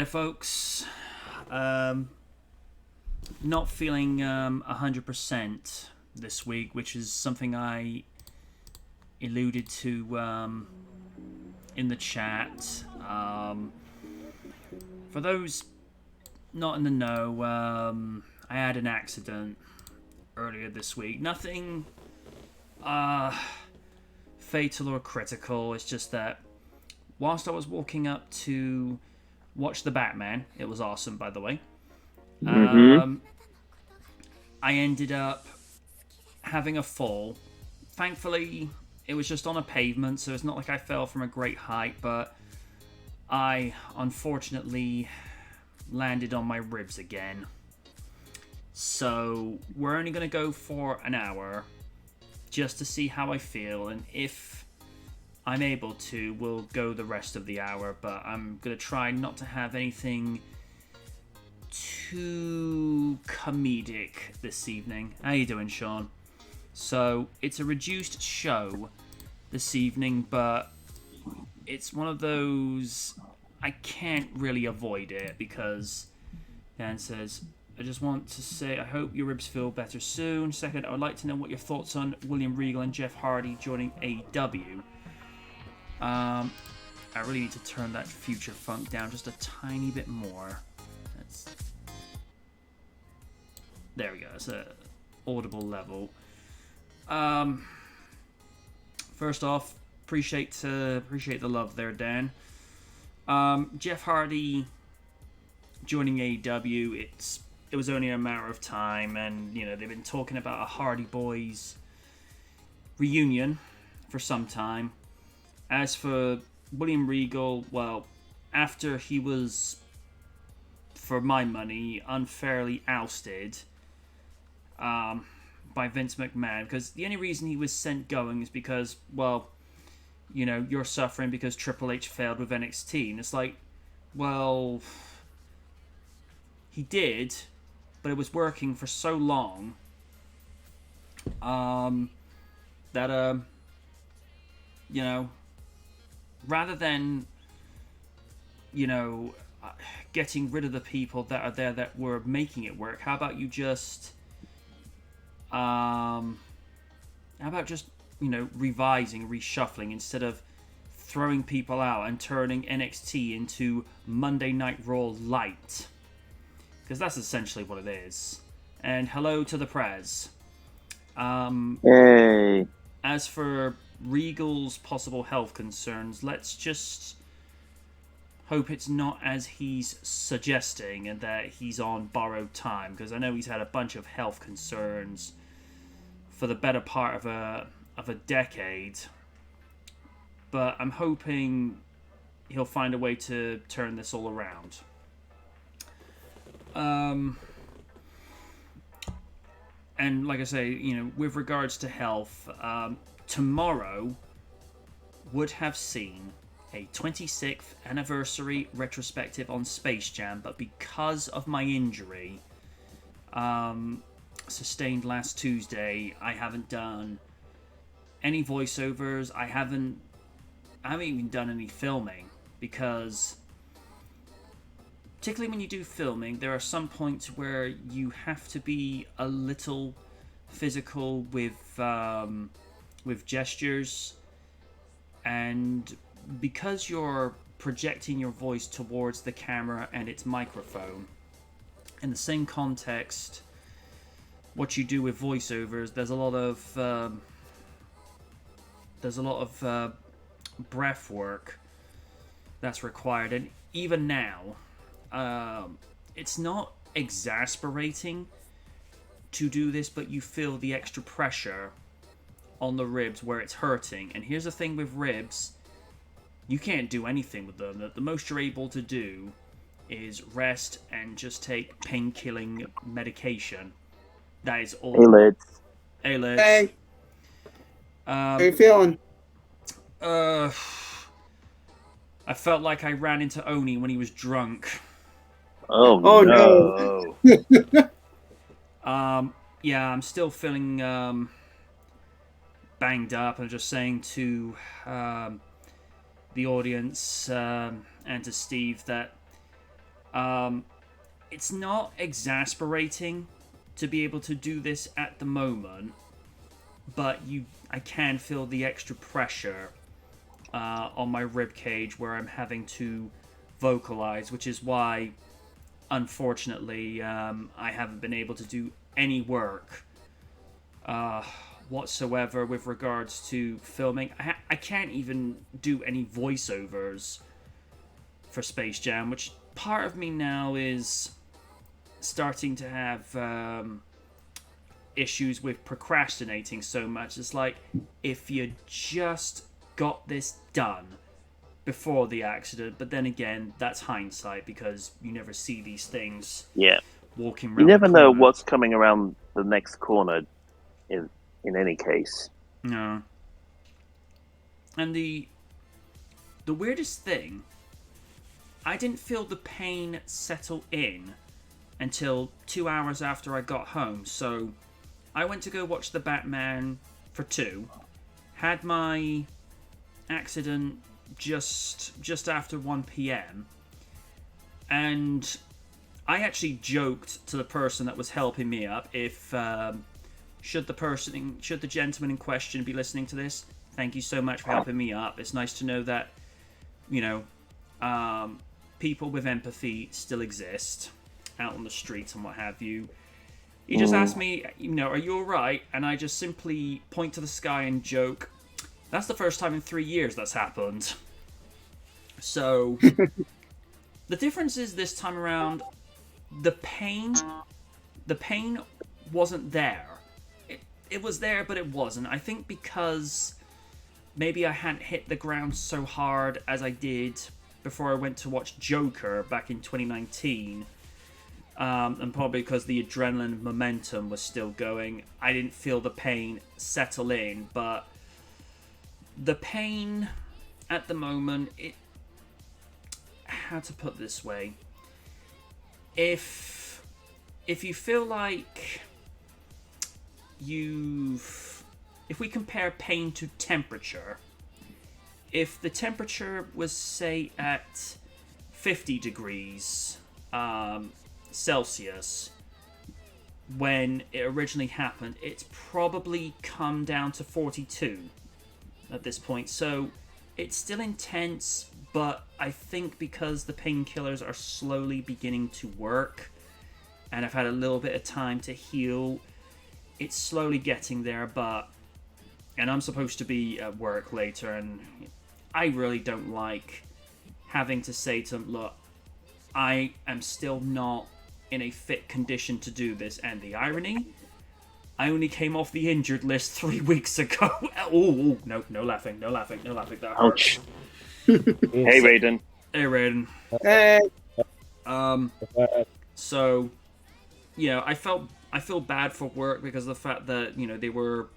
there, folks. Not feeling 100% this week, which is something I alluded to in the chat. For those not in the know, I had an accident earlier this week. Nothing fatal or critical. It's just that whilst I was walking up to watch the Batman, it was awesome, by the way. I ended up having a fall. Thankfully, it was just on a pavement, so it's not like I fell from a great height, but I unfortunately landed on my ribs again. So we're only going to go for an hour just to see how I feel, and if I'm able to, we'll go the rest of the hour, but I'm going to try not to have anything too comedic this evening. How you doing, Sean? So it's a reduced show this evening, but it's one of those I can't really avoid it because Dan says, I just want to say I hope your ribs feel better soon. Second, I would like to know what your thoughts on William Regal and Jeff Hardy joining AEW. I really need to turn that future funk down just a tiny bit more. There we go. It's a audible level. First off, appreciate the love there, Dan. Jeff Hardy joining AEW. It was only a matter of time, and they've been talking about a Hardy Boys reunion for some time. As for William Regal, well, after he was, for my money, unfairly ousted by Vince McMahon, because the only reason he was sent going is because, well, you're suffering because Triple H failed with NXT. And it's like, well, he did, but it was working for so long that, rather than, getting rid of the people that are there that were making it work, how about you just, revising, reshuffling, instead of throwing people out and turning NXT into Monday Night Raw Light? Because that's essentially what it is. And hello to the Prez. Hey. As for Regal's possible health concerns, let's just hope it's not as he's suggesting and that he's on borrowed time, because I know he's had a bunch of health concerns for the better part of a decade, but I'm hoping he'll find a way to turn this all around. And like I say, with regards to health, tomorrow would have seen a 26th anniversary retrospective on Space Jam, but because of my injury sustained last Tuesday, I haven't done any voiceovers. I haven't even done any filming, because particularly when you do filming, there are some points where you have to be a little physical with gestures, and because you're projecting your voice towards the camera and its microphone, in the same context, what you do with voiceovers, there's a lot of breath work that's required, and even now, it's not exasperating to do this, but you feel the extra pressure on the ribs where it's hurting. And here's the thing with ribs, you can't do anything with them. The most you're able to do is rest and just take pain-killing medication. That is all. Hey, Lids. Hey, Lids. Hey. How you feeling? I felt like I ran into Oni when he was drunk. Oh no. Yeah, I'm still feeling banged up. I'm just saying to the audience and to Steve that It's not exasperating to be able to do this at the moment, but I can feel the extra pressure on my rib cage where I'm having to vocalize, which is why, unfortunately, I haven't been able to do any work whatsoever with regards to filming. I can't even do any voiceovers for Space Jam, which part of me now is starting to have issues with procrastinating so much. It's like, if you just got this done before the accident, but then again, that's hindsight because you never see these things walking around. You never know what's coming around the next corner in any case. No. And the weirdest thing, I didn't feel the pain settle in until 2 hours after I got home. So I went to go watch The Batman for 2, had my accident just after 1 p.m. and I actually joked to the person that was helping me up, if should the gentleman in question be listening to this, thank you so much for helping me up. It's nice to know that, people with empathy still exist out on the streets and what have you. He just asked me, are you alright? And I just simply point to the sky and joke, that's the first time in 3 years that's happened. So, the difference is this time around, the pain wasn't there. It was there, but it wasn't. I think because maybe I hadn't hit the ground so hard as I did before I went to watch Joker back in 2019. And probably because the adrenaline momentum was still going, I didn't feel the pain settle in. But the pain at the moment, how to put this way, if you feel like if we compare pain to temperature, if the temperature was, say, at 50 degrees Celsius when it originally happened, it's probably come down to 42 at this point. So it's still intense, but I think because the painkillers are slowly beginning to work and I've had a little bit of time to heal, it's slowly getting there. And I'm supposed to be at work later, and I really don't like having to say to them, look, I am still not in a fit condition to do this. And the irony, I only came off the injured list 3 weeks ago. Oh, no laughing. That hurt. Ouch. Hey, Raiden. Hey, Raiden. Hey. So, I feel bad for work because of the fact that, they were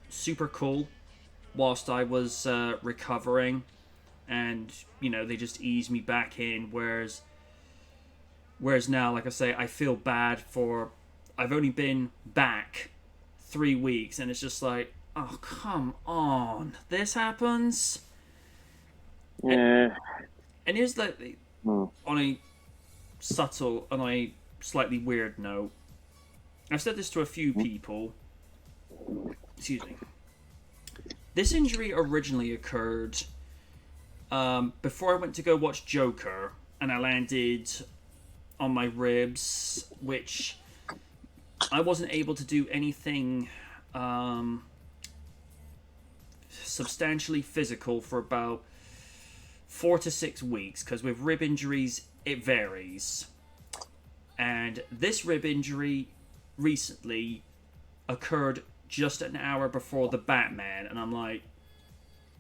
super cool whilst I was recovering, and, they just eased me back in, whereas now, like I say, I feel bad for, I've only been back 3 weeks, and it's just like, oh, come on, this happens? Yeah. And here's like, on a slightly weird note, I've said this to a few people. Excuse me. This injury originally occurred before I went to go watch Joker, and I landed on my ribs, which I wasn't able to do anything substantially physical for about 4 to 6 weeks, because with rib injuries, it varies. And this rib injury recently occurred just an hour before the Batman, and I'm like,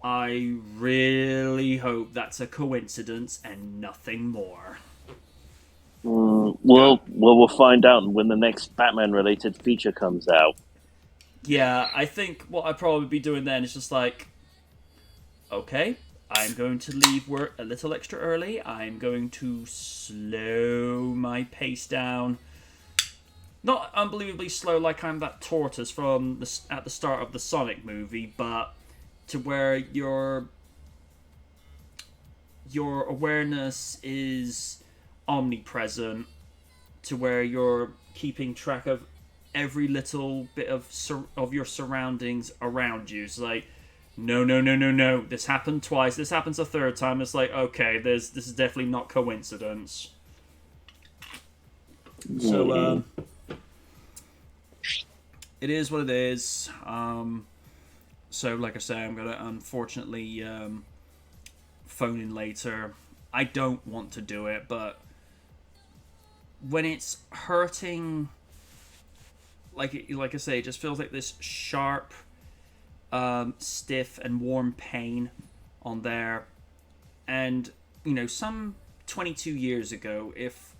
I really hope that's a coincidence and nothing more. We'll find out when the next Batman-related feature comes out. Yeah, I think what I'd probably be doing then is just like, okay, I'm going to leave work a little extra early. I'm going to slow my pace down. Not unbelievably slow like I'm that tortoise from at the start of the Sonic movie, but to where your awareness is omnipresent to where you're keeping track of every little bit of your surroundings around you. It's like, no. This happened twice. This happens a third time. It's like, okay, this is definitely not coincidence. So, it is what it is. So, like I say, I'm gonna unfortunately phone in later. I don't want to do it, but when it's hurting, like I say, it just feels like this sharp, stiff and warm pain on there. And, some 22 years ago, if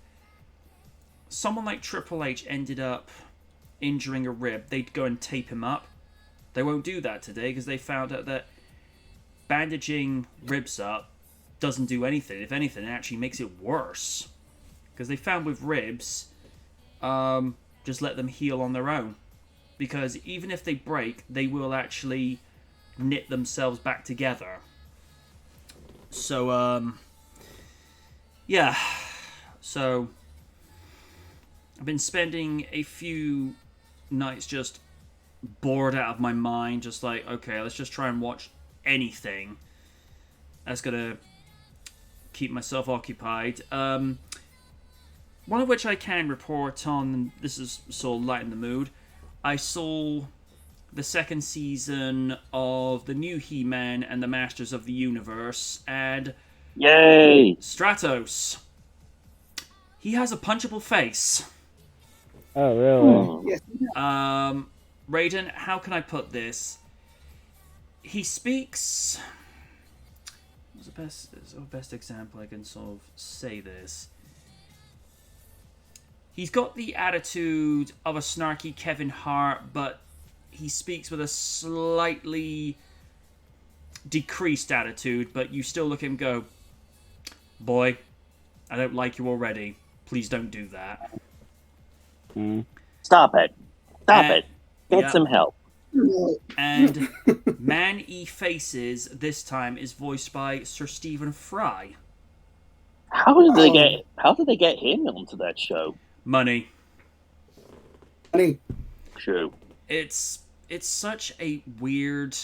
someone like Triple H ended up injuring a rib, they'd go and tape him up. They won't do that today because they found out that bandaging ribs up doesn't do anything. If anything, it actually makes it worse. Because they found with ribs, just let them heal on their own. Because even if they break, they will actually knit themselves back together. So, yeah. So, I've been spending a few nights just bored out of my mind. Just like, okay, let's just try and watch anything that's going to keep myself occupied. One of which I can report on, this is sort of lighten the mood. I saw the second season of the new He-Man and the Masters of the Universe, and yay! Stratos. He has a punchable face. Oh, really? Yes. Raiden, how can I put this? He speaks... What's the best example I can sort of say this? He's got the attitude of a snarky Kevin Hart, but he speaks with a slightly decreased attitude, but you still look at him and go, boy, I don't like you already. Please don't do that. Stop it. Get some help. And Man-E Faces this time is voiced by Sir Stephen Fry. How did they get him onto that show? Money. True. It's such a weird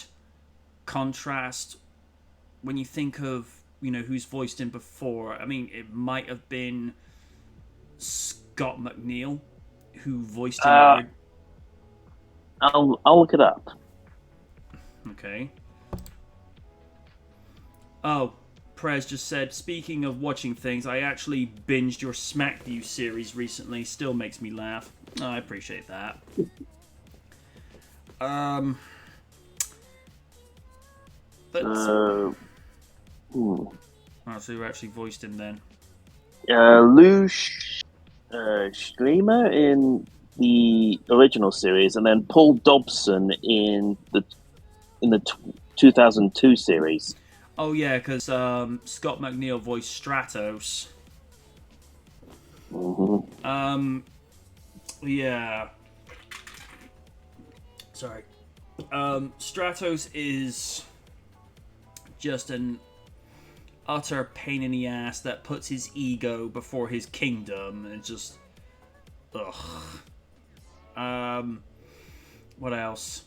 contrast when you think of, who's voiced him before. I mean, it might have been Scott McNeil who voiced him. I'll look it up. Okay. Oh, Prez just said, speaking of watching things, I actually binged your SmackView series recently. Still makes me laugh. Oh, I appreciate that. Oh, so you actually voiced him then. Lou Streamer in the original series, and then Paul Dobson in the 2002 series. Oh yeah, because Scott McNeil voiced Stratos. Yeah. Sorry. Stratos is just an utter pain in the ass that puts his ego before his kingdom, and just ugh. What else?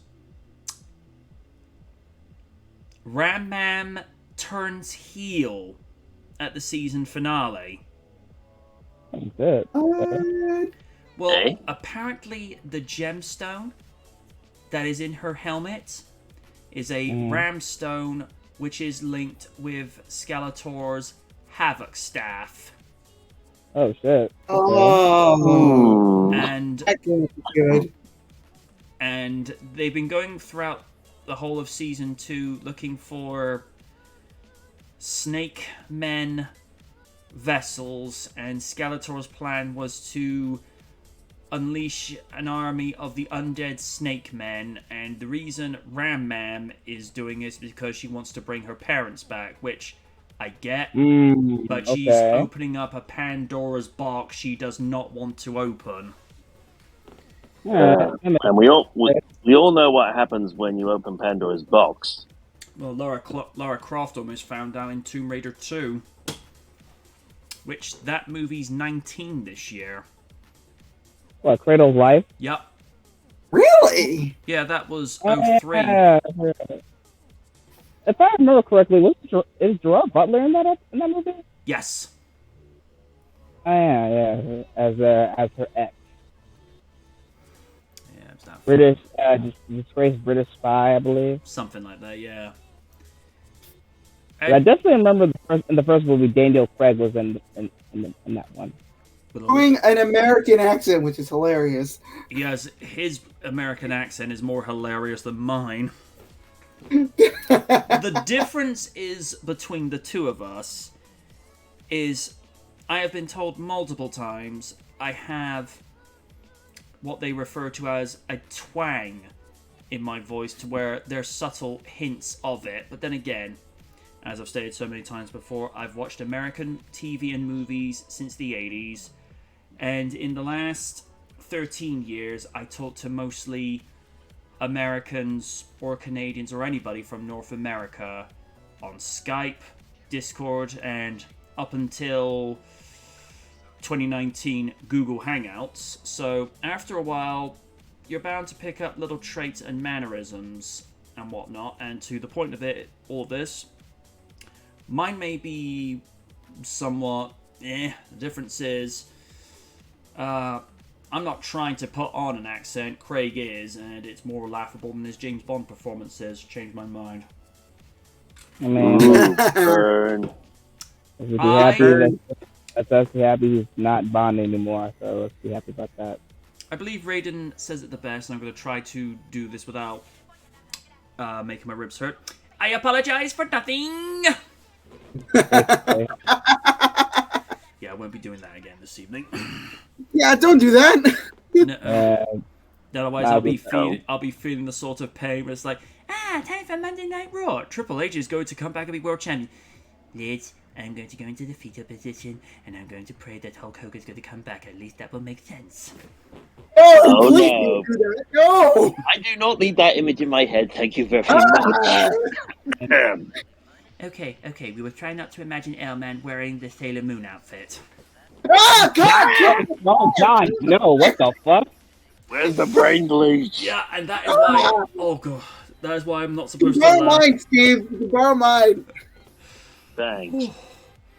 Ram Man turns heel at the season finale. Good. Well, apparently the gemstone that is in her helmet is a ram stone, which is linked with Skeletor's Havoc staff. Oh shit. Oh. And That's good. and they've been going throughout the whole of season 2 looking for snake men vessels, and Skeletor's plan was to unleash an army of the undead snake men, and the reason Ram Man is doing this is because she wants to bring her parents back, which I get, but she's opening up a Pandora's box she does not want to open. And we all know what happens when you open Pandora's box. Well, Lara Croft almost found out in Tomb Raider 2. which that movie's 19 this year. What, Cradle of Life? Yep. Really? Yeah, that was Oh, 03. yeah. If I remember correctly, is Gerard Butler in that movie? Yes. Oh, yeah, as her ex. Yeah, it's that British, disgraced British spy, I believe. something like that, yeah. I definitely remember in the first movie, Daniel Craig was in that one. Doing an American accent, which is hilarious. Yes, his American accent is more hilarious than mine. The difference is between the two of us is I have been told multiple times I have what they refer to as a twang in my voice, to where there's subtle hints of it. But then again, as I've stated so many times before, I've watched American TV and movies since the 80s, and in the last 13 years I talked to mostly Americans or Canadians or anybody from North America on Skype, Discord, and up until 2019 Google Hangouts. So after a while you're bound to pick up little traits and mannerisms and whatnot, and to the point of it, all this, mine may be somewhat the difference is I'm not trying to put on an accent. Craig is, and it's more laughable than his James Bond performances. Changed my mind. I mean, Burn. Let's be happy he's not Bond anymore, so let's be happy about that. I believe Raiden says it the best, and I'm going to try to do this without making my ribs hurt. I apologize for nothing! Yeah, I won't be doing that again this evening. Yeah, don't do that. No, otherwise, I'll be feeling the sort of pain where it's like, time for Monday Night Raw. Triple H is going to come back and be world champion. Liz, I'm going to go into the fetal position, and I'm going to pray that Hulk Hogan's going to come back. At least that will make sense. Oh, please don't do that. No. I do not need that image in my head. Thank you very much. Okay, we will try not to imagine L-Man wearing the Sailor Moon outfit. Ah, God! Oh, God, no, what the fuck? Where's the brain bleach? Yeah, and that is why... Oh, God. That is why I'm not supposed to Borrow laugh. mine, Steve. You can borrow mine. Thanks. It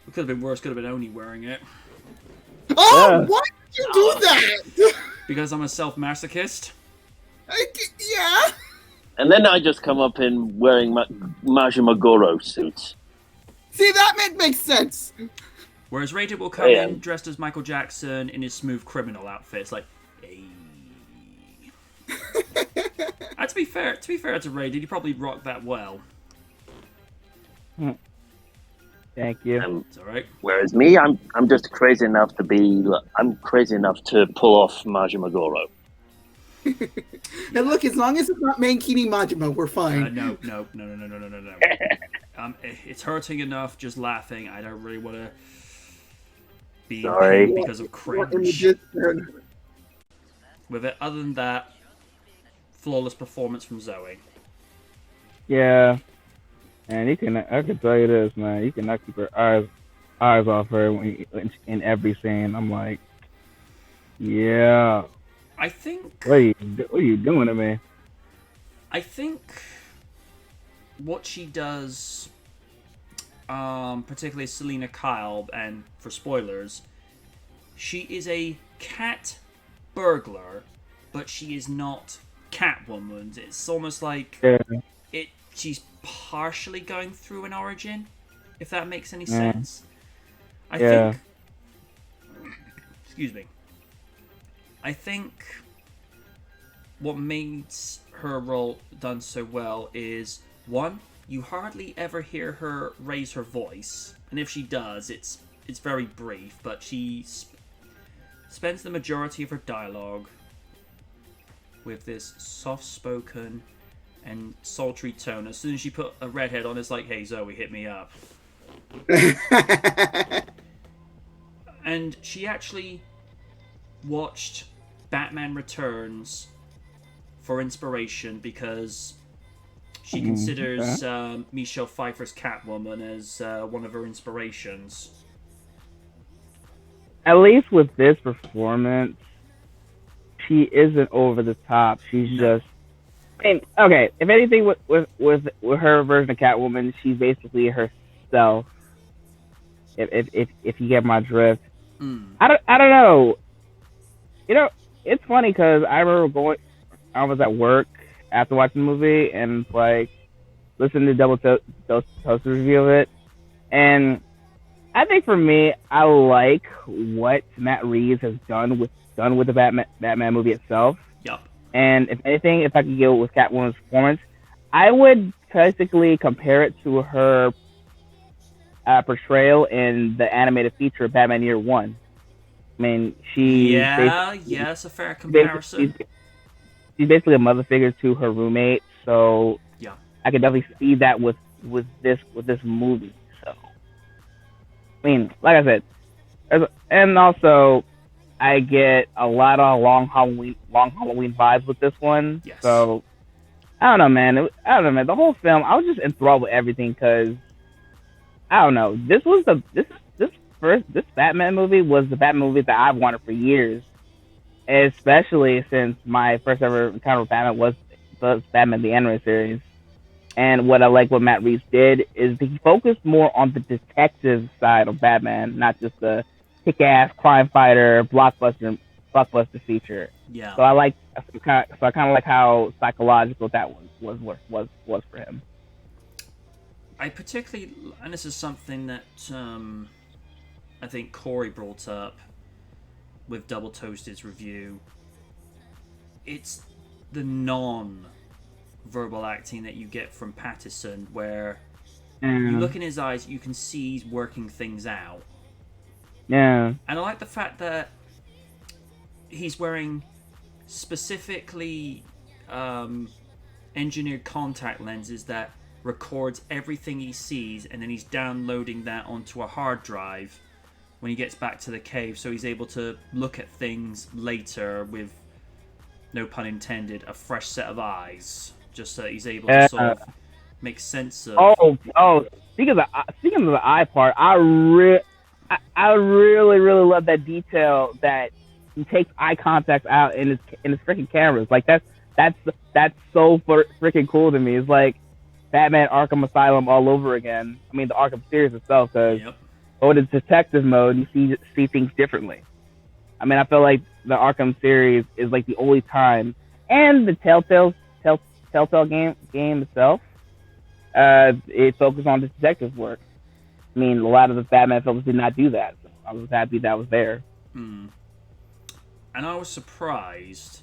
could have been worse. Could have been Oni wearing it. Oh, Yeah. why did you do that? Because I'm a self-masochist. Yeah. And then I just come up in wearing Majimagoro suits. See, that makes sense. Whereas Raiden will come in dressed as Michael Jackson in his smooth criminal outfit. It's like, hey. To be fair to Raiden, he probably rocked that well. Thank you. It's alright. Whereas me, I'm just crazy enough to pull off Majimagoro. And look, as long as it's not Mankini Majima, we're fine. No. It's hurting enough just laughing. I don't really want to be in pain because of cringe. With it, other than that, flawless performance from Zoe. Yeah. And I can tell you this, man. You cannot keep your eyes off her in every scene. I'm like, yeah. I think... What are you doing to me? I think what she does, particularly Selena Kyle, and for spoilers, she is a cat burglar, but she is not Catwoman. It's almost like she's partially going through an origin, if that makes any sense. I think... Excuse me. I think what makes her role done so well is, one, you hardly ever hear her raise her voice, and if she does, it's very brief, but she spends the majority of her dialogue with this soft-spoken and sultry tone. As soon as she put a redhead on, it's like, hey, Zoe, hit me up. And she actually watched Batman Returns for inspiration because she considers Michelle Pfeiffer's Catwoman as one of her inspirations. at least with this performance, she isn't over the top. She's just. I mean, okay, if anything, with her version of Catwoman, she's basically herself. If you get my drift, I don't know. You know, it's funny because I remember I was at work after watching the movie and like listening to Double Toast review of it, and I think for me, I like what Matt Reeves has done with the Batman movie itself. Yep. And if anything, if I could go with Catwoman's performance, I would basically compare it to her portrayal in the animated feature Batman Year One. I mean, it's a fair comparison. She's basically a mother figure to her roommate, so yeah, I could definitely see that with this movie. So, I mean, like I said, and also I get a lot of long Halloween vibes with this one. Yes. So I don't know, man. The whole film, I was just enthralled with everything because I don't know. This Batman movie was the Batman movie that I've wanted for years, especially since my first ever encounter with Batman was Batman the Animated Series. And what I like what Matt Reeves did is he focused more on the detective side of Batman, not just the kick-ass crime fighter blockbuster feature. Yeah. So I kind of like how psychological that was for him. I particularly, and this is something that I think Corey brought up with Double Toasted's review. It's the non-verbal acting that you get from Pattinson, where you look in his eyes, you can see he's working things out. Yeah. And I like the fact that he's wearing specifically engineered contact lenses that records everything he sees, and then he's downloading that onto a hard drive when he gets back to the cave, so he's able to look at things later with, no pun intended, a fresh set of eyes, just so that he's able to sort of make sense of... Speaking of the eye part, I really love that detail that he takes eye contact out in his freaking cameras. Like that's so freaking cool to me. It's like Batman Arkham Asylum all over again. I mean, the Arkham series itself, because when it's detective mode, you see things differently. I mean, I feel like the Arkham series is like the only time, and the Telltale game itself, it focused on the detective work. I mean, a lot of the Batman films did not do that. So I was happy that was there. And I was surprised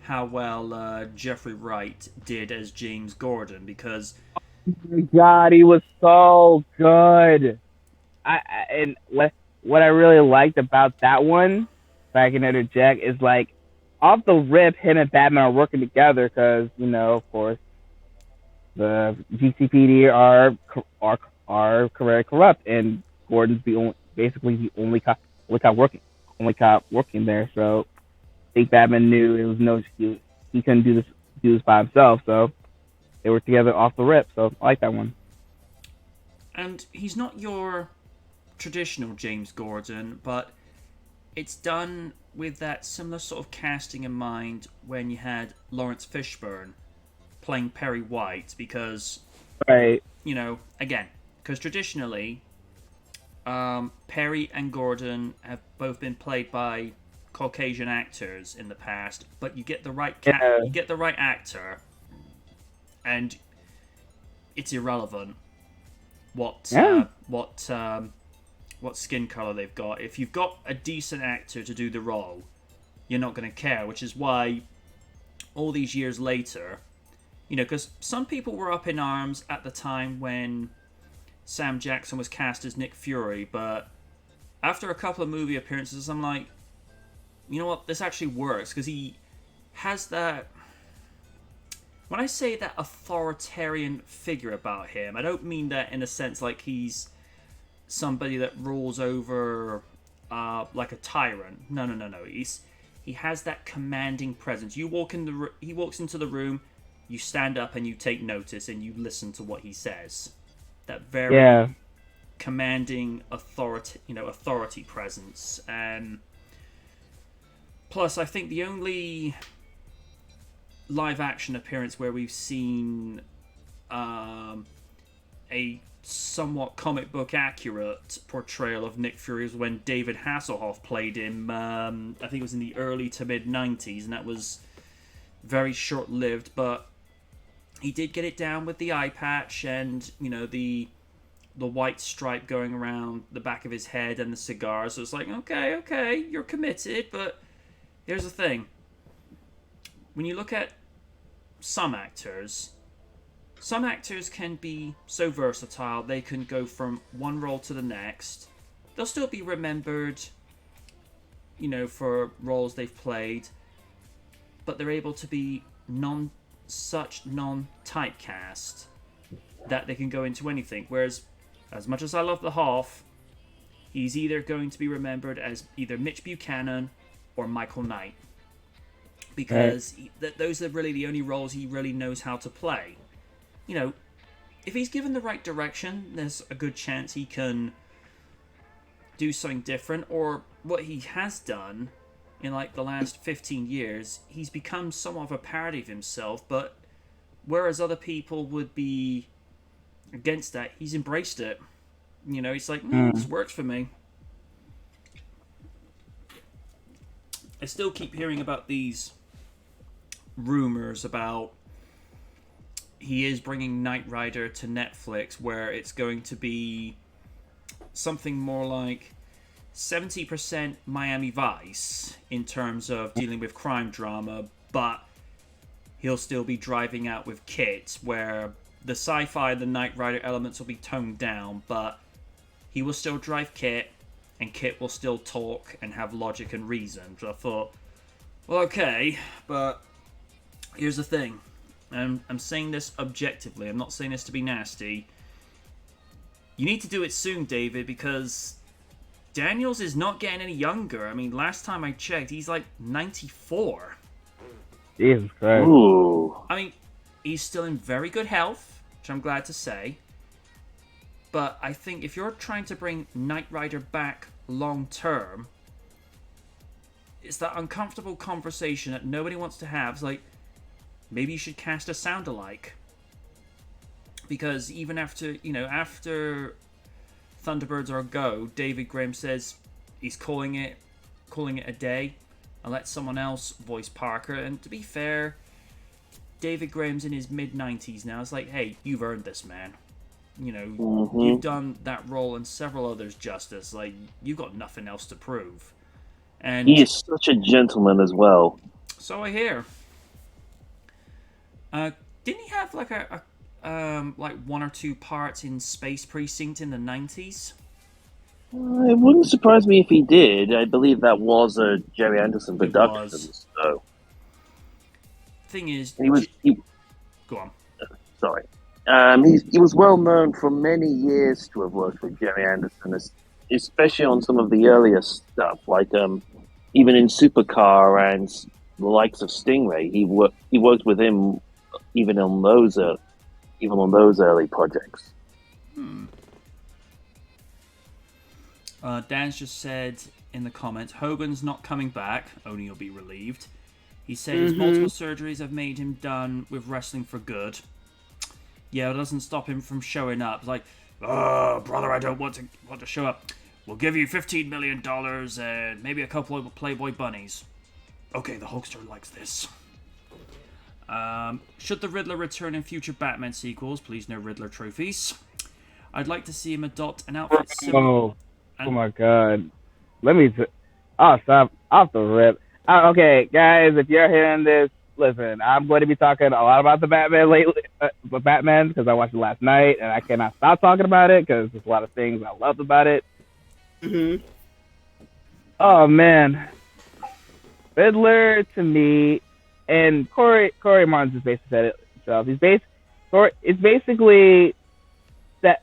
how well Jeffrey Wright did as James Gordon, because... Oh my God, he was so good. And what I really liked about that one, if I can interject, is like, off the rip, him and Batman are working together because, you know, of course, the GCPD are corrupt, and Gordon's basically the only cop working there. So I think Batman knew it was he couldn't do this by himself. So they were together off the rip. So I like that one. And he's not your traditional James Gordon, but it's done with that similar sort of casting in mind when you had Lawrence Fishburne playing Perry White, because, right, you know, again, because traditionally, Perry and Gordon have both been played by Caucasian actors in the past, but you get the right you get the right actor, and it's irrelevant what skin color they've got. If you've got a decent actor to do the role, you're not going to care, which is why all these years later, you know, because some people were up in arms at the time when Sam Jackson was cast as Nick Fury, but after a couple of movie appearances, I'm like, you know what, this actually works, because he has that... When I say that authoritarian figure about him, I don't mean that in a sense like he's somebody that rules over like a tyrant. No. He has that commanding presence. He walks into the room, you stand up and you take notice and you listen to what he says. That very commanding authority presence. Plus, I think the only live action appearance where we've seen a somewhat comic book accurate portrayal of Nick Fury was when David Hasselhoff played him. I think it was in the early to mid 90s, and that was very short lived, but he did get it down with the eye patch and the white stripe going around the back of his head and the cigar. So it's like, okay, you're committed, but here's the thing. When you look at some actors can be so versatile, they can go from one role to the next. They'll still be remembered, for roles they've played, but they're able to be non-typecast that they can go into anything. Whereas, as much as I love the Hoff, he's either going to be remembered as either Mitch Buchanan or Michael Knight. Because those are really the only roles he really knows how to play. If he's given the right direction, there's a good chance he can do something different. Or what he has done in the last 15 years, he's become somewhat of a parody of himself. But whereas other people would be against that, he's embraced it. He's like, this works for me. I still keep hearing about these rumors about he is bringing Knight Rider to Netflix, where it's going to be something more like 70% Miami Vice in terms of dealing with crime drama, but he'll still be driving out with Kit, where the sci-fi and the Knight Rider elements will be toned down, but he will still drive Kit, and Kit will still talk and have logic and reason. So I thought, well, okay, but here's the thing. I'm saying this objectively. I'm not saying this to be nasty. You need to do it soon, David, because Daniels is not getting any younger. I mean, last time I checked, he's 94. Jesus Christ. Ooh. I mean, he's still in very good health, which I'm glad to say. But I think if you're trying to bring Knight Rider back long term, it's that uncomfortable conversation that nobody wants to have. It's like, maybe you should cast a sound-alike. Because even after Thunderbirds are a go, David Graham says he's calling it a day and let someone else voice Parker. And to be fair, David Graham's in his mid-90s now. It's like, hey, you've earned this, man. You've done that role and several others justice. Like, you've got nothing else to prove. And he is such a gentleman as well. So I hear. Didn't he have a one or two parts in Space Precinct in the 90s? It wouldn't surprise me if he did. I believe that was a Jerry Anderson production. So, thing is, go on. Sorry. He was well known for many years to have worked with Jerry Anderson, especially on some of the earlier stuff, like even in Supercar and the likes of Stingray. He worked with him even on those early projects. Dan's just said in the comments, Hogan's not coming back. Only you'll be relieved. He said his multiple surgeries have made him done with wrestling for good. Yeah, it doesn't stop him from showing up. It's like, oh, brother, I don't want to show up. We'll give you $15 million and maybe a couple of Playboy bunnies. Okay, the Hulkster likes this. Should the Riddler return in future Batman sequels? Please no Riddler trophies. I'd like to see him adopt an outfit similar. Oh my God. Stop off the rip. Okay, guys, if you're hearing this, listen, I'm going to be talking a lot about the Batman lately, Batman, because I watched it last night, and I cannot stop talking about it, because there's a lot of things I love about it. Oh, man. Riddler, to me, and Corey Martin just basically said it himself. It's basically that,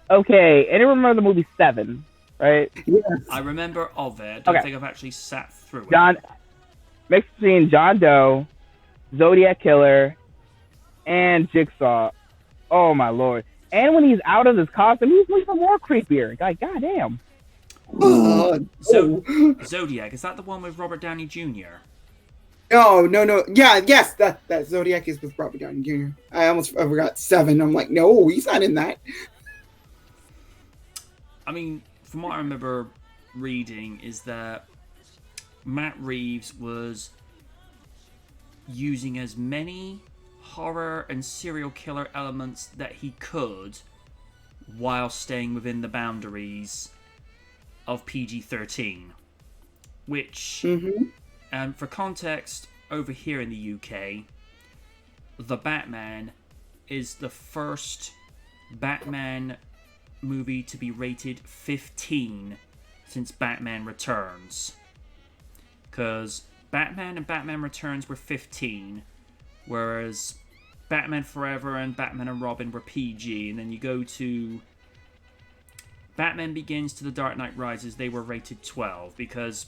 okay, anyone remember the movie Seven, right? Yes. I remember of it. I don't think I've actually sat through it. Mixed between John Doe, Zodiac Killer, and Jigsaw. Oh my lord! And when he's out of his costume, he's even more creepier. Like, goddamn. Zodiac, is that the one with Robert Downey Jr.? No. Yeah, yes, that Zodiac is with Robert Downey Jr. I almost forgot 7. I'm like, no, he's not in that. I mean, from what I remember reading, is that Matt Reeves was using as many horror and serial killer elements that he could while staying within the boundaries of PG-13, which, for context, over here in the UK, The Batman is the first Batman movie to be rated 15 since Batman Returns. Because Batman and Batman Returns were 15, whereas Batman Forever and Batman and Robin were PG, and then you go to Batman Begins to The Dark Knight Rises, they were rated 12, because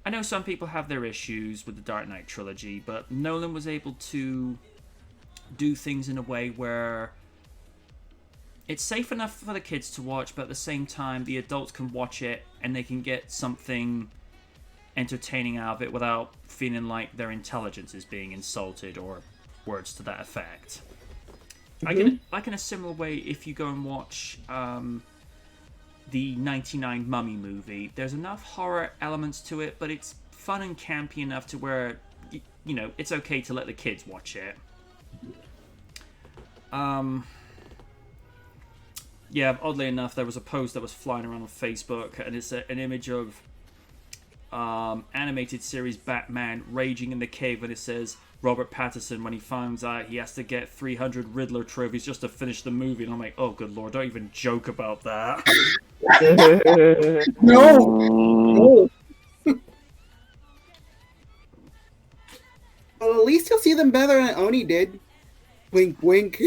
I know some people have their issues with the Dark Knight trilogy, but Nolan was able to do things in a way where it's safe enough for the kids to watch, but at the same time, the adults can watch it and they can get something entertaining out of it without feeling like their intelligence is being insulted or words to that effect. Like in a similar way, if you go and watch the 99 Mummy movie, there's enough horror elements to it, but it's fun and campy enough to where, you know, it's okay to let the kids watch it. Yeah, oddly enough, there was a post that was flying around on Facebook, and it's an image of animated series Batman raging in the cave, and it says Robert Pattinson when he finds out he has to get 300 Riddler trophies just to finish the movie, and I'm like, oh good lord, don't even joke about that. No. Well, at least you'll see them better than Oni did. Wink, wink.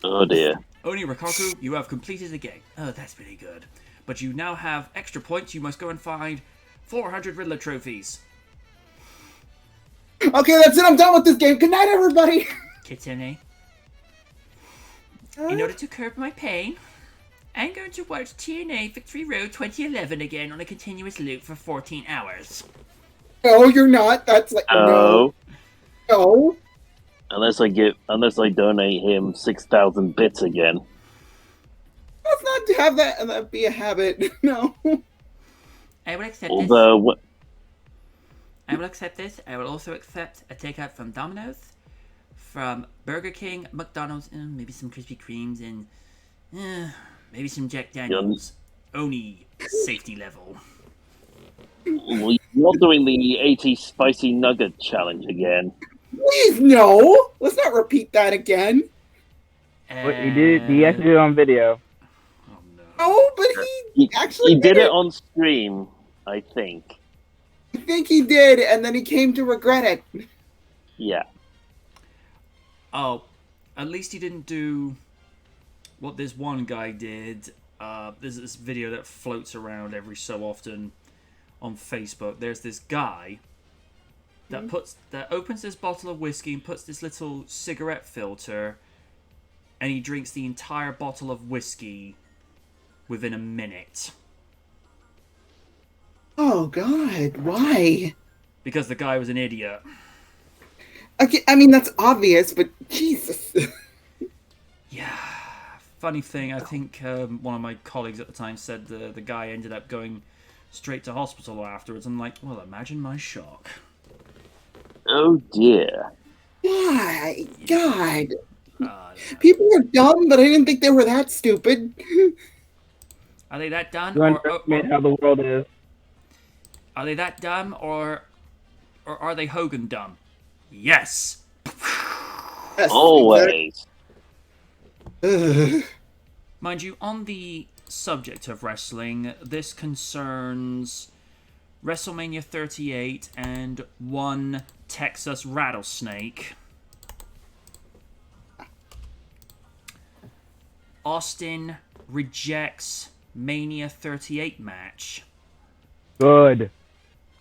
Oh dear. Oni Rikaku, you have completed the game. Oh, that's pretty good. But you now have extra points. You must go and find 400 Riddler trophies. Okay, that's it. I'm done with this game. Good night, everybody. Kitsune. In order to curb my pain, I'm going to watch TNA Victory Road 2011 again on a continuous loop for 14 hours. No, you're not. That's like no. Unless I donate him 6,000 bits again. Let's not have that be a habit. No. I will accept Although, I will accept this. I will also accept a takeout from Domino's, from Burger King, McDonald's, and maybe some Krispy Kremes, and maybe some Jack Daniels. Oni safety level. Well, you're doing the 80 spicy nugget challenge again. Please, no. Let's not repeat that again. What, he actually did it on video. Oh no. Oh, but he actually did it on stream, I think. I think he did, and then he came to regret it. Yeah. Oh, at least he didn't do what this one guy did. There's this video that floats around every so often on Facebook. There's this guy that opens this bottle of whiskey and puts this little cigarette filter, and he drinks the entire bottle of whiskey within a minute. Oh God, why? Because the guy was an idiot. Okay, I mean that's obvious, but Jesus. Yeah. Funny thing, I think one of my colleagues at the time said the guy ended up going straight to hospital afterwards. I'm like, well, imagine my shock. Oh dear. Why? God. People are dumb, but I didn't think they were that stupid. Are they that dumb? You underestimate how the world is. Are they that dumb, or are they Hogan dumb? Yes. Yes, Always. Mind you, on the subject of wrestling, this concerns WrestleMania 38 and one Texas Rattlesnake. Austin rejects Mania 38 match. Good.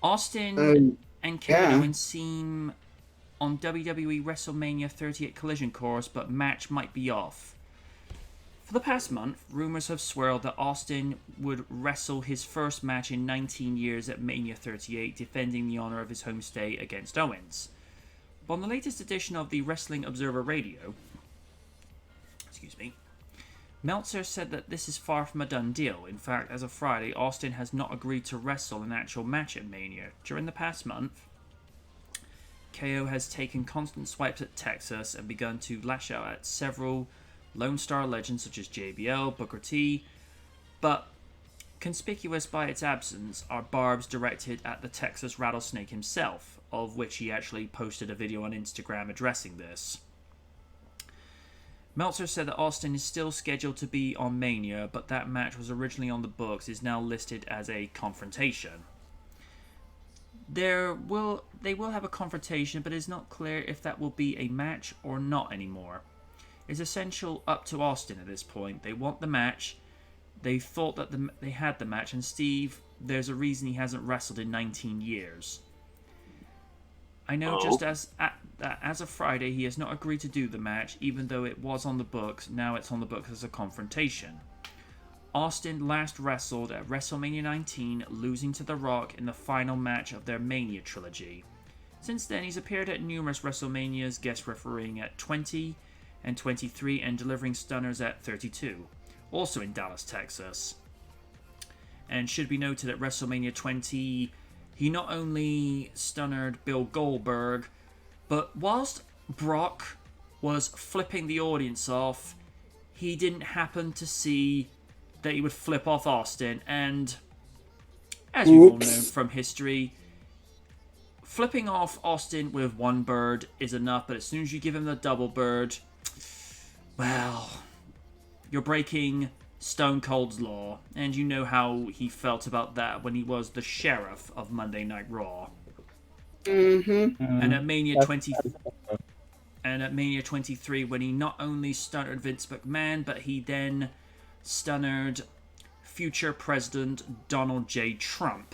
Austin and Kevin yeah. Owens seem on WWE WrestleMania 38 Collision Course, but match might be off. For the past month, rumors have swirled that Austin would wrestle his first match in 19 years at Mania 38, defending the honor of his home state against Owens. But on the latest edition of the Wrestling Observer Radio, Meltzer said that this is far from a done deal. In fact, as of Friday, Austin has not agreed to wrestle an actual match at Mania. During the past month, KO has taken constant swipes at Texas and begun to lash out at several Lone Star legends such as JBL, Booker T, but conspicuous by its absence are barbs directed at the Texas Rattlesnake himself, of which he actually posted a video on Instagram addressing this. Meltzer said that Austin is still scheduled to be on Mania, but that match was originally on the books, is now listed as a confrontation. They will have a confrontation, but it is not clear if that will be a match or not anymore. It's essential up to Austin at this point. They want the match. They thought that they had the match, and Steve, there's a reason he hasn't wrestled in 19 years. I know just as of Friday, he has not agreed to do the match, even though it was on the books. Now it's on the books as a confrontation. Austin last wrestled at WrestleMania 19, losing to The Rock in the final match of their Mania trilogy. Since then, he's appeared at numerous WrestleManias, guest refereeing at 20 and 23 and delivering stunners at 32, also in Dallas, Texas. And should be noted at WrestleMania 20, he not only stunnered Bill Goldberg, but whilst Brock was flipping the audience off, he didn't happen to see that he would flip off Austin, and as we've all known from history, flipping off Austin with one bird is enough, but as soon as you give him the double bird, well, you're breaking Stone Cold's law, and you know how he felt about that when he was the sheriff of Monday Night Raw. And at Mania 23, when he not only stunnered Vince McMahon, but he then stunnered future President Donald J. Trump.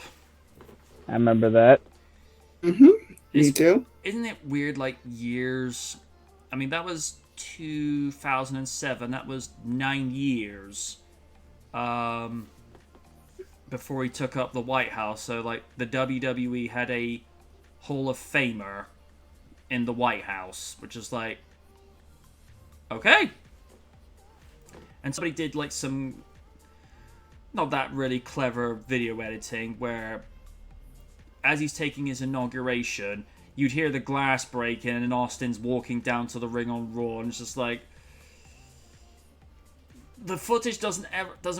I remember that. Me too. Isn't it weird, like, years... I mean, that was 2007. That was 9 years before he took up the White House. So, like, the WWE had a Hall of Famer in the White House, which is like, okay. And somebody did, like, some not that really clever video editing where, as he's taking his inauguration, you'd hear the glass breaking and Austin's walking down to the ring on Raw, and it's just like, the footage doesn't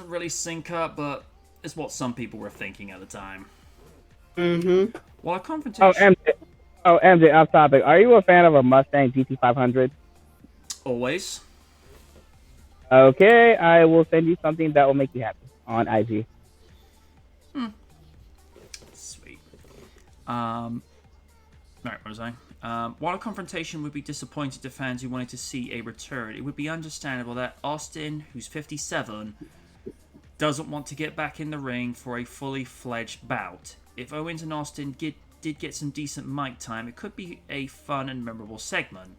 really sync up, but it's what some people were thinking at the time. Well, a confrontation... MJ, off topic. Are you a fan of a Mustang GT500? Always. Okay, I will send you something that will make you happy on IG. Sweet. Alright, what was I? While a confrontation would be disappointing to fans who wanted to see a return, it would be understandable that Austin, who's 57, doesn't want to get back in the ring for a fully fledged bout. If Owens and Austin did get some decent mic time, it could be a fun and memorable segment.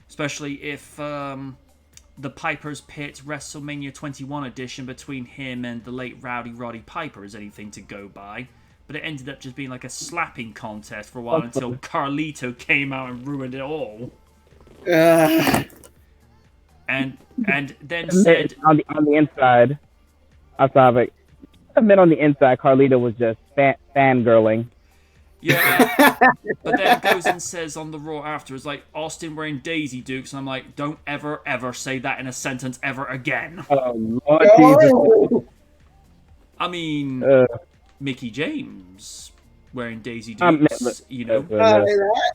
Especially if the Piper's Pit WrestleMania 21 edition between him and the late Rowdy Roddy Piper is anything to go by. But it ended up just being like a slapping contest for a while until Carlito came out and ruined it all. And then said... On the inside, off topic, I meant on the inside, Carlito was just fangirling. Yeah, but then goes and says on the Raw afterwards, like, Austin wearing Daisy Dukes, and I'm like, don't ever, ever say that in a sentence ever again. Oh, Lord Jesus. I mean, Mickey James wearing Daisy Dukes, you know.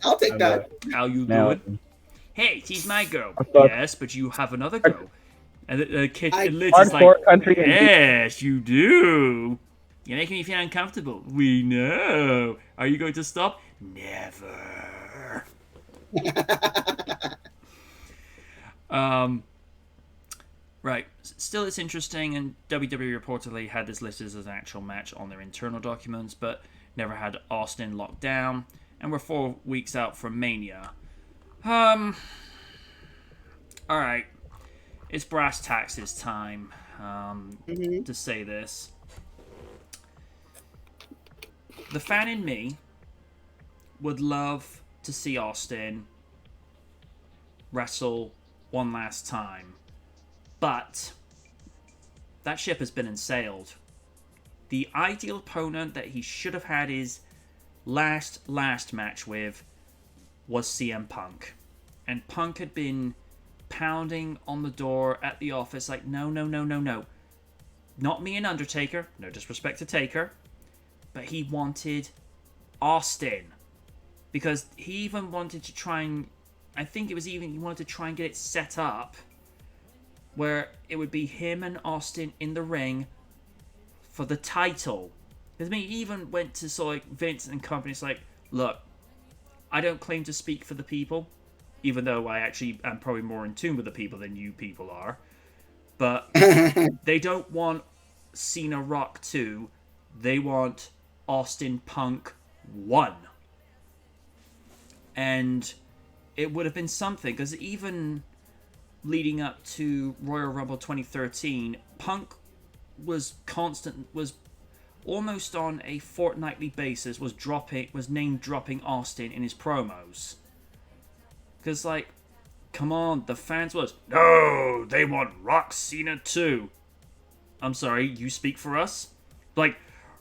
I'll take that. How you doing? Hey, she's my girl. Yes, but you have another girl. And the kid Liz is like, yes, you do. You're making me feel uncomfortable. We know. Are you going to stop? Never. Right. Still, it's interesting, and WWE reportedly had this listed as an actual match on their internal documents, but never had Austin locked down. and we're 4 weeks out from Mania. Alright. It's brass taxes time, to say this. The fan in me would love to see Austin wrestle one last time. But that ship has been sailed. The ideal opponent that he should have had his last match with was CM Punk. And Punk had been pounding on the door at the office like, no. Not me and Undertaker. No disrespect to Taker. But he wanted Austin. Because he even wanted to try and... I think it was even... He wanted to try and get it set up where it would be him and Austin in the ring for the title. Because I mean, he even went to sort of like Vince and company. It's like, look, I don't claim to speak for the people, even though I actually am probably more in tune with the people than you people are. But they don't want Cena Rock 2. They want Austin Punk 1. And it would have been something, because even leading up to Royal Rumble 2013, Punk was almost on a fortnightly basis was name dropping Austin in his promos. Because, like, come on, the fans was, no, they want Rock Cena too. I'm sorry, you speak for us? Like,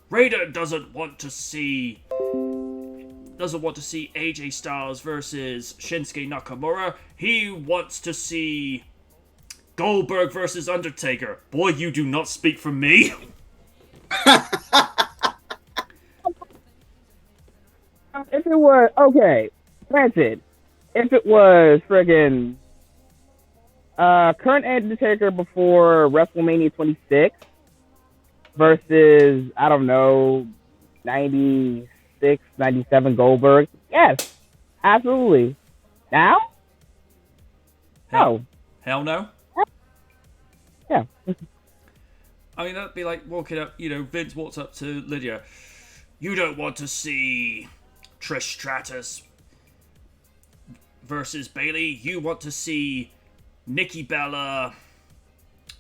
Raider doesn't want to see AJ Styles versus Shinsuke Nakamura. He wants to see Goldberg versus Undertaker. Boy, you do not speak for me. If it was, okay, granted, if it was friggin' current Undertaker before WrestleMania 26 versus, I don't know, 96, 97 Goldberg, yes, absolutely. Now? No. Hell no? Yeah. I mean, that'd be like walking up, Vince walks up to Lydia. You don't want to see Trish Stratus versus Bayley. You want to see Nikki Bella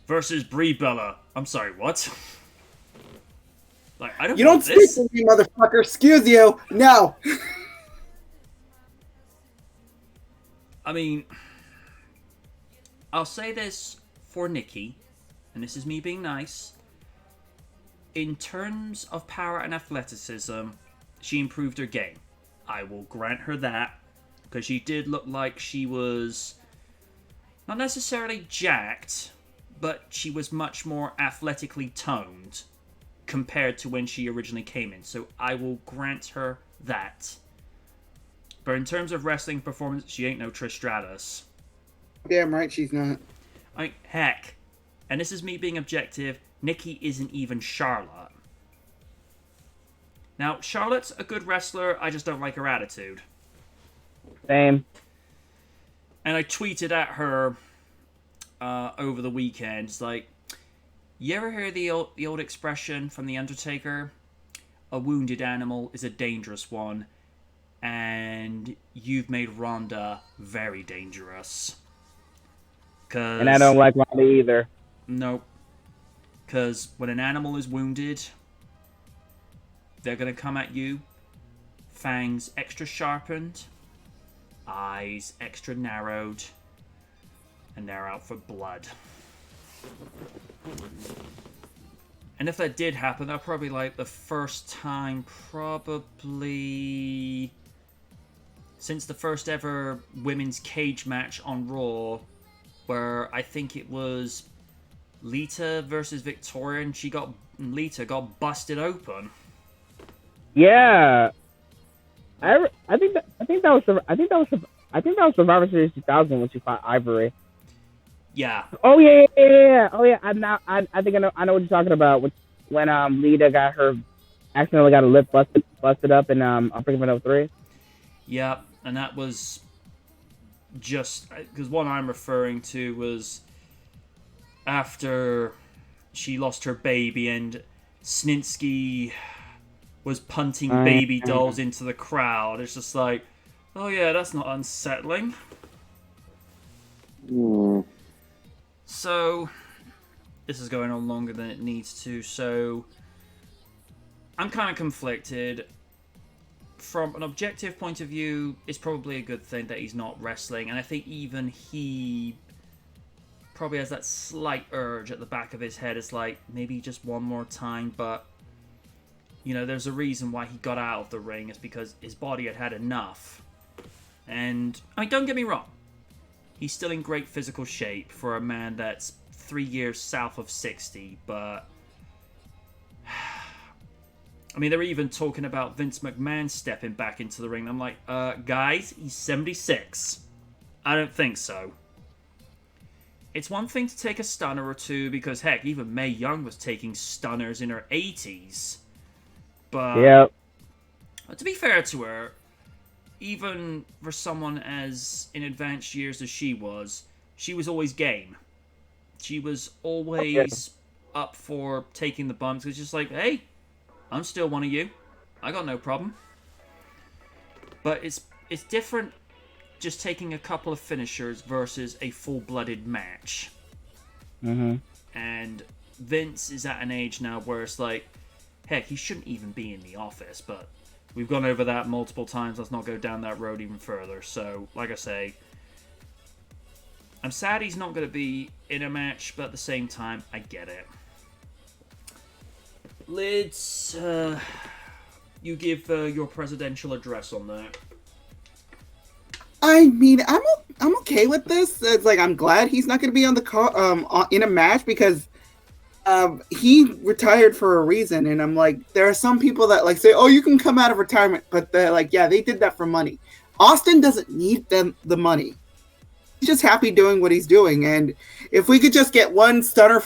versus Brie Bella. I'm sorry, what? Like, I don't. You don't speak for me, motherfucker. Excuse you. No. I mean, I'll say this for Nikki, and this is me being nice. In terms of power and athleticism, she improved her game. I will grant her that, because she did look like she was not necessarily jacked, but she was much more athletically toned compared to when she originally came in. So I will grant her that. But in terms of wrestling performance, she ain't no Trish Stratus. Damn right she's not. I mean, heck, and this is me being objective, Nikki isn't even Charlotte. Now, Charlotte's a good wrestler, I just don't like her attitude. Same. And I tweeted at her over the weekend, it's like, you ever hear the old expression from The Undertaker? A wounded animal is a dangerous one, and you've made Ronda very dangerous. And I don't like Ronda either. Nope. Because when an animal is wounded, they're going to come at you, fangs extra sharpened, eyes extra narrowed, and they're out for blood. And if that did happen, that'd probably like the first time probably since the first ever women's cage match on Raw, where I think it was Lita versus Victoria, and Lita got busted open. Yeah, I think that was Survivor Series 2000 when she fought Ivory. Yeah. Oh yeah. Oh yeah. I think I know what you're talking about. When Lita accidentally got her lip busted up in Unbreakable 03. Yeah, and that was just because what I'm referring to was after she lost her baby and Snitsky was punting baby dolls into the crowd. It's just like, oh yeah, that's not unsettling. So, this is going on longer than it needs to, so I'm kind of conflicted. From an objective point of view, it's probably a good thing that he's not wrestling, and I think even he probably has that slight urge at the back of his head. It's like, maybe just one more time, but, you know, there's a reason why he got out of the ring. It's because his body had had enough. And, I mean, don't get me wrong. He's still in great physical shape for a man that's 3 years south of 60, but... I mean, they're even talking about Vince McMahon stepping back into the ring. I'm like, guys, he's 76. I don't think so. It's one thing to take a stunner or two, because, heck, even Mae Young was taking stunners in her 80s. But to be fair to her, even for someone as in advanced years as she was always game. She was always up for taking the bumps. It's just like, hey, I'm still one of you. I got no problem. But it's different just taking a couple of finishers versus a full-blooded match. And Vince is at an age now where it's like, heck, he shouldn't even be in the office, but we've gone over that multiple times. Let's not go down that road even further. So, like I say, I'm sad he's not going to be in a match, but at the same time, I get it. Lids, you give your presidential address on that. I mean, I'm okay with this. It's like, I'm glad he's not going to be on the in a match, because he retired for a reason, and I'm like, there are some people that like say, oh, you can come out of retirement, but they're like, yeah, they did that for money. Austin doesn't need the money. He's just happy doing what he's doing, and if we could just get one stunner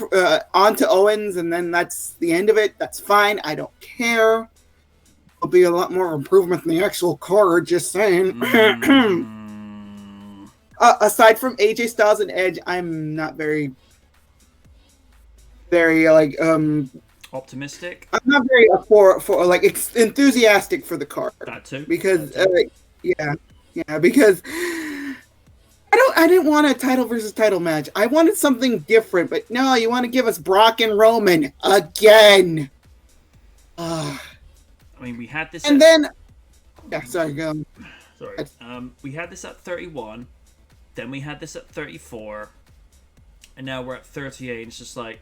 onto Owens, and then that's the end of it, that's fine. I don't care. There'll be a lot more improvement in the actual card, just saying. Aside from AJ Styles and Edge, I'm not very like optimistic. I'm not very for like enthusiastic for the card. That too. Because because I didn't want a title versus title match. I wanted something different, but no, you want to give us Brock and Roman again. I mean, we had this, and then sorry, go. Sorry. We had this at 31, then we had this at 34, and now we're at 38. It's just like,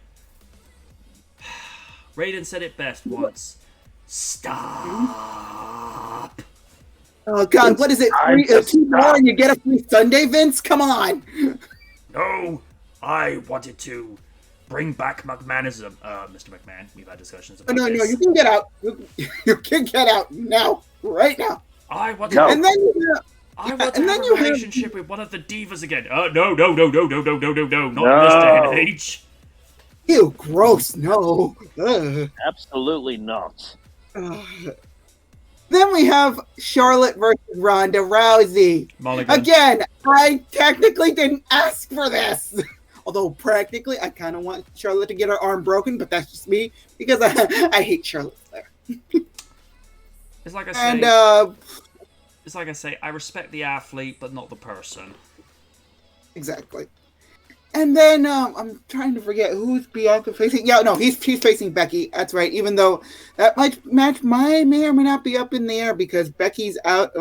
Raiden said it best once. Stop. Oh God, what is it? 2 more and you get a free Sunday, Vince? Come on. No, I wanted to bring back McMahonism. Mr. McMahon, we've had discussions about this. No, you can get out. You can get out now, right now. I want to. And then I want to have a relationship with one of the divas again. No, not in this day and age. Ew, gross, no. Absolutely not. Then we have Charlotte versus Ronda Rousey. Mulligan. Again, I technically didn't ask for this. Although practically, I kind of want Charlotte to get her arm broken, but that's just me, because I hate Charlotte Flair. It's like I say. And it's like I say. I respect the athlete, but not the person. Exactly. And then I'm trying to forget who's Bianca facing. Yeah, no, he's facing Becky. That's right. Even though that match may or may not be up in the air because Becky's out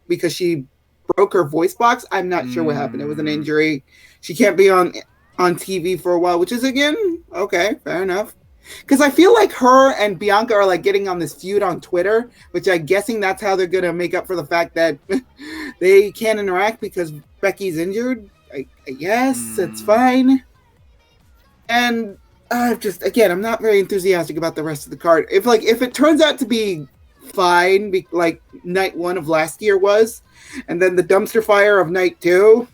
because she broke her voice box. I'm not sure what happened. It was an injury. She can't be on TV for a while, which is, again, okay, fair enough. Because I feel like her and Bianca are like getting on this feud on Twitter, which I'm guessing that's how they're going to make up for the fact that they can't interact because Becky's injured. I guess it's fine. And I'm not very enthusiastic about the rest of the card. If it turns out to be fine, like night 1 of last year was, and then the dumpster fire of night 2,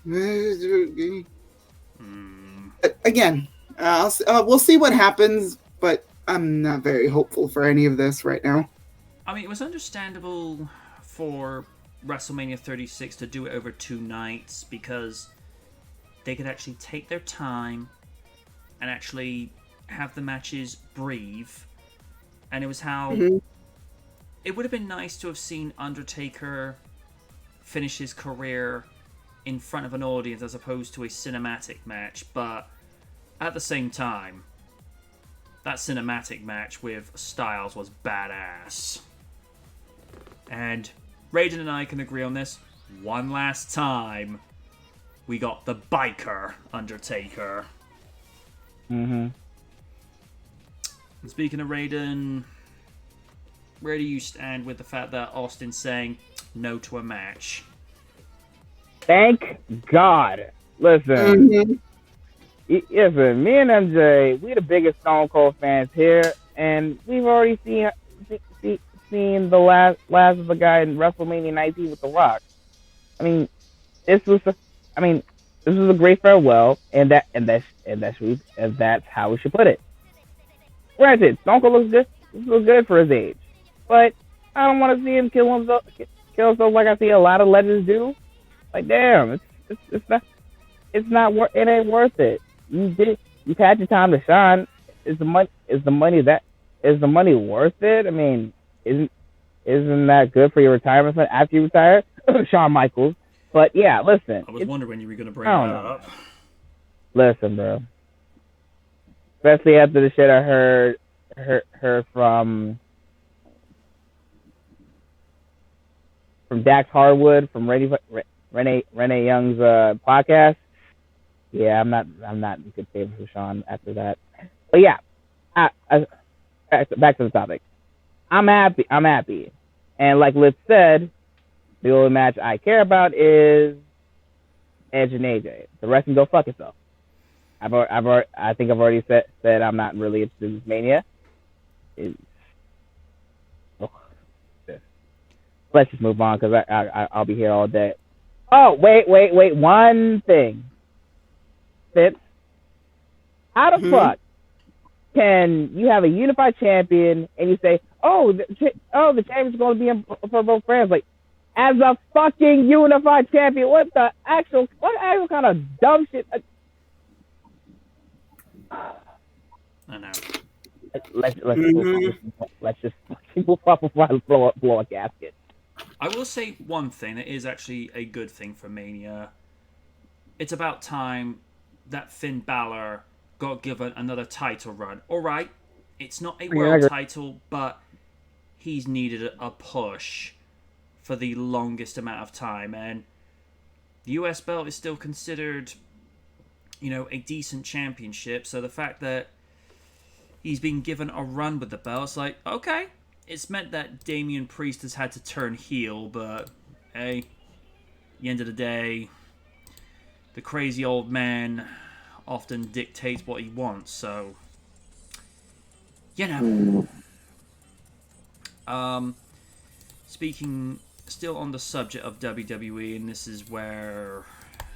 again, we'll see what happens, but I'm not very hopeful for any of this right now. I mean, it was understandable for WrestleMania 36 to do it over 2 nights because they could actually take their time and actually have the matches breathe. And it was how it would have been nice to have seen Undertaker finish his career in front of an audience as opposed to a cinematic match, but at the same time, that cinematic match with Styles was badass. And Raiden and I can agree on this. One last time, we got the biker Undertaker. Mm-hmm. And speaking of Raiden, where do you stand with the fact that Austin's saying no to a match? Thank God. Listen, listen. Me and MJ, we the biggest Stone Cold fans here, and we've already seen the last of the guy in WrestleMania 19 with The Rock. I mean, this was a great farewell, and that's how we should put it. Granted, Stone Cold looks good for his age, but I don't want to see him kill himself like I see a lot of legends do. Like, damn, it ain't worth it. You've had your time to shine. Is the money worth it? I mean, isn't that good for your retirement fund after you retire? Shawn Michaels. But yeah, listen. I was wondering when you were going to bring that up. Listen, bro. Especially after the shit I heard from Dax Harwood from Renee Young's podcast. Yeah, I'm not in good favor for Sean after that. But yeah, back to the topic. I'm happy, and like Liv said, the only match I care about is Edge and AJ. The rest can go fuck itself. I think I've already said I'm not really interested in this Mania. Let's just move on because I'll be here all day. Oh, wait. One thing. Fitz, how the fuck can you have a unified champion and you say, the champion's going to be for both brands? Like, as a fucking unified champion, what actual kind of dumb shit? I know. Let's just move up before I blow a gasket. I will say one thing that is actually a good thing for Mania. It's about time that Finn Balor got given another title run. Alright, it's not a world title, but he's needed a push for the longest amount of time. And the US belt is still considered, a decent championship. So the fact that he's been given a run with the belt, it's like, okay. It's meant that Damian Priest has had to turn heel, but hey, at the end of the day, the crazy old man often dictates what he wants, so speaking still on the subject of WWE, and this is where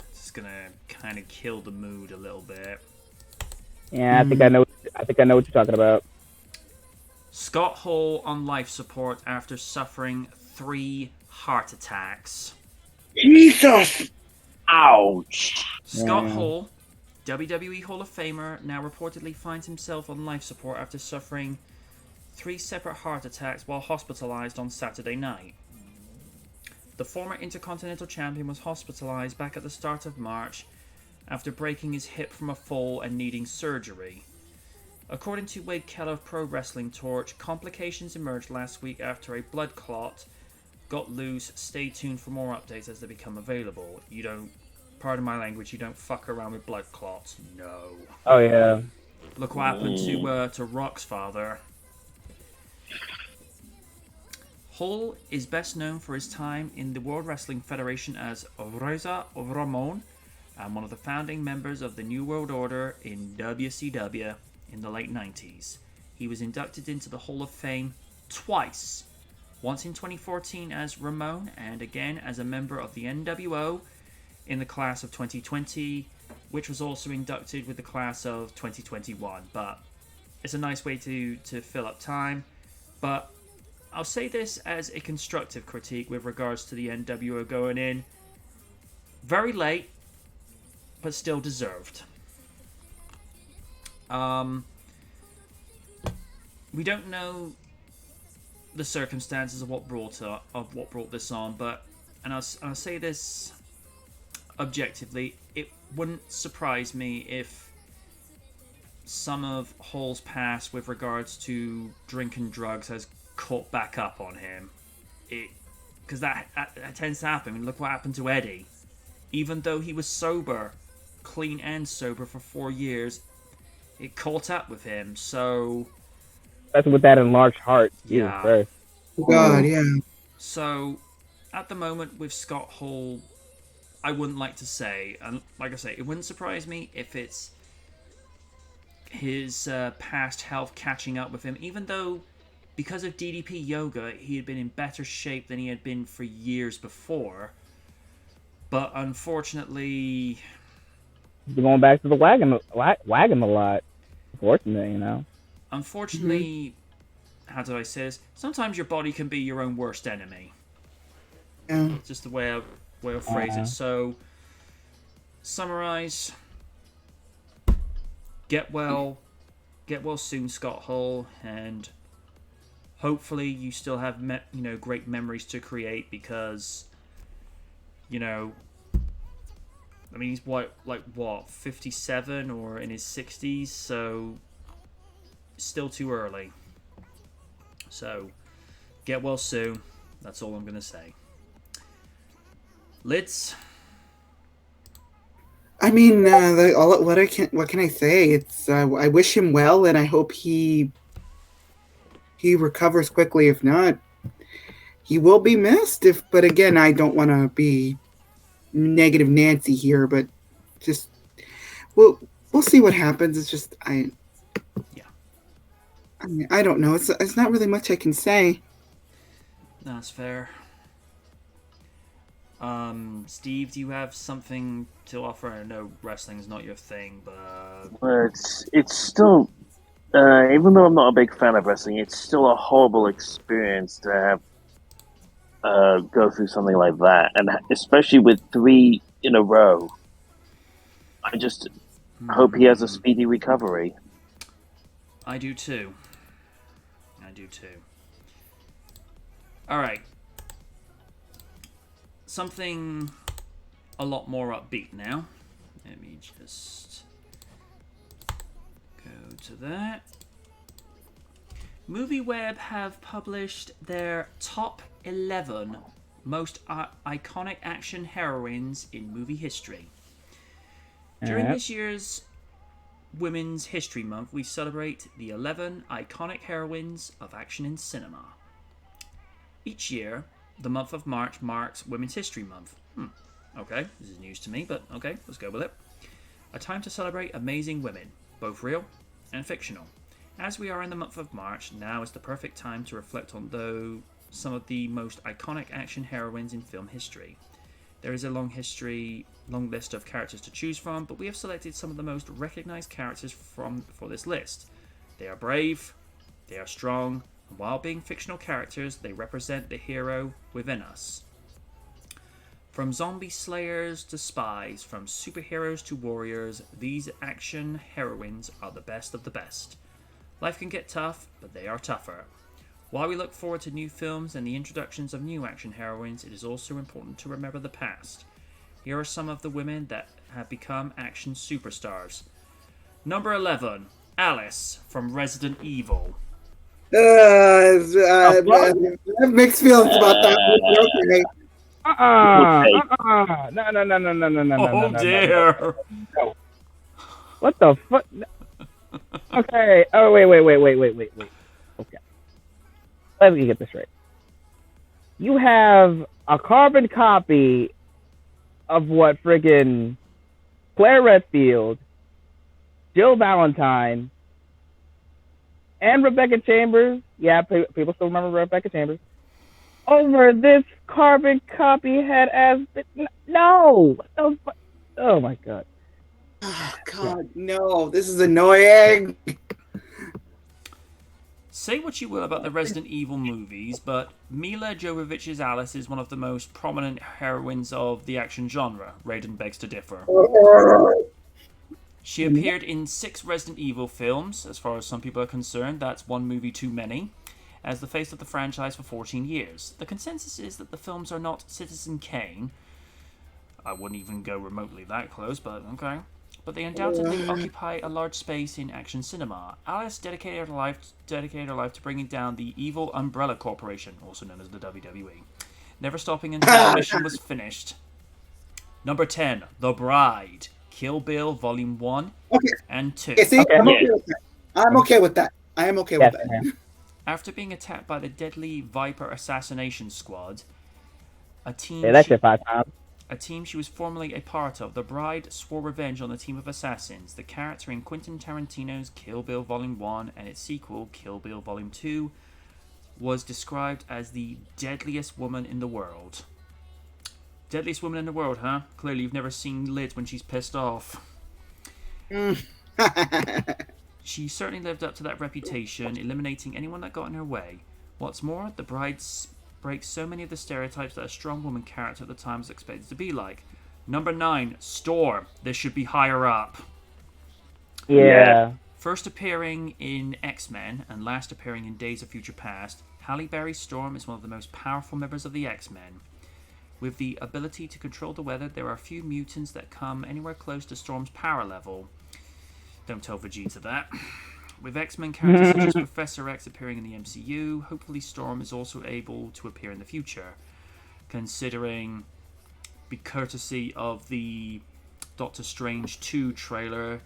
it's gonna kind of kill the mood a little bit. Yeah, I think I know what you're talking about. Scott Hall on life support after suffering 3 heart attacks. Jesus! Ouch! Scott Hall, WWE Hall of Famer, now reportedly finds himself on life support after suffering 3 separate heart attacks while hospitalized on Saturday night. The former Intercontinental Champion was hospitalized back at the start of March after breaking his hip from a fall and needing surgery. According to Wade Keller of Pro Wrestling Torch, complications emerged last week after a blood clot got loose. Stay tuned for more updates as they become available. Pardon my language, you don't fuck around with blood clots. No. Oh, yeah. Look what happened to Rock's father. Hall is best known for his time in the World Wrestling Federation as Reza Ramon and one of the founding members of the New World Order in WCW. In the late 90s. He was inducted into the Hall of Fame twice. Once in 2014 as Ramon, and again as a member of the NWO in the class of 2020, which was also inducted with the class of 2021. But it's a nice way to fill up time. But I'll say this as a constructive critique with regards to the NWO going in. Very late, but still deserved. We don't know the circumstances of what brought this on, but and I'll say this objectively, it wouldn't surprise me if some of Hall's past with regards to drink and drugs has caught back up on him. Because that tends to happen. I mean, look what happened to Eddie. Even though he was sober, clean and sober for 4 years, it caught up with him. So that's with that enlarged heart. Yeah. God, yeah. So at the moment with Scott Hall, I wouldn't like to say, and like I say, it wouldn't surprise me if it's his past health catching up with him, even though because of DDP yoga he had been in better shape than he had been for years before. But unfortunately, he's going back to the wagon a lot. Unfortunately, Unfortunately, how do I say this? Sometimes your body can be your own worst enemy. Yeah. It's just the way I'll phrase it. So, summarize. Get well soon, Scott Hall, and hopefully you still have great memories to create, because I mean, he's what 57 or in his 60s, so still too early. So get well soon. That's all I'm gonna say. Lids. I mean, what can I say? It's I wish him well, and I hope he recovers quickly. If not, he will be missed. But again, I don't want to be negative Nancy here, but just we'll see what happens. It's just I mean, I don't know. It's not really much I can say. That's fair. Steve, do you have something to offer? I know wrestling's not your thing, but it's still, even though I'm not a big fan of wrestling, it's still a horrible experience to have go through something like that, and especially with 3 in a row. I just hope he has a speedy recovery. I do too. All right. Something a lot more upbeat now. Let me just go to that. MovieWeb have published their top 11 most iconic action heroines in movie history. During this year's Women's History Month, we celebrate the 11 iconic heroines of action in cinema. Each year, the month of March marks Women's History Month. Okay, this is news to me, but okay, let's go with it. A time to celebrate amazing women, both real and fictional. As we are in the month of March, now is the perfect time to reflect on some of the most iconic action heroines in film history. There is a long list of characters to choose from, but we have selected some of the most recognized characters for this list. They are brave, they are strong, and while being fictional characters, they represent the hero within us. From zombie slayers to spies, from superheroes to warriors, these action heroines are the best of the best. Life can get tough, but they are tougher. While we look forward to new films and the introductions of new action heroines, it is also important to remember the past. Here are some of the women that have become action superstars. Number 11, Alice from Resident Evil. I have mixed feelings about that. Okay. No, dear. No. What the fuck? Okay. Oh, wait. Okay. Let me get this right. You have a carbon copy of what friggin' Claire Redfield, Jill Valentine, and Rebecca Chambers. Yeah, people still remember Rebecca Chambers. Over this carbon copy had as no. Oh my god. Oh god, no! This is annoying. Say what you will about the Resident Evil movies, but Mila Jovovich's Alice is one of the most prominent heroines of the action genre. Raiden begs to differ. She appeared in 6 Resident Evil films, as far as some people are concerned. That's one movie too many. as the face of the franchise for 14 years. The consensus is that the films are not Citizen Kane. I wouldn't even go remotely that close, but okay. But they undoubtedly occupy a large space in action cinema. Alice dedicated her life to bringing down the evil Umbrella Corporation, also known as the WWE, never stopping until the mission was finished. Number 10, The Bride, Kill Bill Volume 1 and 2. Okay, see, I'm okay with that. I am okay with that. After being attacked by the deadly Viper assassination squad, a team Say that shit 5 times. a team she was formerly a part of, the Bride swore revenge on the team of assassins. The character in Quentin Tarantino's Kill Bill Volume 1 and its sequel, Kill Bill Volume 2, was described as the deadliest woman in the world. Deadliest woman in the world, huh? Clearly you've never seen Liz when she's pissed off. She certainly lived up to that reputation, eliminating anyone that got in her way. What's more, the Bride breaks so many of the stereotypes that a strong woman character at the time was expected to be like. Number 9, Storm. This should be higher up. Yeah. First appearing in X-Men and last appearing in Days of Future Past, Halle Berry Storm is one of the most powerful members of the X-Men. With the ability to control the weather, there are few mutants that come anywhere close to Storm's power level. Don't tell Vegeta that. With X-Men characters such as Professor X appearing in the MCU, hopefully Storm is also able to appear in the future, considering, be courtesy of the Doctor Strange 2 trailer.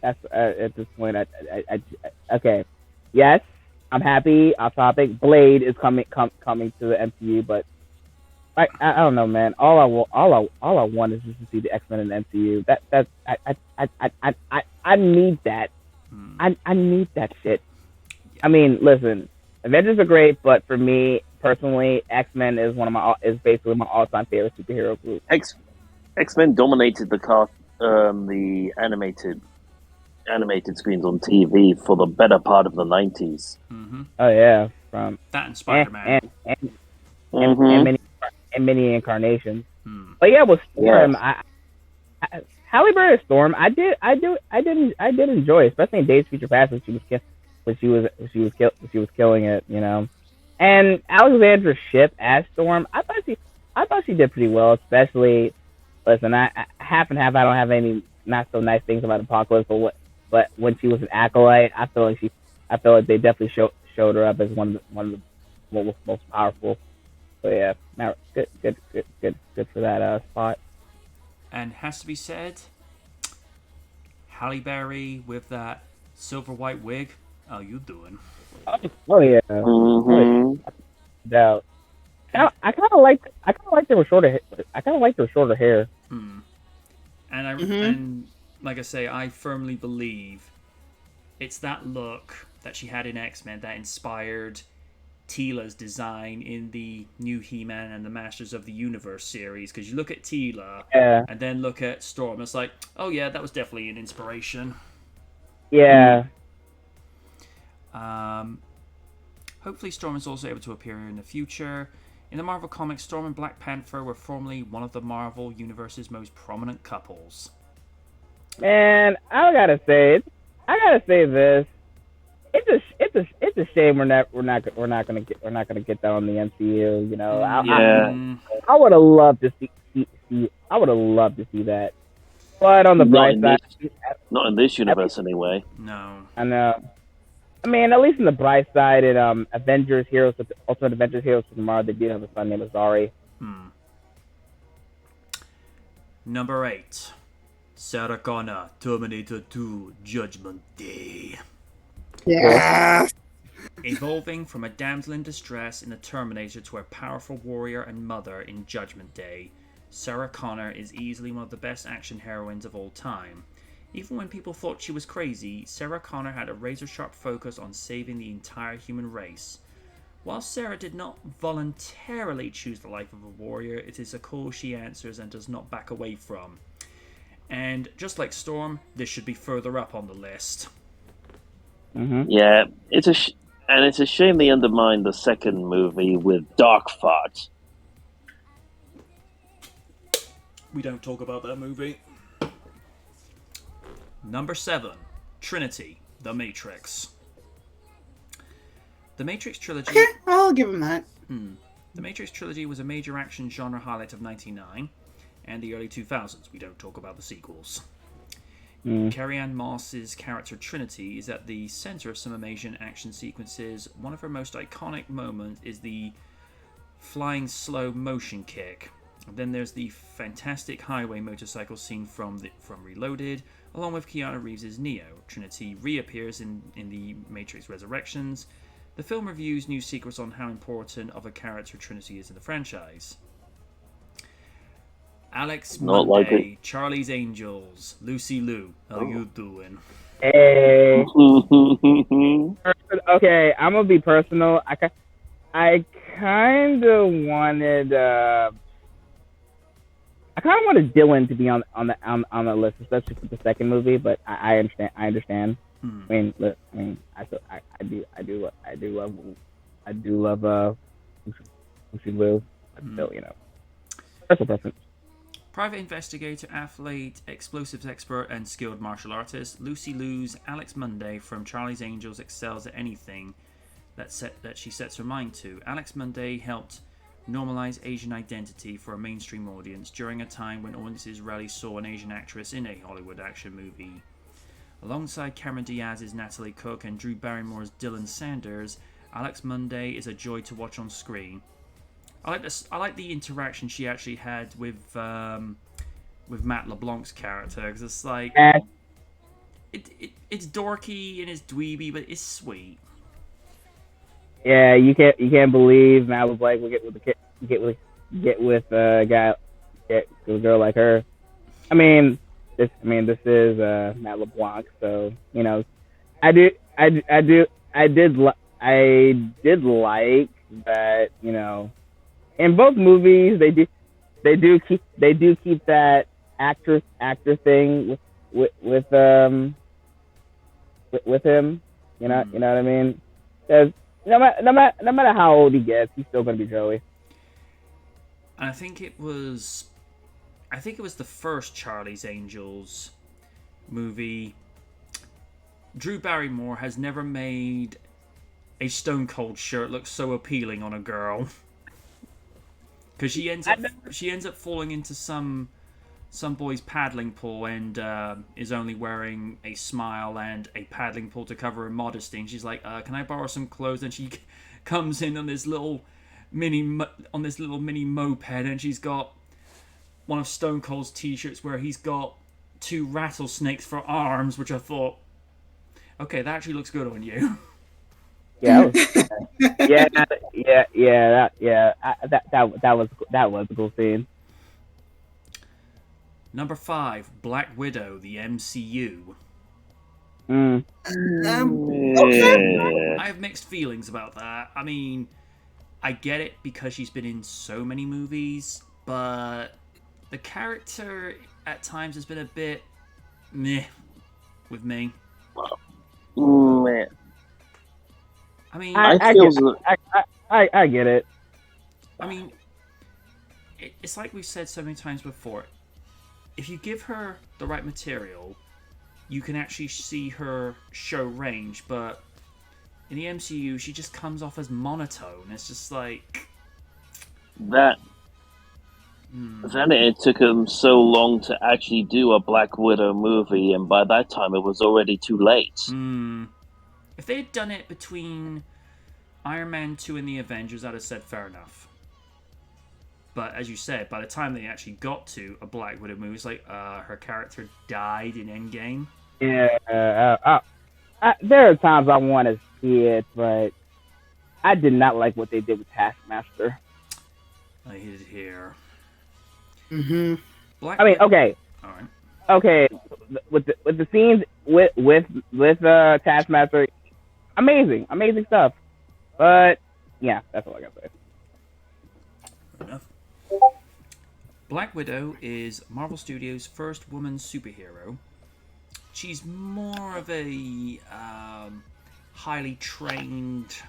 That's at this point. Okay. Yes, I'm happy. Off topic. Blade is coming to the MCU, but I don't know, man. All I want is just to see the X-Men in the MCU. I need that. I need that shit. I mean, listen, Avengers are great, but for me personally, X-Men is basically my all-time favorite superhero group. X-Men dominated the animated screens on TV for the better part of the 90s. Mm-hmm. Oh yeah, from that and Spider-Man and many incarnations. But yeah, with Storm, yes. Halle Berry Storm, I did enjoy, especially in Days of Future Past when she was killing it, you know. And Alexandra Shipp as Storm, I thought she did pretty well, especially. Listen, I half and half. I don't have any not so nice things about Apocalypse, but when she was an acolyte, I feel like they definitely showed her up as one of the most powerful. So yeah, good for that spot. And has to be said, Halle Berry with that silver white wig. How you doing? Oh yeah. Mm-hmm. Doubt. I kind of like her shorter hair. I kind of like her shorter hair. And like I say, I firmly believe it's that look that she had in X-Men that inspired Teela's design in the new He-Man and the Masters of the Universe series. Because you look at Teela and then look at Storm, it's like, oh yeah, that was definitely an inspiration. Yeah. Hopefully Storm is also able to appear in the future. In the Marvel Comics, Storm and Black Panther were formerly one of the Marvel Universe's most prominent couples. Man, I gotta say this. It's a shame we're not gonna get that on the MCU. You know, I would have loved to see. I would have loved to see that. But on the bright side, not in this universe anyway. No, I know. I mean, at least in the bright side, in Ultimate Avengers Heroes for Tomorrow, they do have a son named Azari. Number 8, Sarah Connor, Terminator 2, Judgment Day. Yeah. Evolving from a damsel in distress in the Terminator to a powerful warrior and mother in Judgment Day, Sarah Connor is easily one of the best action heroines of all time. Even when people thought she was crazy, Sarah Connor had a razor-sharp focus on saving the entire human race. While Sarah did not voluntarily choose the life of a warrior, it is a call she answers and does not back away from. And just like Storm, this should be further up on the list. Mm-hmm. Yeah, it's a shame they undermined the second movie with Dark Fart. We don't talk about that movie. Number 7, Trinity, The Matrix. The Matrix trilogy. Okay, I'll give him that. The Matrix trilogy was a major action genre highlight of '99 and the early 2000s. We don't talk about the sequels. Carrie-Anne Moss's character Trinity is at the center of some amazing action sequences. One of her most iconic moments is the flying slow motion kick. Then there's the fantastic highway motorcycle scene from Reloaded, along with Keanu Reeves' Neo. Trinity reappears in the Matrix Resurrections. The film reviews new secrets on how important of a character Trinity is in the franchise. Alex Not Monday, like it. Charlie's Angels, Lucy Liu. How you doing? Hey. Okay, I'm gonna be personal. I kind of wanted Dylan to be on the list, especially for the second movie. But I understand. I mean, look, I do love Lucy Liu. Still, personal preference. Private investigator, athlete, explosives expert, and skilled martial artist, Lucy Liu's Alex Monday from Charlie's Angels excels at anything that she sets her mind to. Alex Monday helped normalize Asian identity for a mainstream audience during a time when audiences rarely saw an Asian actress in a Hollywood action movie. Alongside Cameron Diaz's Natalie Cook and Drew Barrymore's Dylan Sanders, Alex Monday is a joy to watch on screen. I like the interaction she actually had with Matt LeBlanc's character, because it's like it's dorky and it's dweeby, but it's sweet. Yeah, you can't believe Matt LeBlanc will get with a girl like her. I mean this is Matt LeBlanc, so I did like that, in both movies they do keep that actor thing with him. You know what I mean? 'Cause no matter how old he gets, he's still gonna be Joey. And I think it was the first Charlie's Angels movie. Drew Barrymore has never made a Stone Cold shirt look so appealing on a girl. Because she ends up falling into some boy's paddling pool and is only wearing a smile and a paddling pool to cover her modesty. And she's like, "Can I borrow some clothes?" And she comes in on this little mini moped, and she's got one of Stone Cold's t-shirts where he's got 2 rattlesnakes for arms, which I thought, okay, that actually looks good on you. Yeah, that was a cool scene. Number 5, Black Widow, the MCU. Okay. I have mixed feelings about that. I mean, I get it because she's been in so many movies, but the character at times has been a bit meh with me. Man. I mean, I get it. I mean, it's like we've said so many times before. If you give her the right material, you can actually see her show range, but in the MCU, she just comes off as monotone. It's just like... It took them so long to actually do a Black Widow movie, and by that time it was already too late. If they had done it between Iron Man 2 and the Avengers, I'd have said fair enough. But as you said, by the time they actually got to a Black Widow movie, it's like her character died in Endgame. Yeah, there are times I want to see it, but I did not like what they did with Taskmaster. I hate it here. Okay. All right. Okay, with the scenes with Taskmaster, amazing stuff. But yeah, that's all I gotta say. Fair enough. Black Widow is Marvel Studios' first woman superhero. She's more of a highly trained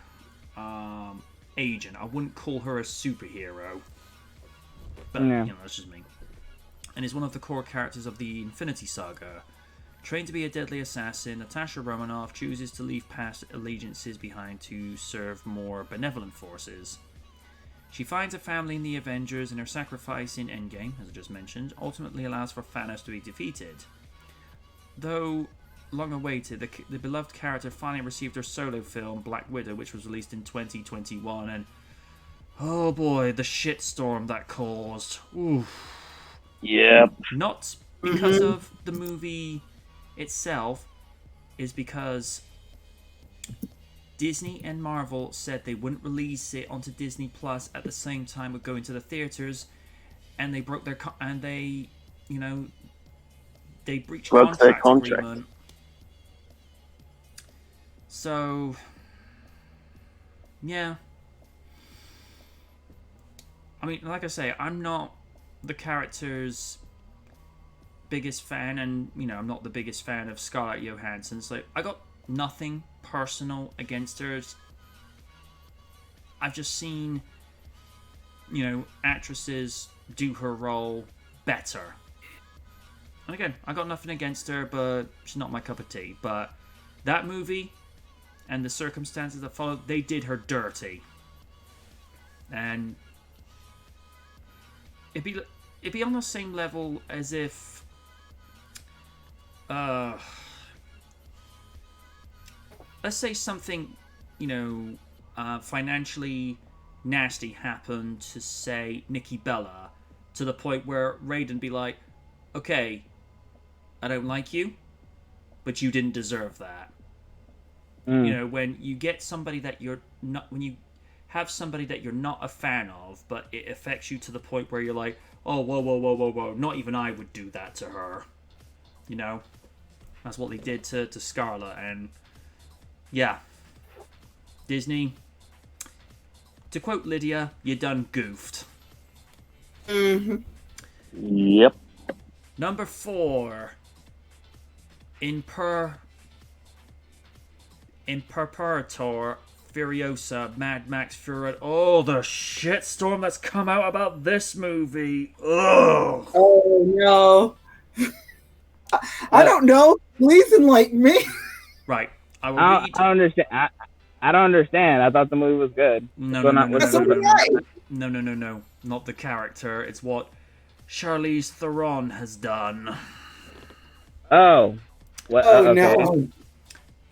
agent. I wouldn't call her a superhero, but that's just me. And is one of the core characters of the Infinity Saga. Trained to be a deadly assassin, Natasha Romanoff chooses to leave past allegiances behind to serve more benevolent forces. She finds a family in the Avengers, and her sacrifice in Endgame, as I just mentioned, ultimately allows for Thanos to be defeated. Though long awaited, the beloved character finally received her solo film, Black Widow, which was released in 2021, and oh boy, the shitstorm that caused. Oof. Yep. Not because of the movie itself, is because Disney and Marvel said they wouldn't release it onto Disney Plus at the same time with going to the theaters, and they broke their they breached Their contract contract. agreement. So, yeah. I mean, like I say, I'm not the character's biggest fan, and I'm not the biggest fan of Scarlett Johansson. So I got nothing personal against her. I've just seen actresses do her role better. And again, I got nothing against her, but she's not my cup of tea. But that movie and the circumstances that followed, they did her dirty. And it'd be on the same level as if let's say something financially nasty happened to, say, Nikki Bella, to the point where Raiden be like, okay, I don't like you, but you didn't deserve that. When you get somebody that you're not, when you have somebody that you're not a fan of, but it affects you to the point where you're like, oh, whoa, not even I would do that to her. That's what they did to Scarlett, and yeah. Disney, to quote Lydia, you done goofed. Yep. Number 4. Imperator Furiosa Mad Max Fury. Oh, the shitstorm that's come out about this movie. Ugh. Oh no. I don't know. Please enlighten me. Right. I will I read. don't understand. I don't understand. I thought the movie was good. No. Not the character. It's what Charlize Theron has done. Oh. What? Oh Okay. no.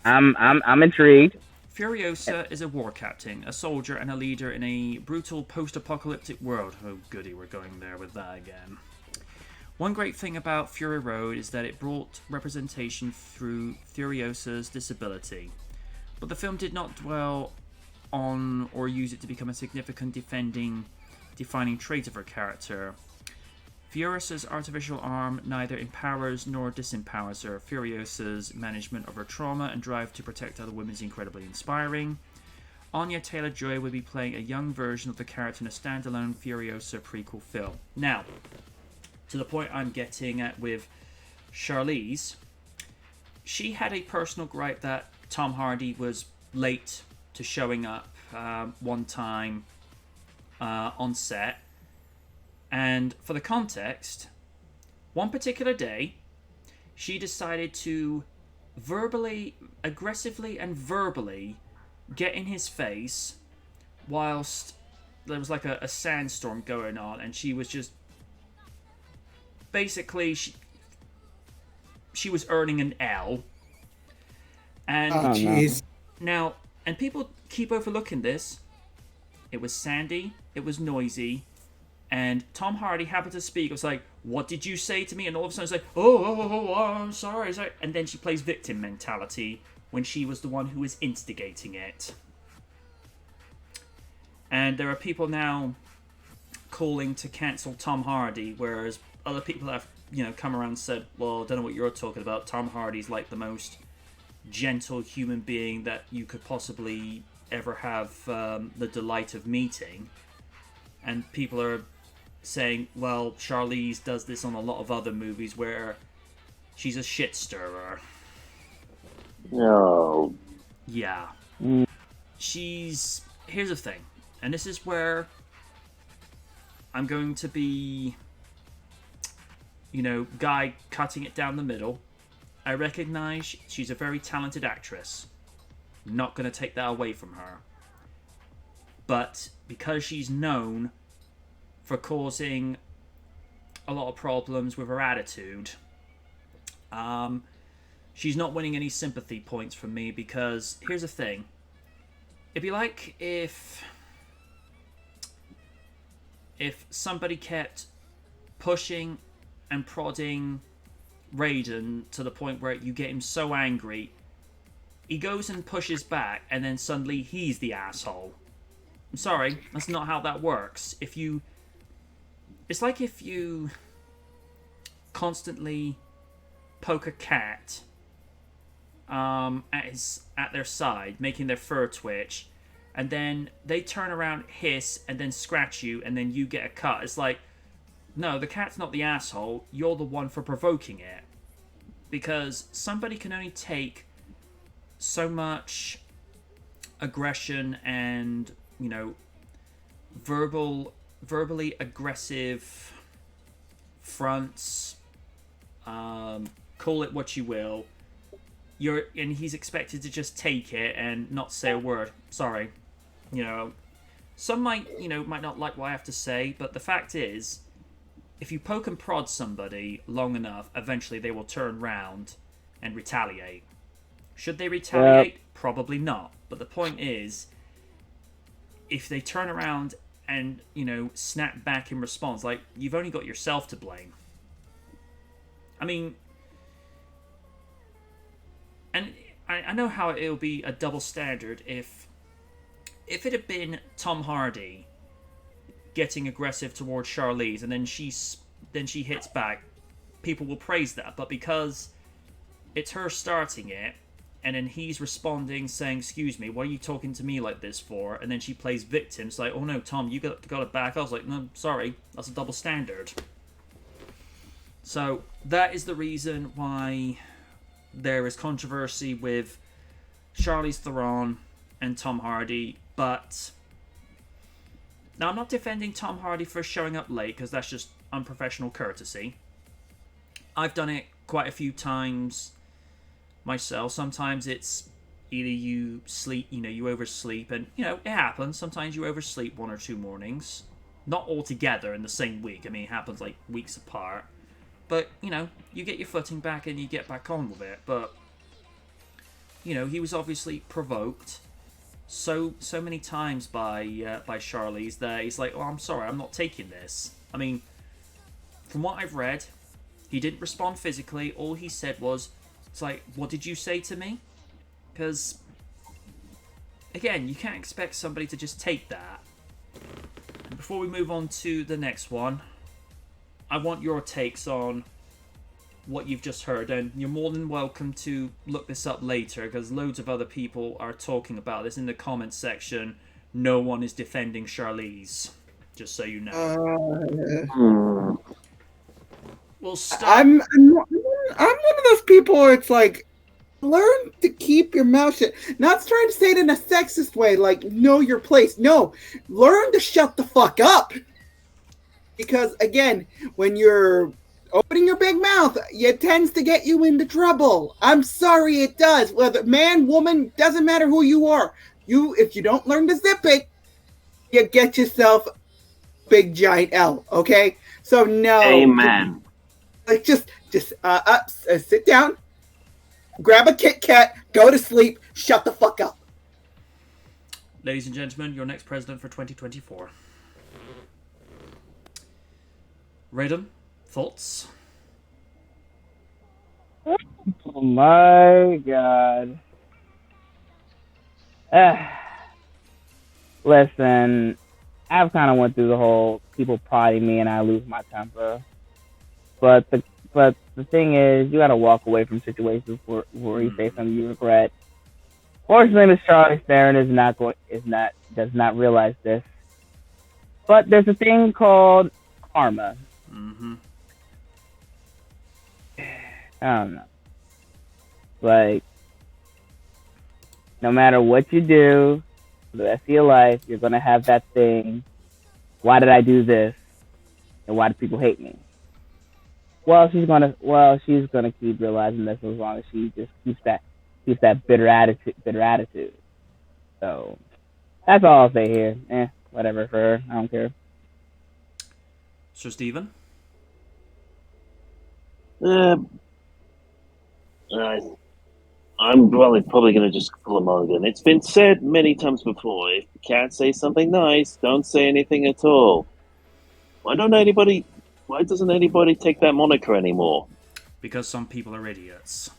I'm intrigued. Furiosa is a war captain, a soldier, and a leader in a brutal post-apocalyptic world. Oh goody, we're going there with that again. One great thing about Fury Road is that it brought representation through Furiosa's disability. But the film did not dwell on or use it to become a significant defining trait of her character. Furiosa's artificial arm neither empowers nor disempowers her. Furiosa's management of her trauma and drive to protect other women is incredibly inspiring. Anya Taylor-Joy will be playing a young version of the character in a standalone Furiosa prequel film. Now, to the point I'm getting at with Charlize, she had a personal gripe that Tom Hardy was late to showing up one time on set. And for the context, one particular day, she decided to aggressively and verbally get in his face whilst there was like a sandstorm going on, and she was just basically she was earning an L. And jeez. now, and people keep overlooking this. It was sandy, it was noisy, and Tom Hardy happened to speak. It was like, what did you say to me? And all of a sudden it's like, oh, I'm sorry. And then she plays victim mentality when she was the one who was instigating it. And there are people now calling to cancel Tom Hardy, whereas other people have, come around and said, well, I don't know what you're talking about. Tom Hardy's like the most gentle human being that you could possibly ever have the delight of meeting. And people are saying, well, Charlize does this on a lot of other movies where she's a shit stirrer. No. Yeah. Here's the thing, and this is where I'm going to be, guy cutting it down the middle. I recognize she's a very talented actress. Not going to take that away from her. But because she's known for causing a lot of problems with her attitude, she's not winning any sympathy points from me, because here's the thing. It'd be like if somebody kept pushing and prodding Raiden to the point where you get him so angry, he goes and pushes back, and then suddenly he's the asshole. I'm sorry, that's not how that works. It's like if you constantly poke a cat at their side, making their fur twitch, and then they turn around, hiss, and then scratch you, and then you get a cut. It's like, no, the cat's not the asshole. You're the one for provoking it. Because somebody can only take so much aggression and, verbally aggressive fronts, call it what you will. And he's expected to just take it and not say a word. Sorry. Some might not like what I have to say, but the fact is, if you poke and prod somebody long enough, eventually they will turn round and retaliate. Should they retaliate? Yep. Probably not. But the point is, if they turn around and, snap back in response, like, you've only got yourself to blame. I mean, and I know how it'll be a double standard if it had been Tom Hardy getting aggressive towards Charlize, and then she hits back, people will praise that. But because it's her starting it, and then he's responding saying, "Excuse me, what are you talking to me like this for?" And then she plays victim. It's like, "Oh no, Tom, you got it back." I was like, "No, sorry, that's a double standard." So that is the reason why there is controversy with Charlize Theron and Tom Hardy. But now, I'm not defending Tom Hardy for showing up late, because that's just unprofessional courtesy. I've done it quite a few times myself. Sometimes it's either you sleep, you oversleep, and, it happens. Sometimes you oversleep 1 or 2 mornings. Not all together in the same week. I mean, it happens like weeks apart. But, you get your footing back and you get back on with it. But, he was obviously provoked so many times by Charlize that he's like, "Oh, I'm sorry, I'm not taking this." I mean, from what I've read, he didn't respond physically. All he said was, it's like, "What did you say to me?" Because, again, you can't expect somebody to just take that. And before we move on to the next one, I want your takes on what you've just heard, and you're more than welcome to look this up later, because loads of other people are talking about this in the comments section. No one is defending Charlize, just so you know. We'll start. I'm one of those people where it's like, learn to keep your mouth shut. Not trying to say it in a sexist way, like, know your place. No, learn to shut the fuck up. Because, again, when you're opening your big mouth, it tends to get you into trouble. I'm sorry, it does. Whether man, woman, doesn't matter who you are. If you don't learn to zip it, you get yourself a big giant L. Okay, so no. Amen. Like just sit down, grab a Kit Kat, go to sleep, shut the fuck up. Ladies and gentlemen, your next president for 2024. Raiden, thoughts? Oh my god. Listen, I've kind of went through the whole people prodding me and I lose my temper. But the thing is, you gotta walk away from situations where you say something you regret. Fortunately, Miss Charlize Theron does not realize this. But there's a thing called karma. Mm-hmm. I don't know. Like, no matter what you do for the rest of your life, you're gonna have that thing. Why did I do this? And why do people hate me? She's gonna keep realizing this as long as she just keeps that bitter attitude. So that's all I'll say here. Whatever for her. I don't care. Sir Stephen? I, I'm probably going to just pull a mulligan. It's been said many times before, if you can't say something nice, don't say anything at all. Why doesn't anybody take that moniker anymore? Because some people are idiots.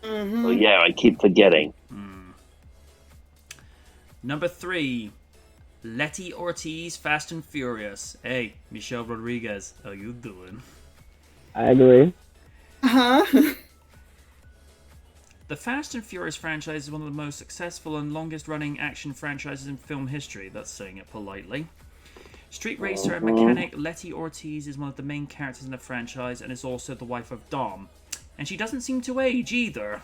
Mm-hmm. Oh yeah, I keep forgetting. Number 3, Letty Ortiz, Fast and Furious. Hey, Michelle Rodriguez, how you doing? I agree. Uh-huh. The Fast and Furious franchise is one of the most successful and longest-running action franchises in film history. That's saying it politely. Street racer and mechanic Letty Ortiz is one of the main characters in the franchise and is also the wife of Dom. And she doesn't seem to age either.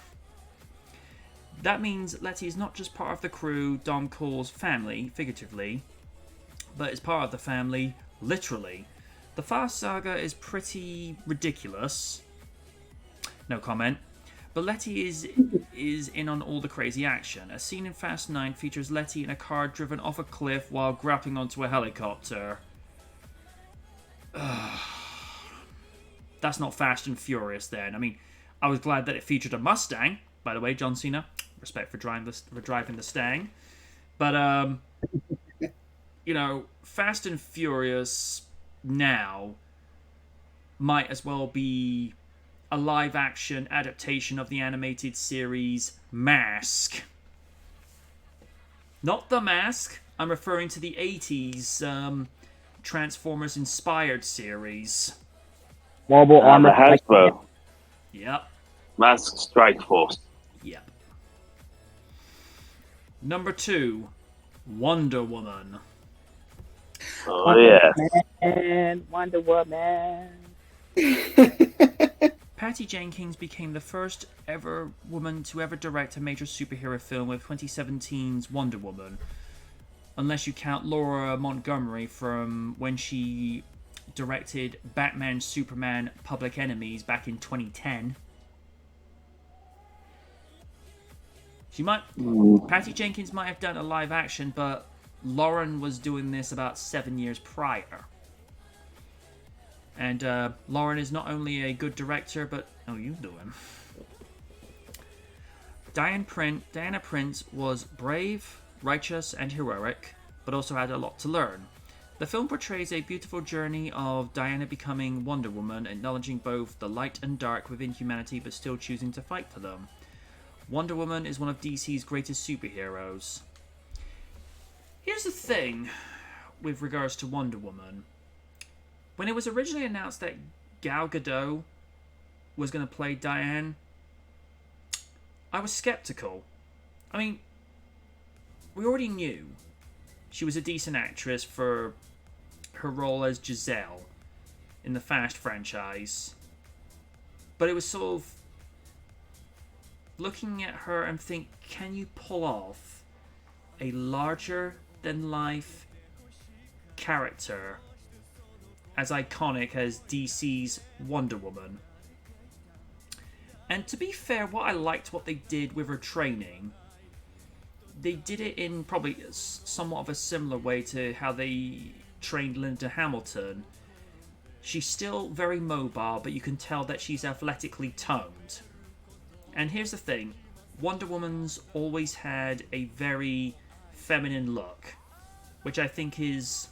That means Letty is not just part of the crew Dom calls family, figuratively, but is part of the family, literally. The Fast saga is pretty ridiculous. No comment. But Letty is in on all the crazy action. A scene in Fast 9 features Letty in a car driven off a cliff while grappling onto a helicopter. That's not Fast and Furious then. I mean, I was glad that it featured a Mustang. By the way, John Cena, respect for driving the Stang. But, Fast and Furious now might as well be a live-action adaptation of the animated series Mask. Not The Mask. I'm referring to the 80s Transformers-inspired series. Mobile armor. Hasbro. Yep. Mask Strike Force. Yep. Number 2, Wonder Woman. Oh, yeah. And Wonder Woman. Patty Jenkins became the first ever woman to ever direct a major superhero film with 2017's Wonder Woman. Unless you count Laura Montgomery from when she directed Batman, Superman, Public Enemies back in 2010. Patty Jenkins might have done a live action, but Lauren was doing this about 7 years prior. And Lauren is not only a good director, but... How you doing? Diana Prince was brave, righteous, and heroic, but also had a lot to learn. The film portrays a beautiful journey of Diana becoming Wonder Woman, acknowledging both the light and dark within humanity, but still choosing to fight for them. Wonder Woman is one of DC's greatest superheroes. Here's the thing with regards to Wonder Woman. When it was originally announced that Gal Gadot was going to play Diane, I was skeptical. I mean, we already knew she was a decent actress for her role as Giselle in the Fast franchise. But it was sort of looking at her and think, can you pull off a larger-than-life character as iconic as DC's Wonder Woman? And to be fair, what they did with her training, they did it in probably somewhat of a similar way to how they trained Linda Hamilton. She's still very mobile, but you can tell that she's athletically toned. And here's the thing, Wonder Woman's always had a very feminine look, which I think is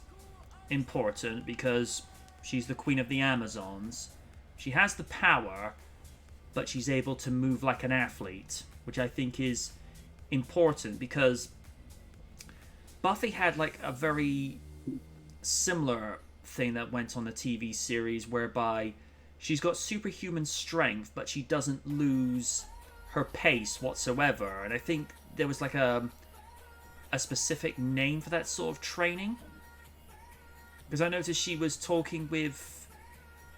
important because she's the queen of the Amazons. She has the power, but she's able to move like an athlete, which I think is important because Buffy had like a very similar thing that went on the TV series whereby she's got superhuman strength, but she doesn't lose her pace whatsoever. And I think there was like a specific name for that sort of training. Because I noticed she was talking with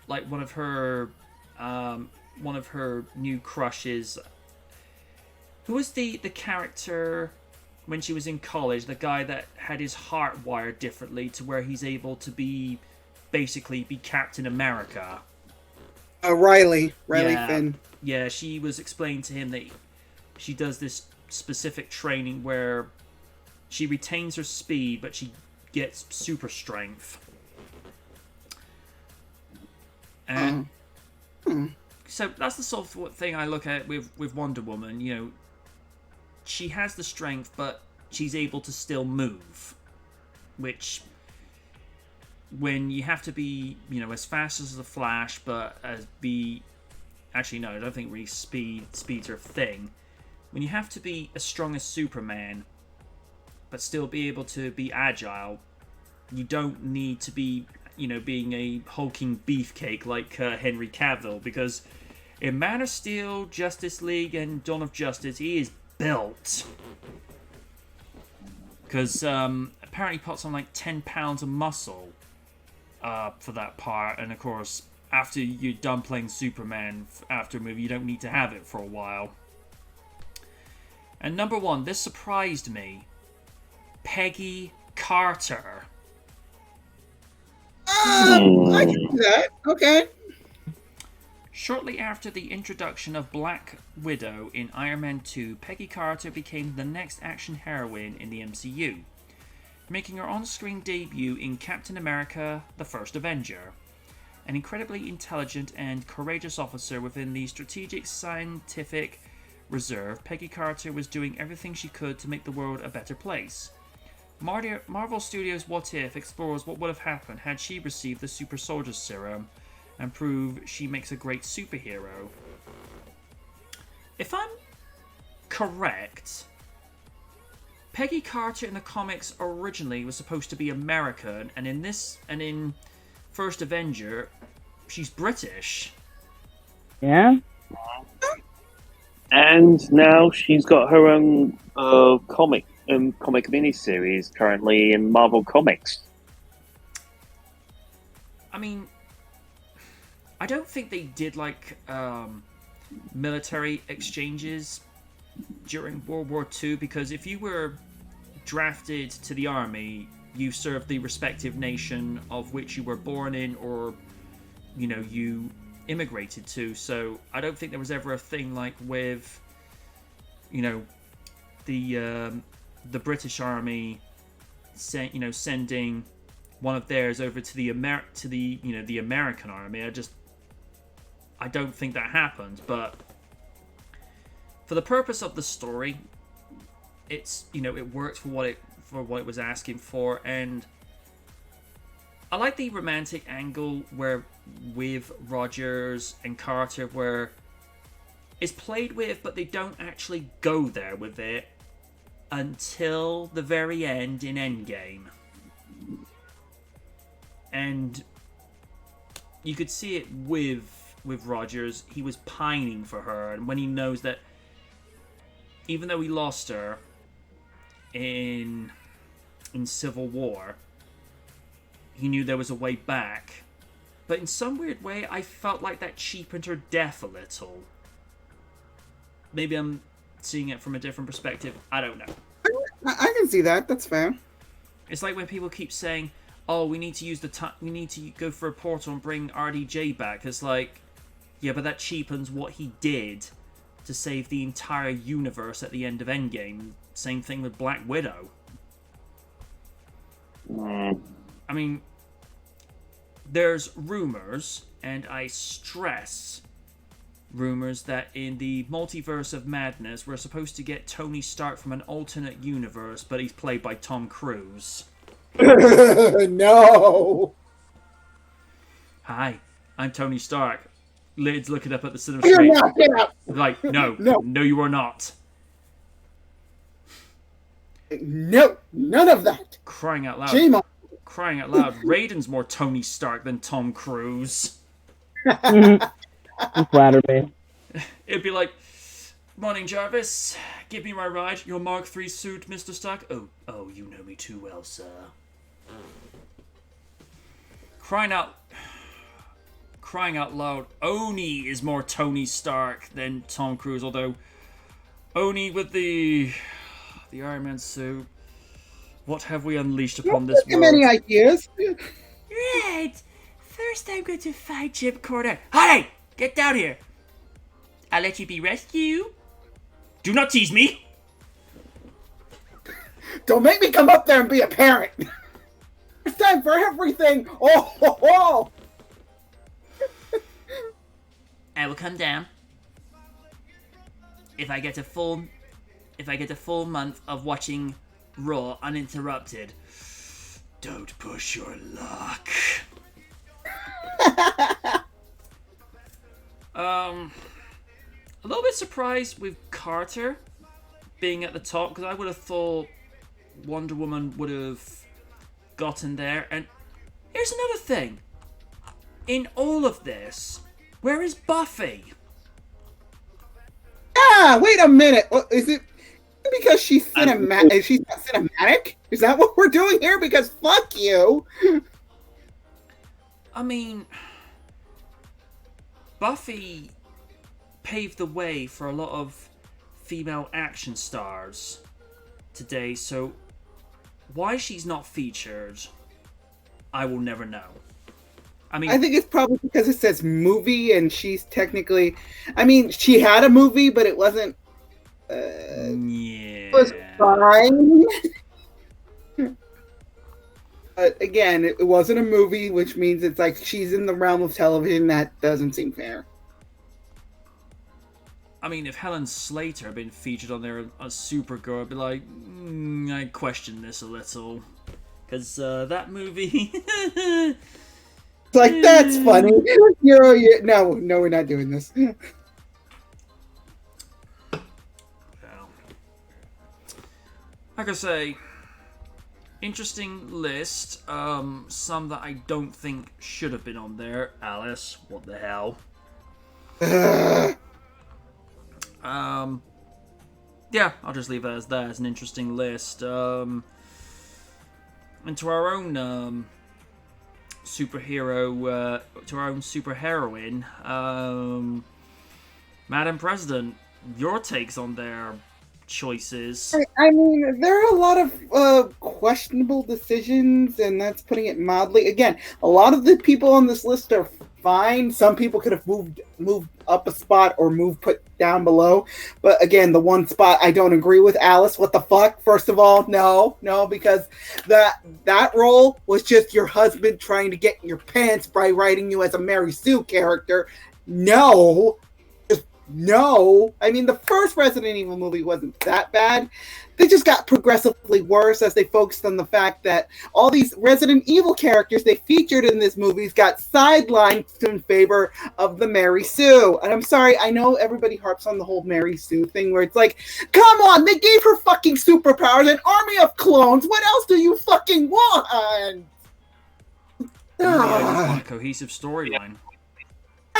like one of her new crushes. Who was the character when she was in college? The guy that had his heart wired differently to where he's able to basically be Captain America. Riley Yeah. Finn. Yeah, she was explaining to him that she does this specific training where she retains her speed, but she gets super strength. And so that's the sort of thing I look at with Wonder Woman. You know, she has the strength, but she's able to still move, which when you have to be, you know, as fast as the Flash, but actually no, I don't think really speed's her thing. When you have to be as strong as Superman, but still be able to be agile, you don't need to be, you know, being a hulking beefcake like Henry Cavill, because in Man of Steel, Justice League, and Dawn of Justice, he is built. Because apparently he puts on like 10 pounds of muscle for that part, and of course, after you're done playing Superman after a movie, you don't need to have it for a while. And number one, this surprised me. Peggy Carter. I can see that. Okay. Shortly after the introduction of Black Widow in Iron Man 2, Peggy Carter became the next action heroine in the MCU, making her on-screen debut in Captain America: The First Avenger. An incredibly intelligent and courageous officer within the Strategic Scientific Reserve, Peggy Carter was doing everything she could to make the world a better place. Marvel Studios' What If explores what would have happened had she received the Super Soldier Serum and prove she makes a great superhero. If I'm correct, Peggy Carter in the comics originally was supposed to be American, and in First Avenger, she's British. Yeah? And now she's got her own comic miniseries currently in Marvel Comics. I mean, I don't think they did like military exchanges during World War II, because if you were drafted to the army, you served the respective nation of which you were born in, or you immigrated to. So I don't think there was ever a thing like with the British Army sending one of theirs over to the American Army. I don't think that happened, but for the purpose of the story, it worked for what it was asking for. And I like the romantic angle where with Rogers and Carter, where it's played with, but they don't actually go there with it until the very end in Endgame. And you could see it with Rogers. He was pining for her, and when he knows that even though he lost her in Civil War, he knew there was a way back. But in some weird way, I felt like that cheapened her death a little. Maybe I'm seeing it from a different perspective. I don't know. I can see that. That's fair. It's like when people keep saying, "Oh, we need to use we need to go for a portal and bring RDJ back." It's like, yeah, but that cheapens what he did to save the entire universe at the end of Endgame. Same thing with Black Widow. I mean, there's rumors, and I stress rumors, that in the Multiverse of Madness, we're supposed to get Tony Stark from an alternate universe, but he's played by Tom Cruise. No. Hi, I'm Tony Stark. Lid's looking up at the cinema screen. Like, no, you are not. No, none of that. Crying out loud. Shame on. Crying out loud. Raiden's more Tony Stark than Tom Cruise. You flatter me. It'd be like, "Morning, Jarvis. Give me my ride. Your Mark III suit, Mr. Stark." Oh, you know me too well, sir. Crying out loud. Oni is more Tony Stark than Tom Cruise, although Oni with the Iron Man suit. What have we unleashed upon this world? Many ideas. Right. First I'm going to fight Jim Cornette. Hey! Get down here. I'll let you be rescued. Do not tease me. Don't make me come up there and be a parent. It's time for everything. Oh. I will come down. If I get a full month of watching Raw uninterrupted. Don't push your luck. A little bit surprised with Carter being at the top, because I would have thought Wonder Woman would have gotten there. And here's another thing. In all of this, where is Buffy? Wait a minute. Is it because she's cinematic? She's not cinematic? Is that what we're doing here? Because fuck you. I mean, Buffy paved the way for a lot of female action stars today, so why she's not featured, I will never know. I mean, I think it's probably because it says movie, and she's technically. I mean, she had a movie, but it wasn't. yeah. It was fine. But again, it wasn't a movie, which means it's like she's in the realm of television. That doesn't seem fair. I mean, if Helen Slater had been featured on there as Supergirl, I'd be like, I question this a little. Because that movie... It's like, that's funny. No, we're not doing this. Well, like I say, interesting list. Some that I don't think should have been on there. Alice, what the hell? Yeah, I'll just leave it as that, as an interesting list. And to our own superhero, to our own superheroine, Madam President, your takes on their choices? I mean, there are a lot of questionable decisions, and that's putting it mildly. Again, a lot of the people on this list are fine. Some people could have moved up a spot or put down below. But again, the one spot I don't agree with, Alice. What the fuck? First of all, no, because that role was just your husband trying to get in your pants by writing you as a Mary Sue character. No. I mean, the first Resident Evil movie wasn't that bad. They just got progressively worse as they focused on the fact that all these Resident Evil characters they featured in these movies got sidelined in favor of the Mary Sue. And I'm sorry, I know everybody harps on the whole Mary Sue thing where it's like, come on, they gave her fucking superpowers, an army of clones. What else do you fucking want? I just want a cohesive storyline.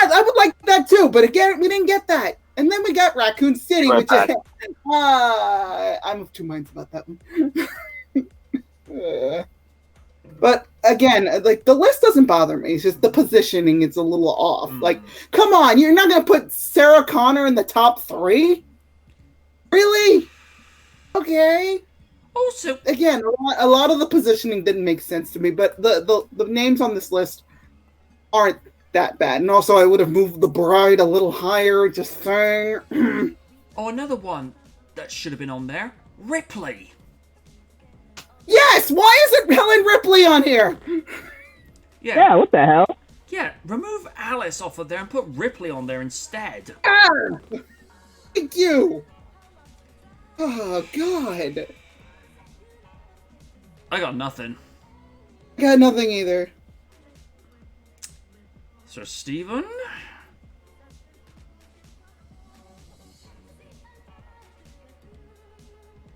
I would like that too, but again, we didn't get that. And then we got Raccoon City, which I'm of two minds about that one. But again, like the list doesn't bother me. It's just the positioning is a little off. Like, come on, you're not gonna put Sarah Connor in the top 3? Really? Okay. Also, again, a lot of the positioning didn't make sense to me, but the names on this list aren't that bad. And also, I would have moved the bride a little higher, just saying. Oh, another one that should have been on there. Ripley. Yes! Why isn't Helen Ripley on here? Yeah, what the hell? Yeah, remove Alice off of there and put Ripley on there instead. Thank you! Oh, God. I got nothing. I got nothing either. Sir Stephen?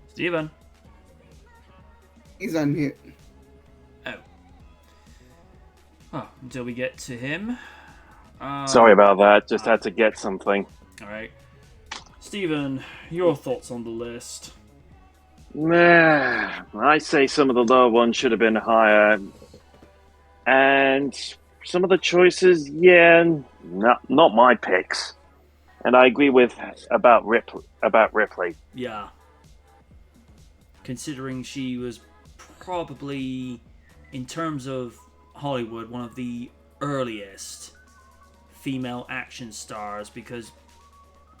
Stephen? He's on mute. Oh. Oh, until we get to him. Sorry about that. Just had to get something. Alright. Stephen, your thoughts on the list? I say some of the lower ones should have been higher. And some of the choices, not my picks. And I agree with about Ripley. Yeah. Considering she was probably, in terms of Hollywood, one of the earliest female action stars, because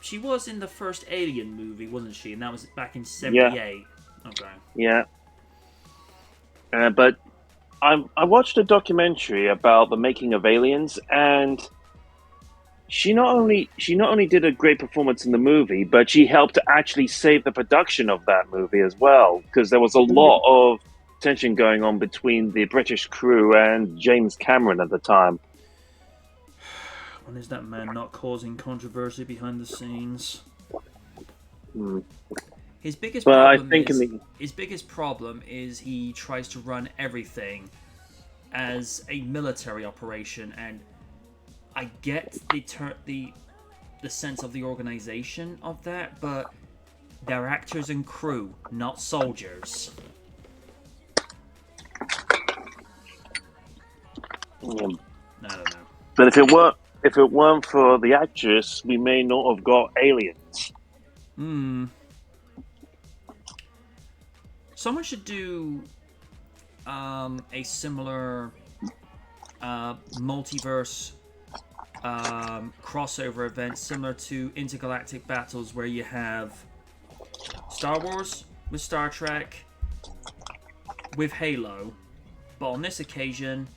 she was in the first Alien movie, wasn't she? And that was back in '78. Yeah. Okay. Yeah. But I watched a documentary about the making of Aliens, and she not only did a great performance in the movie, but she helped to actually save the production of that movie as well, because there was a lot of tension going on between the British crew and James Cameron at the time. When is that man not causing controversy behind the scenes? His biggest problem is he tries to run everything as a military operation, and I get the sense of the organization of that, but they're actors and crew, not soldiers. Yeah. I don't know. But if it weren't for the actress, we may not have got Aliens. Someone should do a similar multiverse crossover event similar to intergalactic battles, where you have Star Wars with Star Trek with Halo, but on this occasion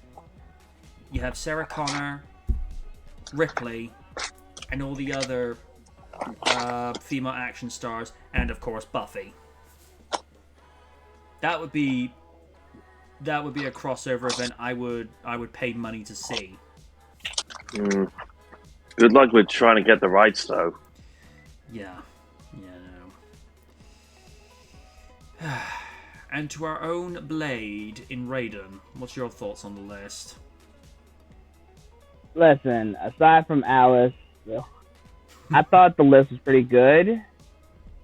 you have Sarah Connor, Ripley, and all the other female action stars, and of course Buffy. That would be a crossover event I would pay money to see. Good luck with trying to get the rights, though. Yeah, no. And to our own Blade in Raiden, what's your thoughts on the list? Listen, aside from Alice, I thought the list was pretty good,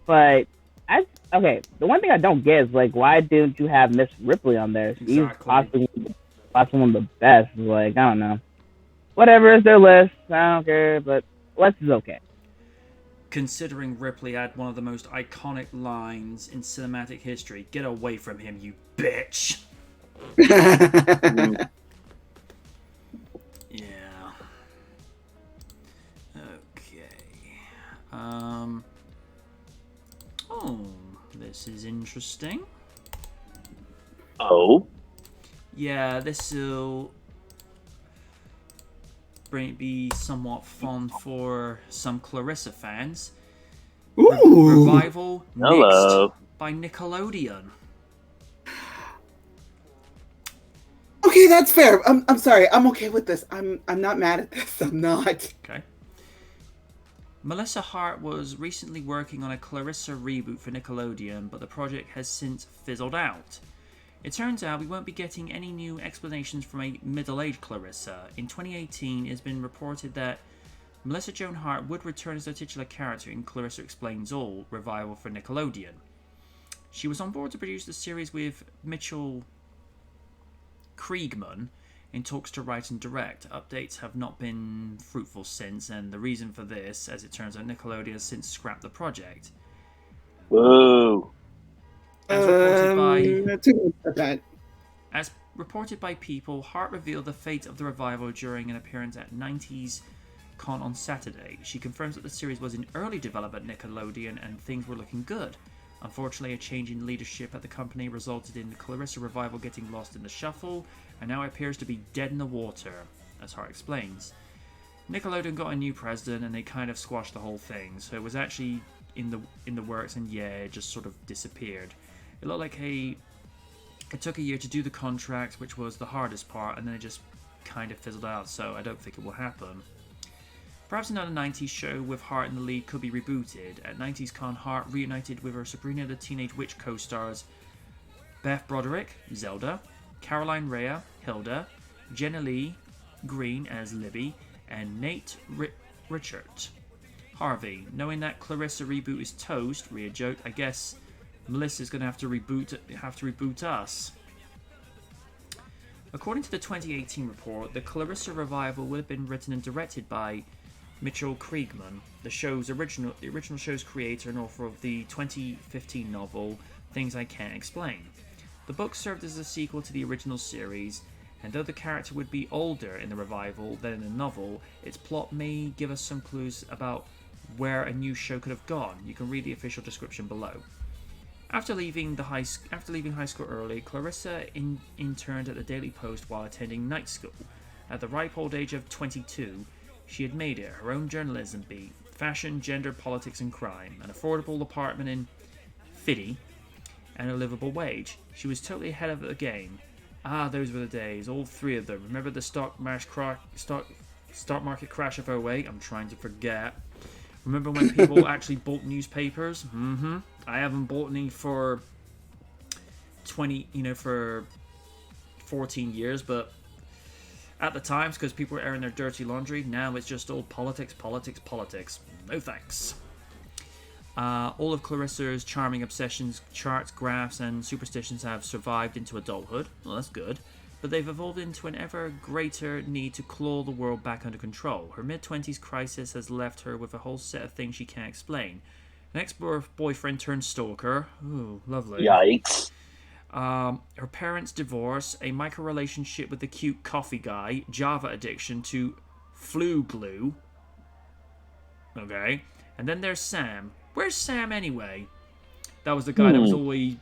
but the one thing I don't get is, like, why didn't you have Miss Ripley on there? She's possibly one of the best. Like, I don't know. Whatever, it's their list. I don't care, but list is okay. Considering Ripley had one of the most iconic lines in cinematic history, "Get away from him, you bitch!" Yeah. Okay. Oh, this is interesting. Oh? Yeah, this'll be somewhat fun for some Clarissa fans. Revival mixed by Nickelodeon. Okay, that's fair. I'm sorry. I'm okay with this. I'm not mad at this. I'm not. Okay. Melissa Hart was recently working on a Clarissa reboot for Nickelodeon, but the project has since fizzled out. It turns out we won't be getting any new explanations from a middle-aged Clarissa. In 2018, it has been reported that Melissa Joan Hart would return as the titular character in Clarissa Explains All revival for Nickelodeon. She was on board to produce the series with Mitchell Kriegman in talks to write and direct. Updates have not been fruitful since, and the reason for this, as it turns out, Nickelodeon has since scrapped the project. Whoa. As reported by People, Hart revealed the fate of the revival during an appearance at 90s Con on Saturday. She confirms that the series was in early development at Nickelodeon and things were looking good. Unfortunately, a change in leadership at the company resulted in the Clarissa revival getting lost in the shuffle, and now it appears to be dead in the water, as Hart explains. Nickelodeon got a new president and they kind of squashed the whole thing, so it was actually in the works, and it just sort of disappeared. It looked like it took a year to do the contract, which was the hardest part, and then it just kind of fizzled out, so I don't think it will happen. Perhaps another 90s show with Hart in the lead could be rebooted. At 90s Con, Hart reunited with her Sabrina the Teenage Witch co-stars Beth Broderick, Zelda, Caroline Rhea, Hilda, Jenna Lee Green as Libby, and Nate Richard. Harvey, knowing that Clarissa reboot is toast, Rhea joked, "I guess Melissa's going to have to reboot us." According to the 2018 report, the Clarissa revival would have been written and directed by Mitchell Kriegman, the original show's creator and author of the 2015 novel Things I Can't Explain. The book served as a sequel to the original series, and though the character would be older in the revival than in the novel, its plot may give us some clues about where a new show could have gone. You can read the official description below. After leaving high school early, Clarissa interned at the Daily Post while attending night school. At the ripe old age of 22, she had made it her own journalism beat: fashion, gender, politics, and crime, an affordable apartment in Fiddy, and a livable wage. She was totally ahead of the game. Ah, those were the days, all three of them. Remember the stock market crash of 08? I'm trying to forget. Remember when people actually bought newspapers? I haven't bought any for 14 years, but at the times, because people were airing their dirty laundry, now it's just all politics. No thanks. All of Clarissa's charming obsessions, charts, graphs, and superstitions have survived into adulthood. Well, that's good. But they've evolved into an ever greater need to claw the world back under control. Her mid-20s crisis has left her with a whole set of things she can't explain. An ex-boyfriend turned stalker. Ooh, lovely. Yikes. Her parents' divorce, a micro-relationship with the cute coffee guy, Java addiction to flu glue. Okay. And then there's Sam. Where's Sam anyway? That was the guy that was always...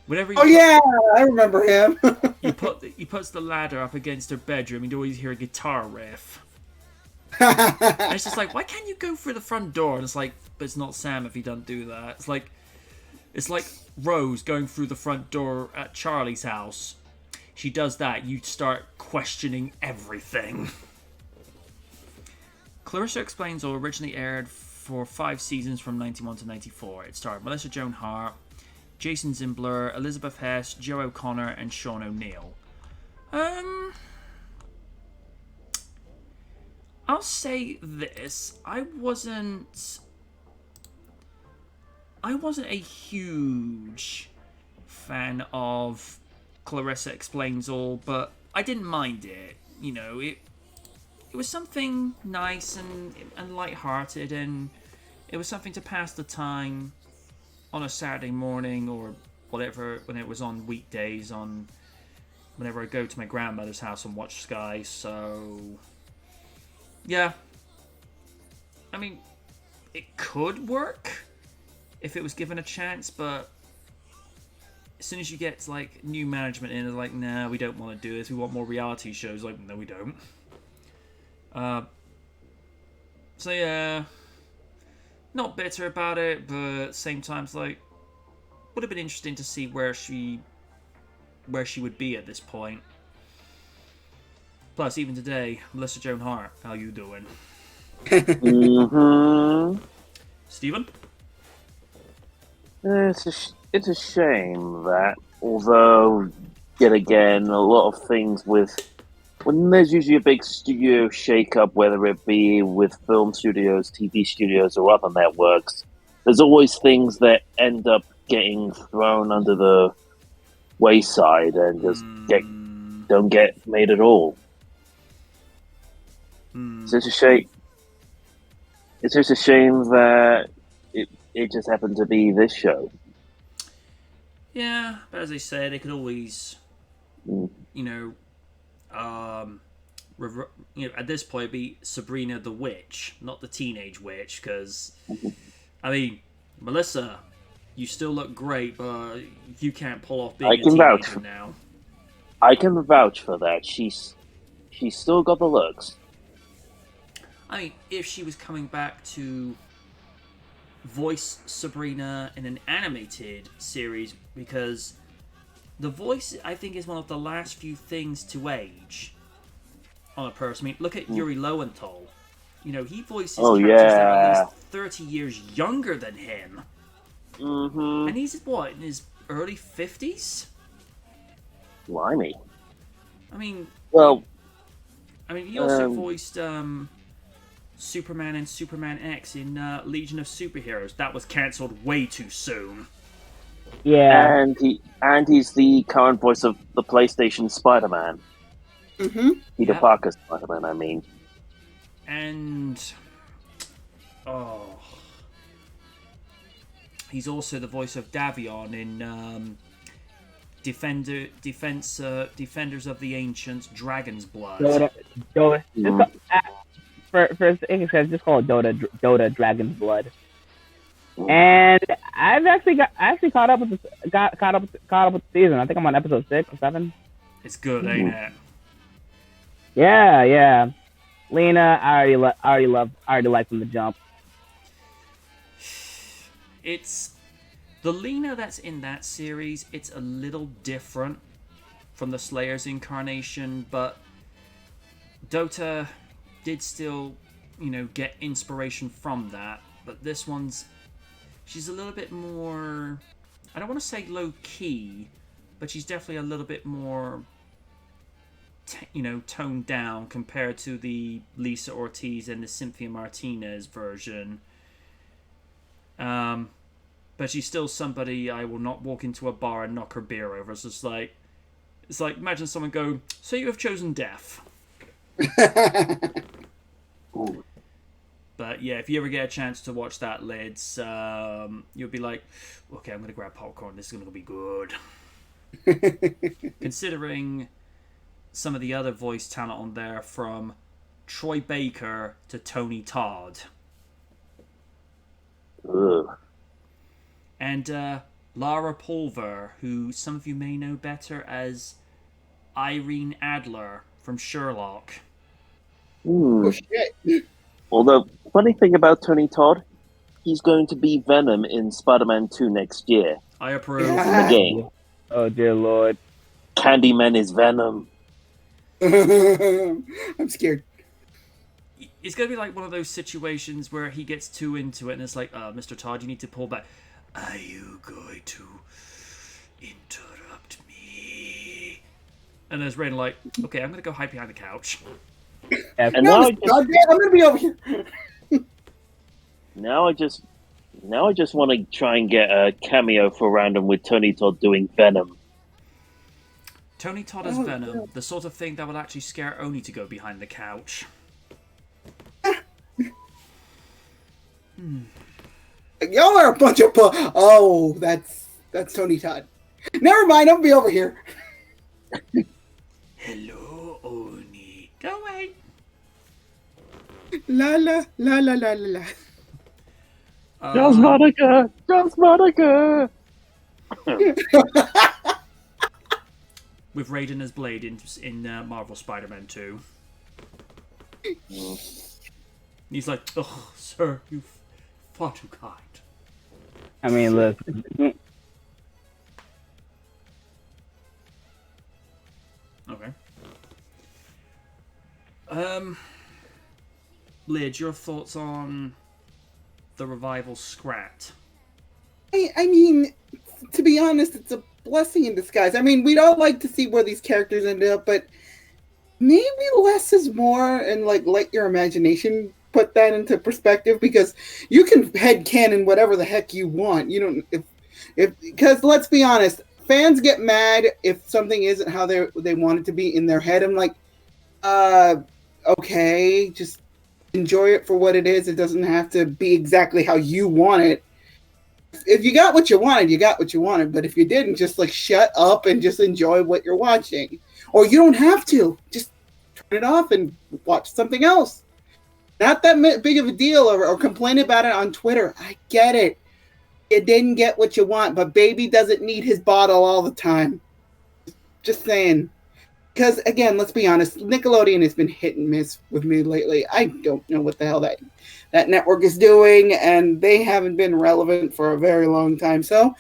Whenever Oh yeah, I remember him. he puts the ladder up against her bedroom, you'd always hear a guitar riff. And it's just like, why can't you go through the front door? And it's like, but it's not Sam if he doesn't do that. It's like Rose going through the front door at Charlie's house. She does that, you start questioning everything. Clarissa Explains All originally aired for 5 seasons from 91 to 94. It starred Melissa Joan Hart, Jason Zimbler, Elizabeth Hess, Joe O'Connor, and Sean O'Neill. I'll say this: I wasn't a huge fan of Clarissa Explains All, but I didn't mind it. You know, it was something nice and light-hearted, and it was something to pass the time on a Saturday morning or whatever, when it was on weekdays, whenever I go to my grandmother's house and watch Sky. So yeah, I mean, it could work if it was given a chance, but as soon as you get like new management in, it's like, nah, we don't want to do this, we want more reality shows. Like, no, we don't. So yeah, not bitter about it, but at the same time, it's like, would have been interesting to see where she would be at this point. Plus, even today, Melissa Joan Hart, how you doing? Stephen? It's a shame that, although, yet again, a lot of things when there's usually a big studio shake-up, whether it be with film studios, TV studios, or other networks, there's always things that end up getting thrown under the wayside and just don't get made at all. It's just a shame. It's just a shame that it just happened to be this show. Yeah, but as I said, it could always, at this point, it'd be Sabrina the Witch, not the teenage witch, because, I mean, Melissa, you still look great, but you can't pull off being a teenager now. I can vouch for that. She's still got the looks. I mean, if she was coming back to voice Sabrina in an animated series, because the voice, I think, is one of the last few things to age on a person. I mean, look at Yuri Lowenthal. You know, he voices characters that are at least 30 years younger than him. Mm-hmm. And he's, what, in his early 50s? Blimey. I mean... Well... he also voiced Superman and Superman X in Legion of Superheroes. That was cancelled way too soon. Yeah. And he's the current voice of the PlayStation Spider-Man. Mm-hmm. Peter Parker Spider-Man, I mean. And... he's also the voice of Davion in Defenders of the Ancients, Dragon's Blood. Dota. Just call it Dota Dragon's Blood. And I've actually caught up with the season. I think I'm on episode 6 or 7. It's good, ain't it? Yeah. Lena, I already like from the jump. It's the Lena that's in that series. It's a little different from the Slayer's incarnation, but Dota did still, get inspiration from that. But this one's, she's a little bit more, I don't want to say low key, but she's definitely a little bit more, toned down compared to the Lisa Ortiz and the Cynthia Martinez version. But she's still somebody I will not walk into a bar and knock her beer over. It's like imagine someone go, "So you have chosen death." But yeah, if you ever get a chance to watch that, Lids, you'll be like, "Okay, I'm gonna grab popcorn. This is gonna be good." Considering some of the other voice talent on there, from Troy Baker to Tony Todd. Ugh. And Lara Pulver, who some of you may know better as Irene Adler from Sherlock. Oh shit! Although, funny thing about Tony Todd, he's going to be Venom in Spider-Man 2 next year. I approve. In the game. Oh dear Lord. Candyman is Venom. I'm scared. It's going to be like one of those situations where he gets too into it and it's like, Mr. Todd, you need to pull back. Are you going to interrupt me? And there's Rain like, okay, I'm going to go hide behind the couch. And No, I'm gonna be over here. now I just want to try and get a cameo for Random with Tony Todd doing Venom. Tony Todd as Venom, the sort of thing that will actually scare Oni to go behind the couch. Y'all are a bunch of oh, that's Tony Todd. Never mind, I'll be over here. Hello, Oni. Go away. La la la la la la la. Just Monica. With Raiden as Blade in Marvel Spider-Man 2. He's like, oh, sir, you far too kind. I mean, listen. Okay. Lid, your thoughts on the revival Scrat? I mean, to be honest, it's a blessing in disguise. I mean, we'd all like to see where these characters ended up, but maybe less is more, and let your imagination put that into perspective, because you can headcanon whatever the heck you want. You don't, because let's be honest, fans get mad if something isn't how they want it to be in their head. I'm like, okay, just enjoy it for what it is. It doesn't have to be exactly how you want it. If you got what you wanted, you got what you wanted. But if you didn't, just shut up and just enjoy what you're watching. Or you don't have to. Just turn it off and watch something else. Not that big of a deal, or complain about it on Twitter. I get it. You didn't get what you want, but baby doesn't need his bottle all the time. Just saying. Because, again, let's be honest, Nickelodeon has been hit and miss with me lately. I don't know what the hell that network is doing, and they haven't been relevant for a very long time. So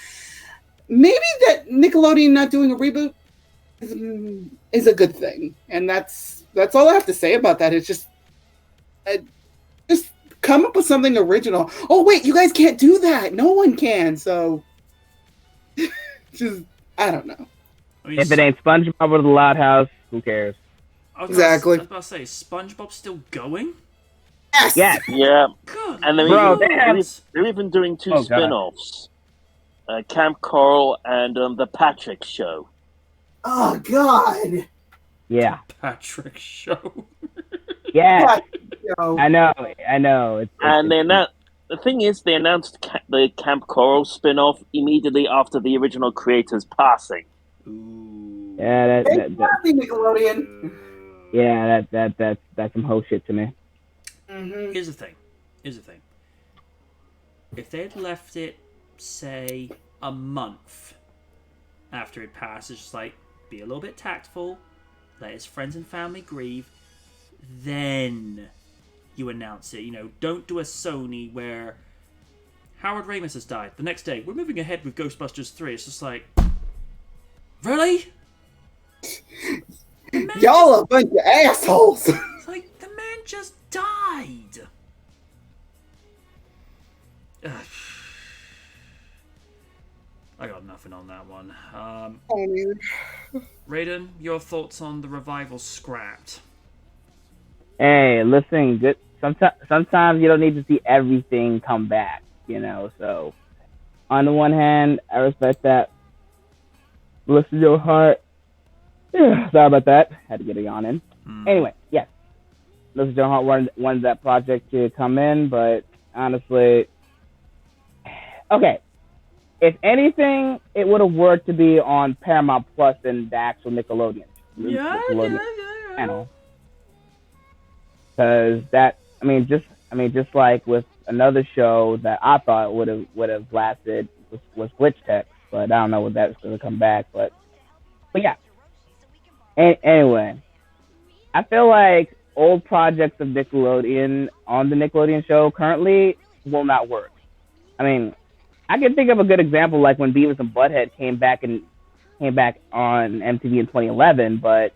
maybe that Nickelodeon not doing a reboot is a good thing. And that's all I have to say about that. It's just come up with something original. Oh, wait, you guys can't do that. No one can. So just, I don't know. I mean, If it ain't SpongeBob or the Loud House, who cares? Exactly. I was about to say, is SpongeBob still going? Yes. Yeah. Yeah, Good. and they're, Bro, they're even doing two Oh, God. spin-offs. Camp Coral and The Patrick Show. Oh, God. Yeah. Patrick Show. Yeah. Yo. I know. And then the thing is, they announced the Camp Coral spin-off immediately after the original creator's passing. Ooh. Yeah, Exactly, Nickelodeon. yeah, that's some whole shit to me. Mm-hmm. Here's the thing. If they'd left it, say, a month after it passed, it's just like, be a little bit tactful, let his friends and family grieve, then you announce it. You know, don't do a Sony where Howard Ramis has died. The next day, we're moving ahead with Ghostbusters 3. It's just like, really? Y'all a bunch of assholes. It's like, the man just died. Ugh. I got nothing on that one. Raiden, your thoughts on the revival scrapped? Hey, listen, good. Sometimes you don't need to see everything come back, you know. So, on the one hand, I respect that. Listen to your heart. Yeah, sorry about that. Had to get a yawn in. Anyway, yes. Listen to your heart wanted that project to come in, but honestly, okay. If anything, it would have worked to be on Paramount Plus than the actual Nickelodeon channel. Because that, just like with another show that I thought would have lasted was Glitch Tech, but I don't know what that's going to come back. But yeah. Anyway, I feel like old projects of Nickelodeon on the Nickelodeon show currently will not work. I mean, I can think of a good example, like when Beavis and Butthead came back on MTV in 2011, but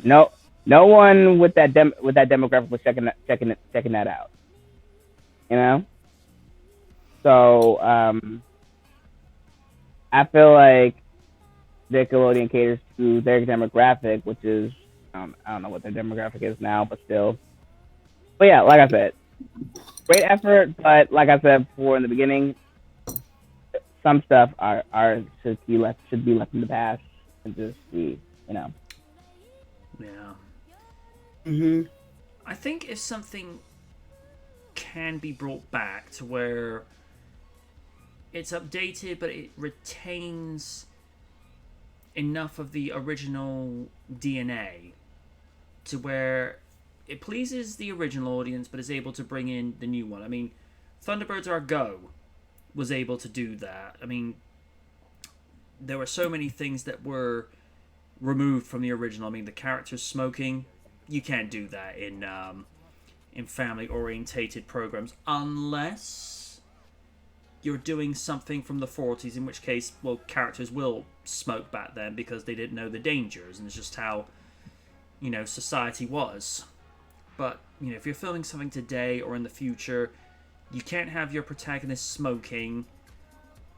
no one with that demographic was checking that out. You know, so I feel like Nickelodeon caters to their demographic, which is I don't know what their demographic is now, but still. But yeah, like I said, great effort, but like I said before in the beginning, some stuff should be left in the past and just be, you know. Yeah. Mm-hmm. I think if something can be brought back to where it's updated, but it retains enough of the original DNA to where it pleases the original audience, but is able to bring in the new one. I mean, Thunderbirds Are Go was able to do that. I mean, there were so many things that were removed from the original. I mean, the characters smoking, you can't do that in family-orientated programs unless you're doing something from the 40s, in which case, well, characters will smoke back then because they didn't know the dangers, and it's just how, you know, society was. But, you know, if you're filming something today or in the future, you can't have your protagonist smoking,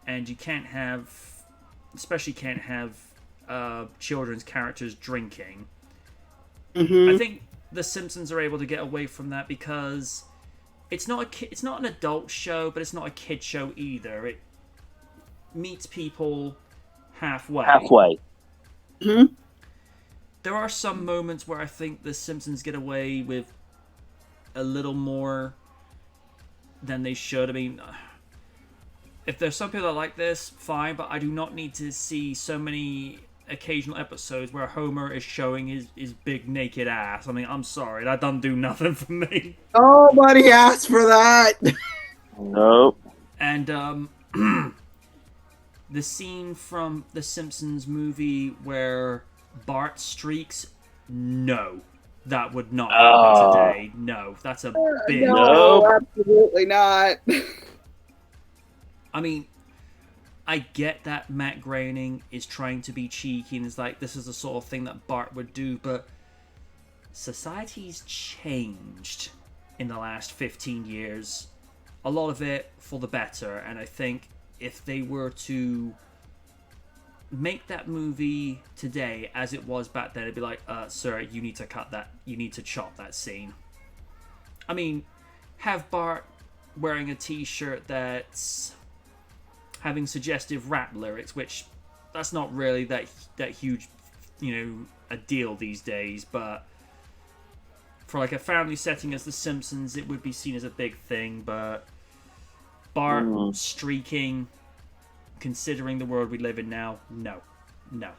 and you can't have, especially can't have children's characters drinking. Mm-hmm. I think The Simpsons are able to get away from that because it's not an adult show, but it's not a kid show either. It meets people halfway. Mm-hmm. There are some moments where I think The Simpsons get away with a little more than they should. I mean, if there's some people that like this, fine, but I do not need to see so many occasional episodes where Homer is showing his big naked ass. I mean, I'm sorry, that doesn't do nothing for me. Nobody asked for that. Nope. And the scene from the Simpsons movie where Bart streaks, no, that would not happen today. No, that's a big No, absolutely not. I mean, I get that Matt Groening is trying to be cheeky and is like, this is the sort of thing that Bart would do, but society's changed in the last 15 years. A lot of it for the better, and I think if they were to make that movie today as it was back then, it'd be like, sir, you need to cut that, you need to chop that scene. I mean, have Bart wearing a t-shirt that's having suggestive rap lyrics, which that's not really that huge, you know, a deal these days, but for like a family setting as The Simpsons, it would be seen as a big thing. But Bart streaking, considering the world we live in now, no. No.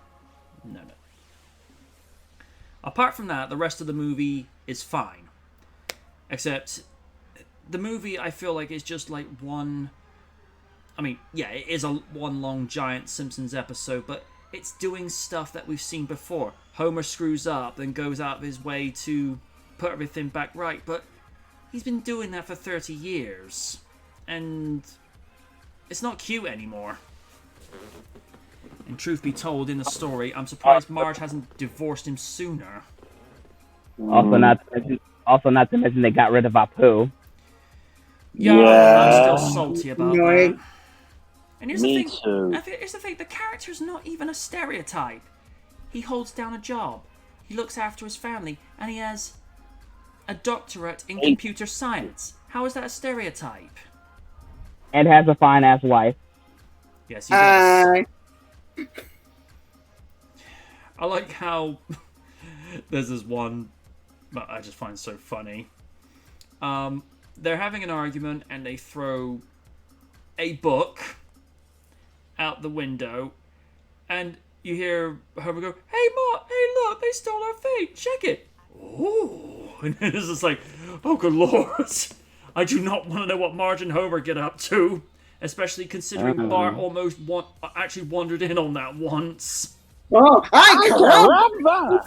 Apart from that, the rest of the movie is fine. Except the movie, I feel like, is just like one... I mean, yeah, it is one long giant Simpsons episode, but it's doing stuff that we've seen before. Homer screws up, then goes out of his way to put everything back right, but he's been doing that for 30 years. And it's not cute anymore. And truth be told, in the story, I'm surprised Marge hasn't divorced him sooner. Also not to mention they got rid of Apu. Yeah, I'm still salty about that. And here's Me the thing. too. Here's the thing. The character's not even a stereotype. He holds down a job. He looks after his family, and he has a doctorate in computer science. How is that a stereotype? And has a fine ass wife. Yes, he does. I like how there's this one that I just find so funny. They're having an argument and they throw a book out the window, and you hear Homer go, "Hey, Ma! Hey, look! They stole our fate! Check it!" Oh, and it's just like, oh, good lord! I do not want to know what Marge and Homer get up to, especially considering Bart almost actually wandered in on that once. Oh, hi, caramba!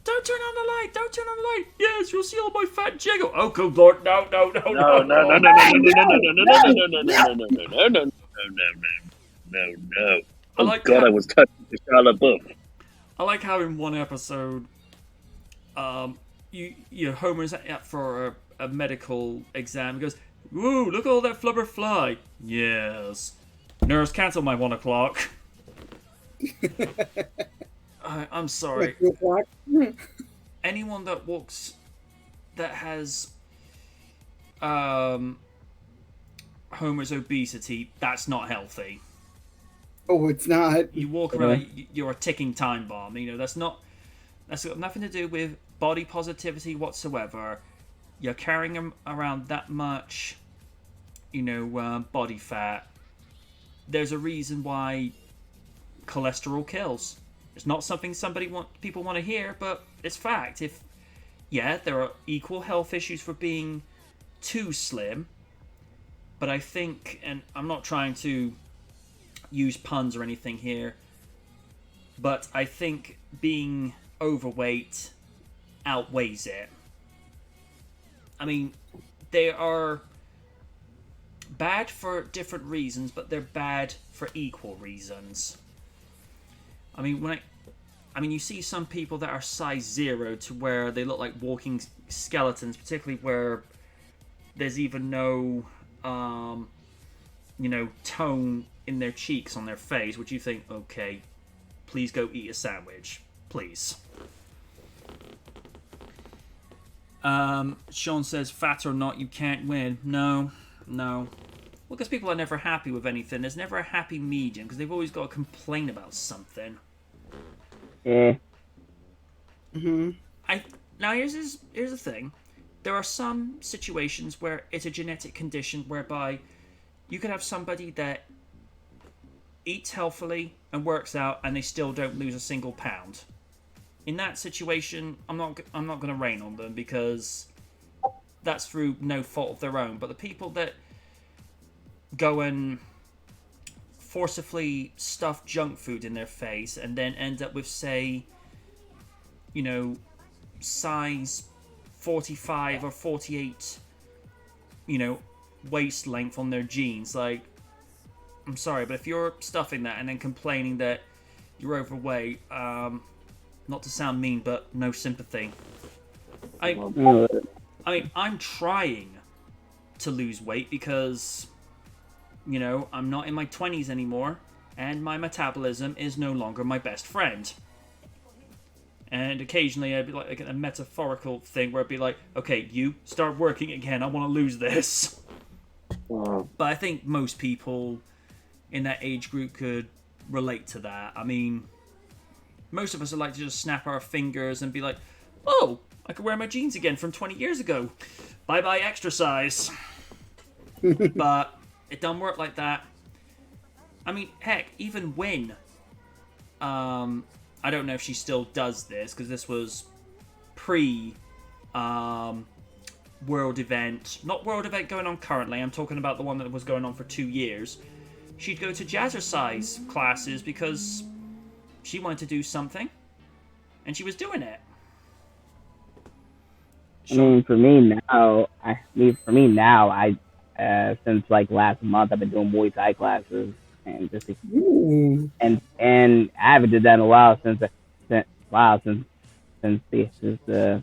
Don't turn on the light! Don't turn on the light! Yes, you'll see all my fat jiggle. Oh, good lord! No! Oh God, I was touching the Charlotte book. I like how in one episode, Homer's up for a medical exam. He goes, "Woo! Look at all that flubber fly." Yes. Nurse, cancel my 1 o'clock. I'm sorry. Anyone that has Homer's obesity, that's not healthy. Oh, it's not. You walk around, you're a ticking time bomb. That's got nothing to do with body positivity whatsoever. You're carrying around that much, body fat. There's a reason why cholesterol kills. It's not something people want to hear, but it's fact. There are equal health issues for being too slim, but I think, and I'm not trying to use puns or anything here, but I think being overweight outweighs it. I mean, they are bad for different reasons, but they're bad for equal reasons. I mean, you see some people that are size 0 to where they look like walking skeletons, particularly where there's even no, tone in their cheeks on their face, which you think, okay, please go eat a sandwich, please. Sean says, fat or not, you can't win. No. Well, because people are never happy with anything. There's never a happy medium, because they've always got to complain about something. Yeah. Mm-hmm. Now, here's the thing. There are some situations where it's a genetic condition whereby you could have somebody that eats healthily and works out and they still don't lose a single pound. In that situation, I'm not going to rain on them because that's through no fault of their own. But the people that go and forcibly stuff junk food in their face and then end up with, say, size 45 or 48, waist length on their jeans, like, I'm sorry, but if you're stuffing that and then complaining that you're overweight, not to sound mean, but no sympathy. I mean, I'm trying to lose weight because, I'm not in my 20s anymore, and my metabolism is no longer my best friend. And occasionally I'd be like a metaphorical thing where I'd be like, okay, you start working again, I want to lose this. Wow. But I think most people in that age group could relate to that. I mean, most of us would like to just snap our fingers and be like, oh, I could wear my jeans again from 20 years ago. Bye-bye extra size. But it don't work like that. I mean, heck, even when I don't know if she still does this, because this was pre World Event. Not World Event going on currently, I'm talking about the one that was going on for 2 years. She'd go to jazzercise classes because she wanted to do something, and she was doing it. I mean, for me now, I since like last month, I've been doing Muay Thai classes, and just and I haven't did that in a while since the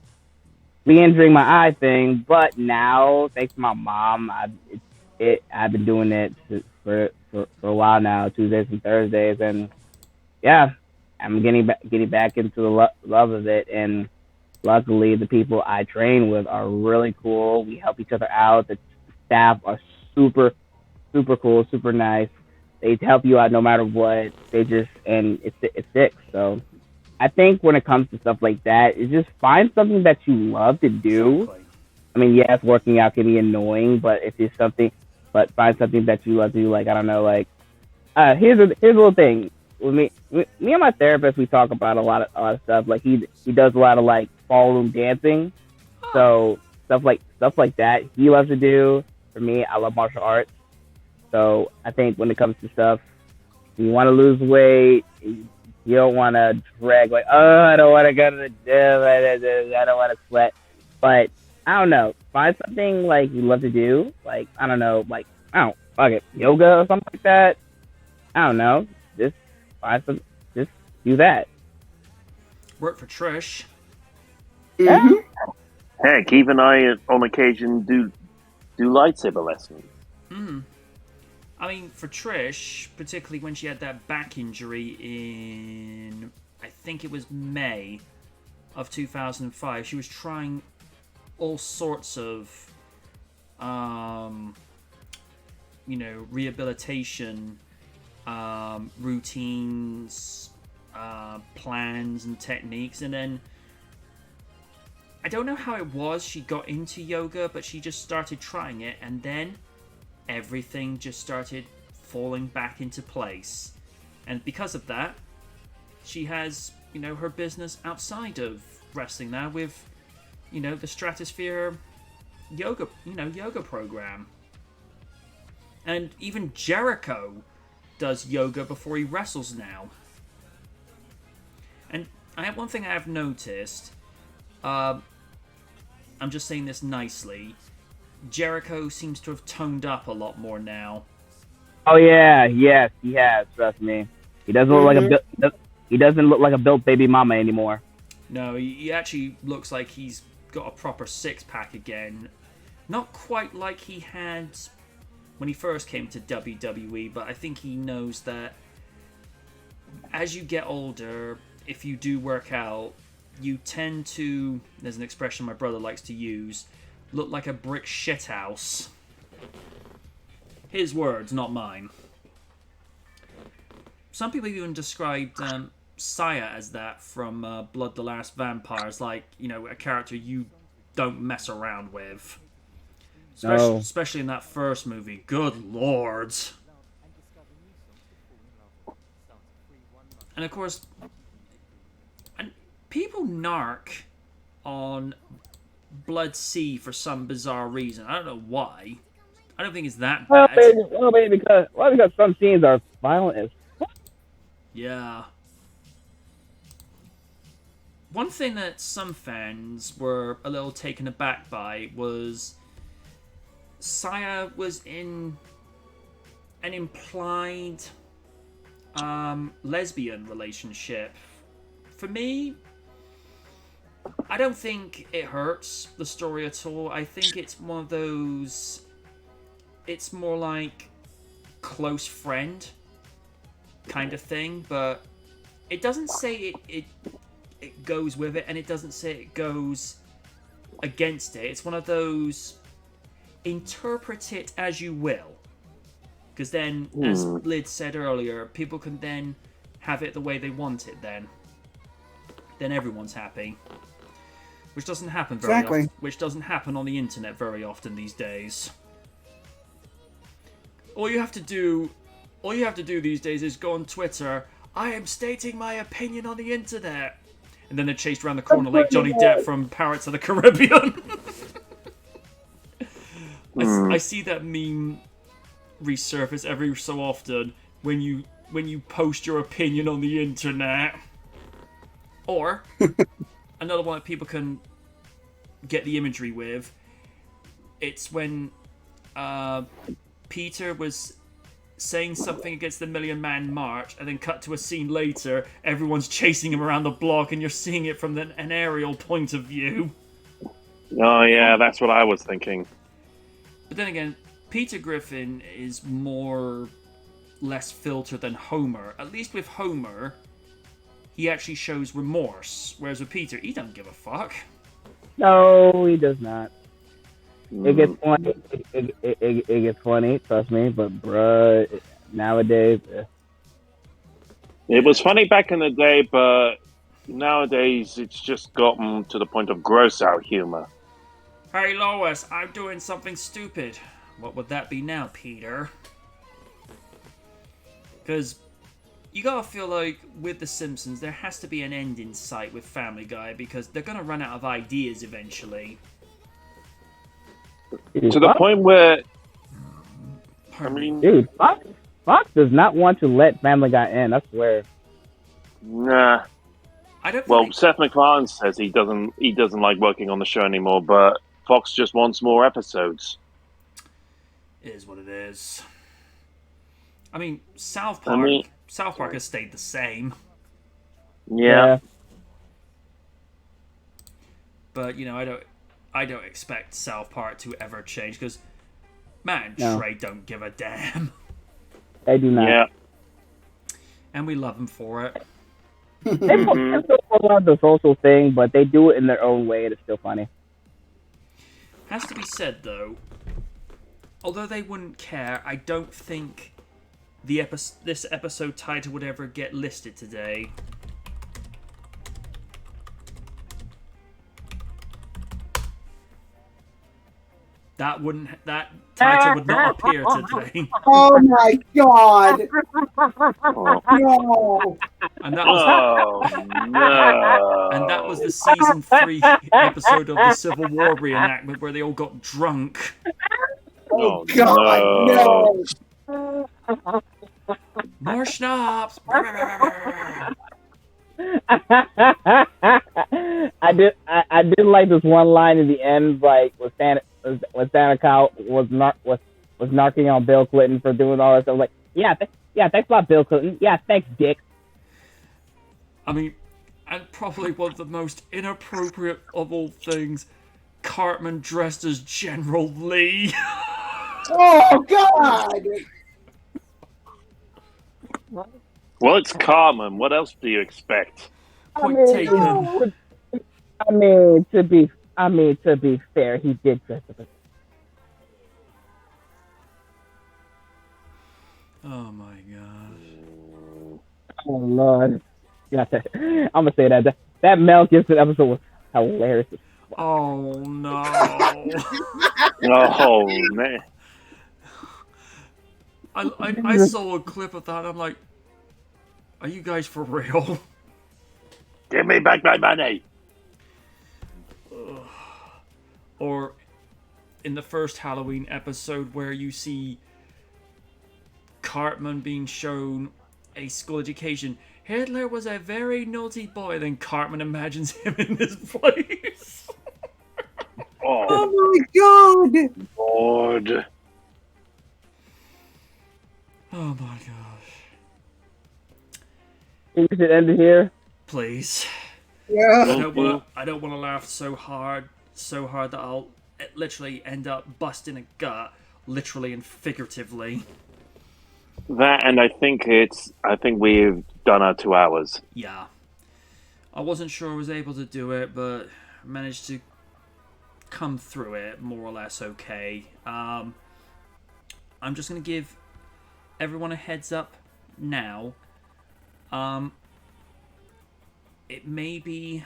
re-injuring my eye thing. But now, thanks to my mom, I've been doing it for a while now, Tuesdays and Thursdays, and yeah, I'm getting back into the love of it. And luckily, the people I train with are really cool. We help each other out. The staff are super, super cool, super nice. They help you out no matter what. And it's sick. So I think when it comes to stuff like that, is just find something that you love to do. Exactly. I mean, yes, working out can be annoying, but find something that you love to do. Like, I don't know, like, here's a little thing. With me and my therapist, we talk about a lot of stuff. Like, he does a lot of like ballroom dancing, so stuff like that he loves to do. For me, I love martial arts, so I think when it comes to stuff, you want to lose weight, you don't want to drag like, oh, I don't want to go to the gym, I don't want to sweat, but I don't know, find something like you love to do, like, I don't know, like, fuck it, yoga or something like that. I don't know, just do that. Work for Trish. Yeah. Heck, even I on occasion do lightsaber lessons. I mean, for Trish, particularly when she had that back injury in, I think it was May of 2005, she was trying all sorts of, rehabilitation routines, plans and techniques, and then I don't know how it was she got into yoga, but she just started trying it, and then everything just started falling back into place. And because of that, she has, her business outside of wrestling now with, the Stratosphere yoga, yoga program. And even Jericho does yoga before he wrestles now. And I have one thing I have noticed. I'm just saying this nicely. Jericho seems to have toned up a lot more now. Oh yeah, yes, he has. Trust me, he doesn't look like a built baby mama anymore. No, he actually looks like he's got a proper six-pack again. Not quite like he had when he first came to WWE, but I think he knows that as you get older, if you do work out, you tend to, there's an expression my brother likes to use, look like a brick shithouse. His words, not mine. Some people even described Saya as that from Blood the Last Vampires, like, a character you don't mess around with. Especially in that first movie. Good lord. And of course, people narc on Blood Sea for some bizarre reason. I don't know why. I don't think it's that bad. Because some scenes are violent as fuck. Yeah. One thing that some fans were a little taken aback by was Saya was in an implied lesbian relationship. For me, I don't think it hurts the story at all. I think it's one of those, it's more like close friend kind of thing, but it doesn't say it goes with it, and it doesn't say it goes against it. It's one of those, interpret it as you will. Because then, as Lid said earlier, people can then have it the way they want it then. Then everyone's happy. Which doesn't happen very often. Which doesn't happen on the internet very often these days. All you have to do these days is go on Twitter, I am stating my opinion on the internet. And then they're chased around the corner like Johnny Depp from Pirates of the Caribbean. I see that meme resurface every so often when you post your opinion on the internet. Or another one that people can get the imagery with. It's when Peter was saying something against the Million Man March, and then cut to a scene later, everyone's chasing him around the block, and you're seeing it from an aerial point of view. Oh yeah, that's what I was thinking. But then again, Peter Griffin is less filtered than Homer. At least with Homer, he actually shows remorse, whereas with Peter, he doesn't give a fuck. No, he does not. It gets funny. It gets funny, trust me. But bruh, nowadays, It was funny back in the day, but nowadays it's just gotten to the point of gross out humor. Hey Lois, I'm doing something stupid. What would that be now, Peter? Because you gotta feel like with The Simpsons, there has to be an end in sight with Family Guy, because they're gonna run out of ideas eventually. To the point where, I mean, dude, Fox does not want to let Family Guy end. I swear. nah. I don't. Well, Seth MacFarlane says he doesn't like working on the show anymore, but Fox just wants more episodes. It is what it is. I mean, South Park has stayed the same. Yeah. But I don't expect South Park to ever change, because Trey don't give a damn. They do not. Yeah. And we love them for it. They still pull out the social thing, but they do it in their own way, and it's still funny. Has to be said though, although they wouldn't care, I don't think this episode title would ever get listed today. That title would not appear today. Oh my god! No! And that was the season 3 episode of the Civil War reenactment where they all got drunk. Oh god, no! More schnapps. I did like this one line in the end, like when Santa Claus was narking on Bill Clinton for doing all this. I was like, yeah, thanks a lot, Bill Clinton. Yeah, thanks, Dick. I mean, and probably one of the most inappropriate of all things, Cartman dressed as General Lee. Oh god! Well, it's Cartman. What else do you expect? Point taken. I mean, to be fair, he did dress up. Oh my gosh. Oh Lord. Yeah, I'm gonna say that Mel Gibson episode was hilarious. Oh no. Oh man. I saw a clip of that and I'm like, are you guys for real? Give me back my money. Or in the first Halloween episode where you see Cartman being shown a school education. Hitler was a very naughty boy. Then Cartman imagines him in this place. Oh my god! Lord. Oh my gosh. You should end it here. Please. Yeah. I don't want to laugh so hard that I'll literally end up busting a gut, literally and figuratively. That, and I think we've done our 2 hours. Yeah. I wasn't sure I was able to do it, but managed to come through it more or less okay. I'm just going to give everyone a heads up now. It may be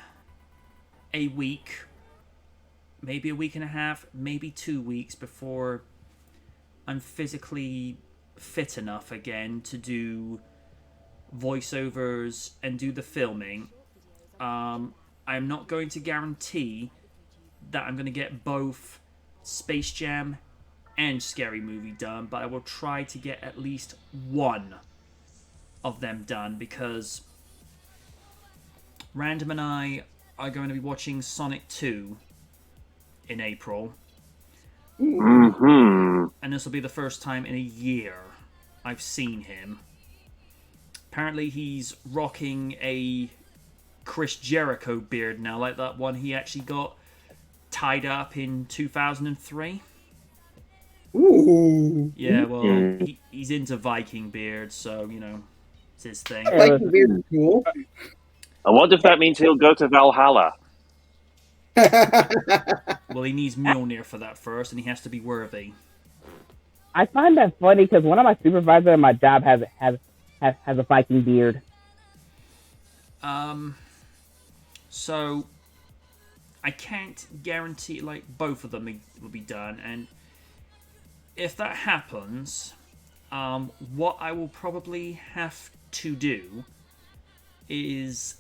a week, maybe a week and a half, maybe 2 weeks before I'm physically fit enough again to do voiceovers and do the filming. I'm not going to guarantee that I'm going to get both Space Jam and Scary Movie done, but I will try to get at least one of them done, because Random and I are going to be watching Sonic 2 in April. Mm-hmm. And this will be the first time in a year I've seen him. Apparently he's rocking a Chris Jericho beard now, like that one he actually got tied up in 2003. Ooh. Yeah, well, he's into Viking beards, so, you know, it's his thing. Like the beard is cool. I wonder if that means he'll go to Valhalla. Well, he needs Mjolnir for that first, and he has to be worthy. I find that funny because one of my supervisors at my job has a Viking beard. So I can't guarantee like both of them will be done, and if that happens, what I will probably have to do is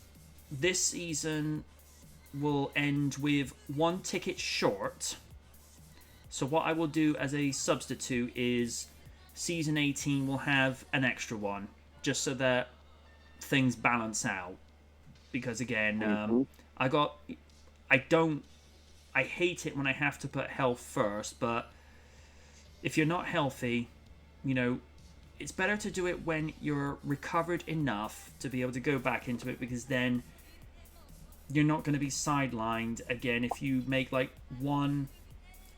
this season will end with one ticket short. So what I will do as a substitute is season 18 will have an extra one, just so that things balance out. Because again, I hate it when I have to put health first, but if you're not healthy, you know, it's better to do it when you're recovered enough to be able to go back into it, because then you're not going to be sidelined again if you make like one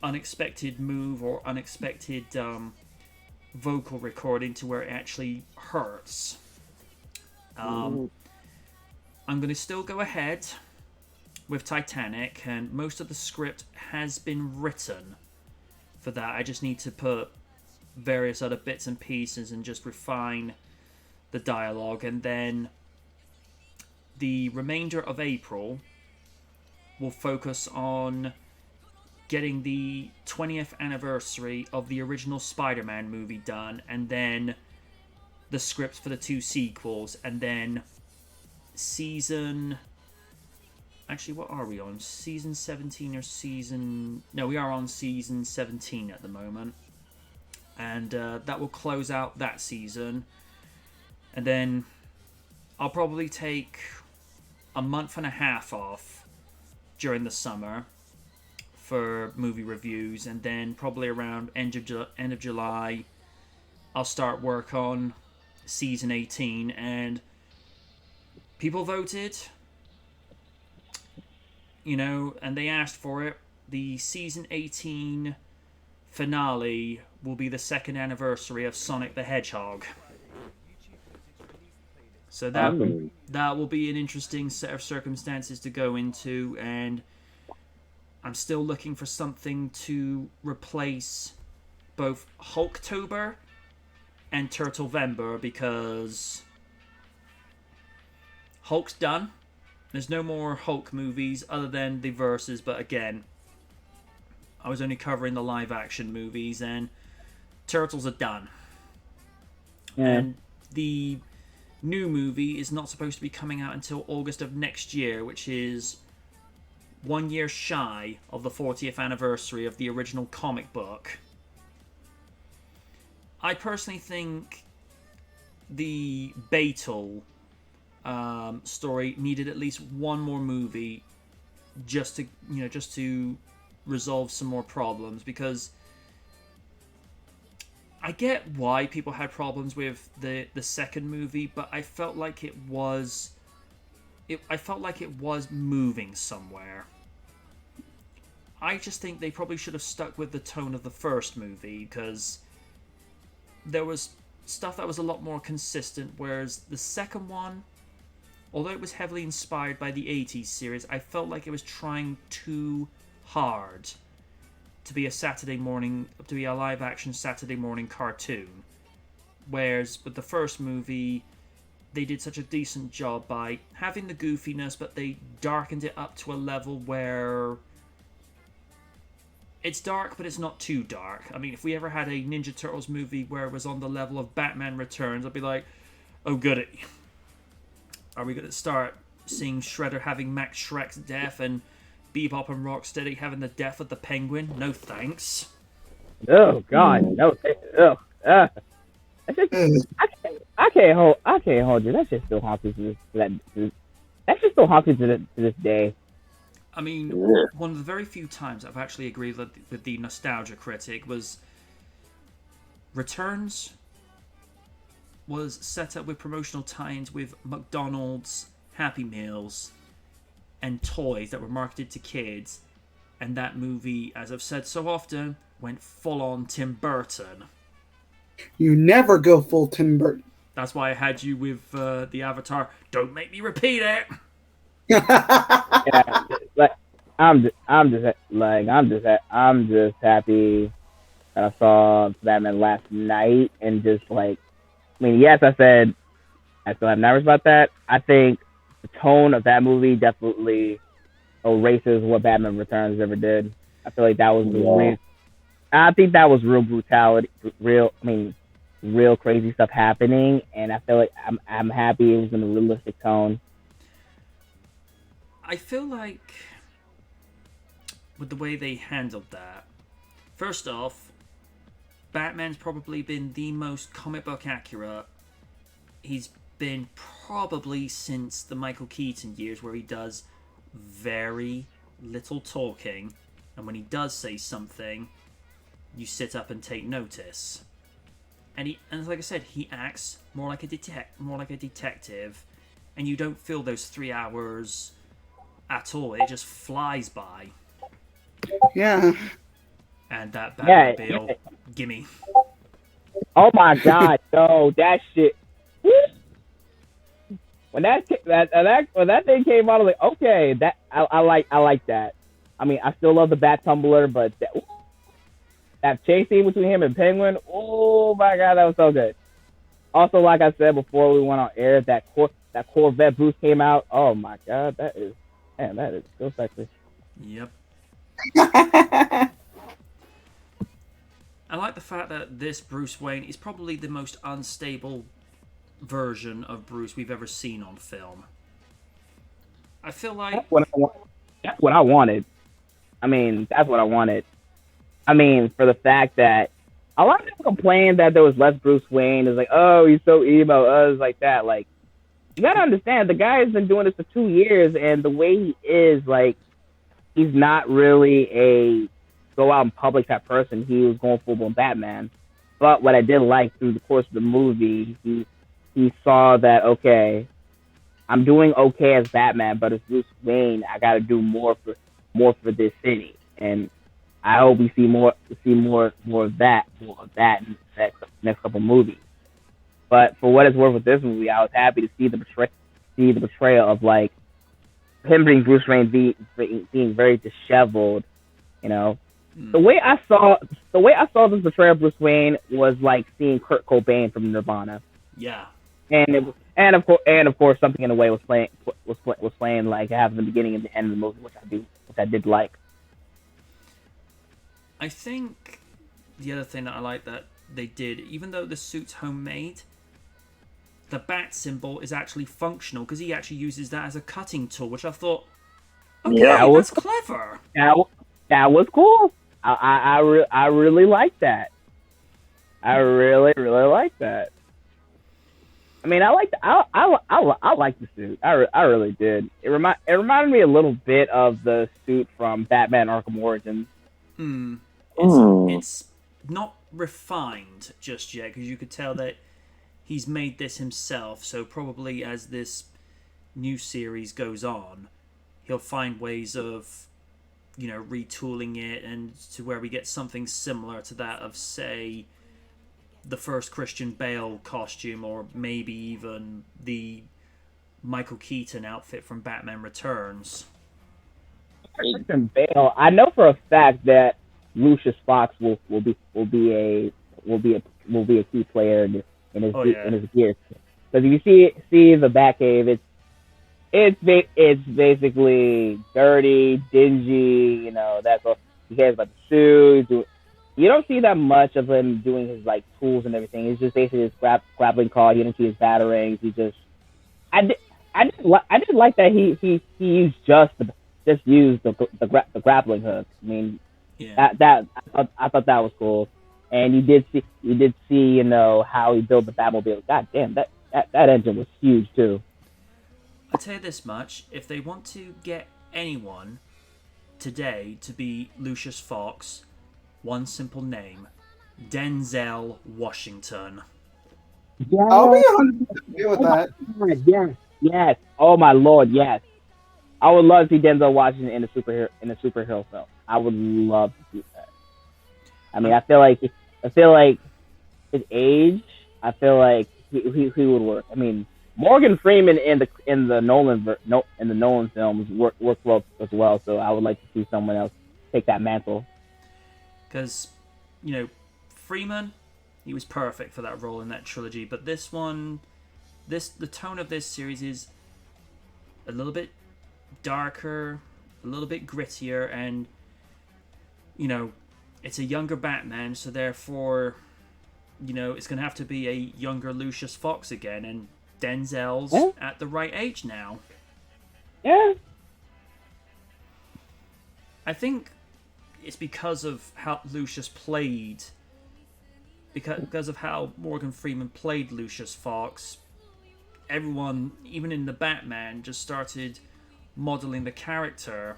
unexpected move or unexpected vocal recording to where it actually hurts. I'm going to still go ahead with Titanic, and most of the script has been written for that. I just need to put various other bits and pieces and just refine the dialogue, and then the remainder of April will focus on getting the 20th anniversary of the original Spider-Man movie done, and then the scripts for the 2 sequels, and then season... Actually, what are we on? Season 17 or season... No, we are on season 17 at the moment. And that will close out that season. And then I'll probably take a month and a half off during the summer for movie reviews, and then probably around end of July I'll start work on season 18. And people voted, you know, and they asked for it. The season 18 finale will be the 2nd anniversary of Sonic the Hedgehog. So that will be an interesting set of circumstances to go into, and I'm still looking for something to replace both Hulktober and Turtlevember, because Hulk's done. There's no more Hulk movies other than the verses, but again, I was only covering the live action movies, and Turtles are done. Yeah. And the new movie is not supposed to be coming out until August of next year, which is 1 year shy of the 40th anniversary of the original comic book. I personally think the Beetle story needed at least one more movie just to resolve some more problems, because I get why people had problems with the second movie, but I felt like it was moving somewhere. I just think they probably should have stuck with the tone of the first movie, because there was stuff that was a lot more consistent, whereas the second one, although it was heavily inspired by the 80s series, I felt like it was trying too hard to be a live action Saturday morning cartoon. Whereas with the first movie, they did such a decent job by having the goofiness, but they darkened it up to a level where it's dark, but it's not too dark. I mean, if we ever had a Ninja Turtles movie where it was on the level of Batman Returns, I'd be like, oh goody. Are we going to start seeing Shredder having Max Shrek's death and Bebop and Rocksteady having the death of the Penguin? No thanks. Oh God, no. Oh, I can't hold you. That shit still haunts me to this. That shit still haunts me to this day. I mean, one of the very few times I've actually agreed with the nostalgia critic was Returns was set up with promotional tie-ins with McDonald's, Happy Meals, and toys that were marketed to kids, and that movie, as I've said so often, went full-on Tim Burton. You never go full Tim Burton. That's why I had you with the Avatar. Don't make me repeat it. Yeah, like I'm just happy that I saw Batman last night, and just like, I mean, yes, I said I still have nerves about that. I think the tone of that movie definitely erases what Batman Returns ever did. I feel like that was I think that was real brutality, real crazy stuff happening, and I feel like I'm happy it was in a realistic tone. I feel like with the way they handled that, first off, Batman's probably been the most comic book accurate he's been probably since the Michael Keaton years, where he does very little talking, and when he does say something, you sit up and take notice. And like I said, he acts more like a detective, and you don't feel those 3 hours at all. It just flies by. Yeah. And that Batmobile, gimme. Oh my God, no, that shit. When that thing came out, I was like, okay, that I like that. I mean, I still love the Bat Tumbler, but that chase scene between him and Penguin, oh my God, that was so good. Also, like I said before we went on air, that Corvette Bruce came out. Oh my God, that is so sexy. Yep. I like the fact that this Bruce Wayne is probably the most unstable version of Bruce we've ever seen on film. I feel like that's what I wanted. I mean, that's what I wanted. I mean, for the fact that a lot of people complain that there was less Bruce Wayne. It's like, oh, he's so emo, it's like that. Like, you gotta understand, the guy has been doing this for 2 years, and the way he is, like, he's not really a go out in public type person. He was going full-blown Batman. But what I did like through the course of the movie, he saw that, okay, I'm doing okay as Batman, but as Bruce Wayne, I gotta do more for this city. And I hope we see more of that in the next couple movies. But for what it's worth with this movie, I was happy to see the betrayal of, like, him being Bruce Wayne being very disheveled, you know. The way I saw this betrayal of Bruce Wayne was like seeing Kurt Cobain from Nirvana. Yeah. And of course something in the way was playing like half the beginning and the end of the movie, which I did like. I think the other thing that I like that they did, even though the suit's homemade, the bat symbol is actually functional because he actually uses that as a cutting tool, which I thought, okay, that's clever. That was cool. I really like that. I really like that. I mean, I like the suit. I really did. It reminded me a little bit of the suit from Batman Arkham Origins. It's not refined just yet because you could tell that he's made this himself. So probably as this new series goes on, he'll find ways of, you know, retooling it and to where we get something similar to that of, say, the first Christian Bale costume, or maybe even the Michael Keaton outfit from Batman Returns. Christian Bale, I know for a fact that Lucius Fox will be a key player in his gear. Because if you see the Batcave, it's basically dirty, dingy. You know, that's all. He cares about the shoes. You don't see that much of him doing his like tools and everything. It's just basically his grappling call. You don't see his batarangs. I I did like that he used used the grappling hook. I mean, Yeah. I thought that was cool. And you did see how he built the Batmobile. God damn, that engine was huge too. I'll tell you this much: if they want to get anyone today to be Lucius Fox, one simple name: Denzel Washington. Yeah. I'll be 100% agree with that. Yes. Oh my lord, yes. I would love to see Denzel Washington in a superhero film. I would love to see that. I mean, I feel like his age. I feel like he would work. I mean, Morgan Freeman in the Nolan films worked well as well. So I would like to see someone else take that mantle. Because, Freeman, he was perfect for that role in that trilogy. But this one, the tone of this series is a little bit darker, a little bit grittier, and it's a younger Batman, so therefore, it's going to have to be a younger Lucius Fox again, and Denzel's at the right age now. Yeah. I think it's because of how Lucius played, because of how Morgan Freeman played Lucius Fox. Everyone, even in the Batman, just started modeling the character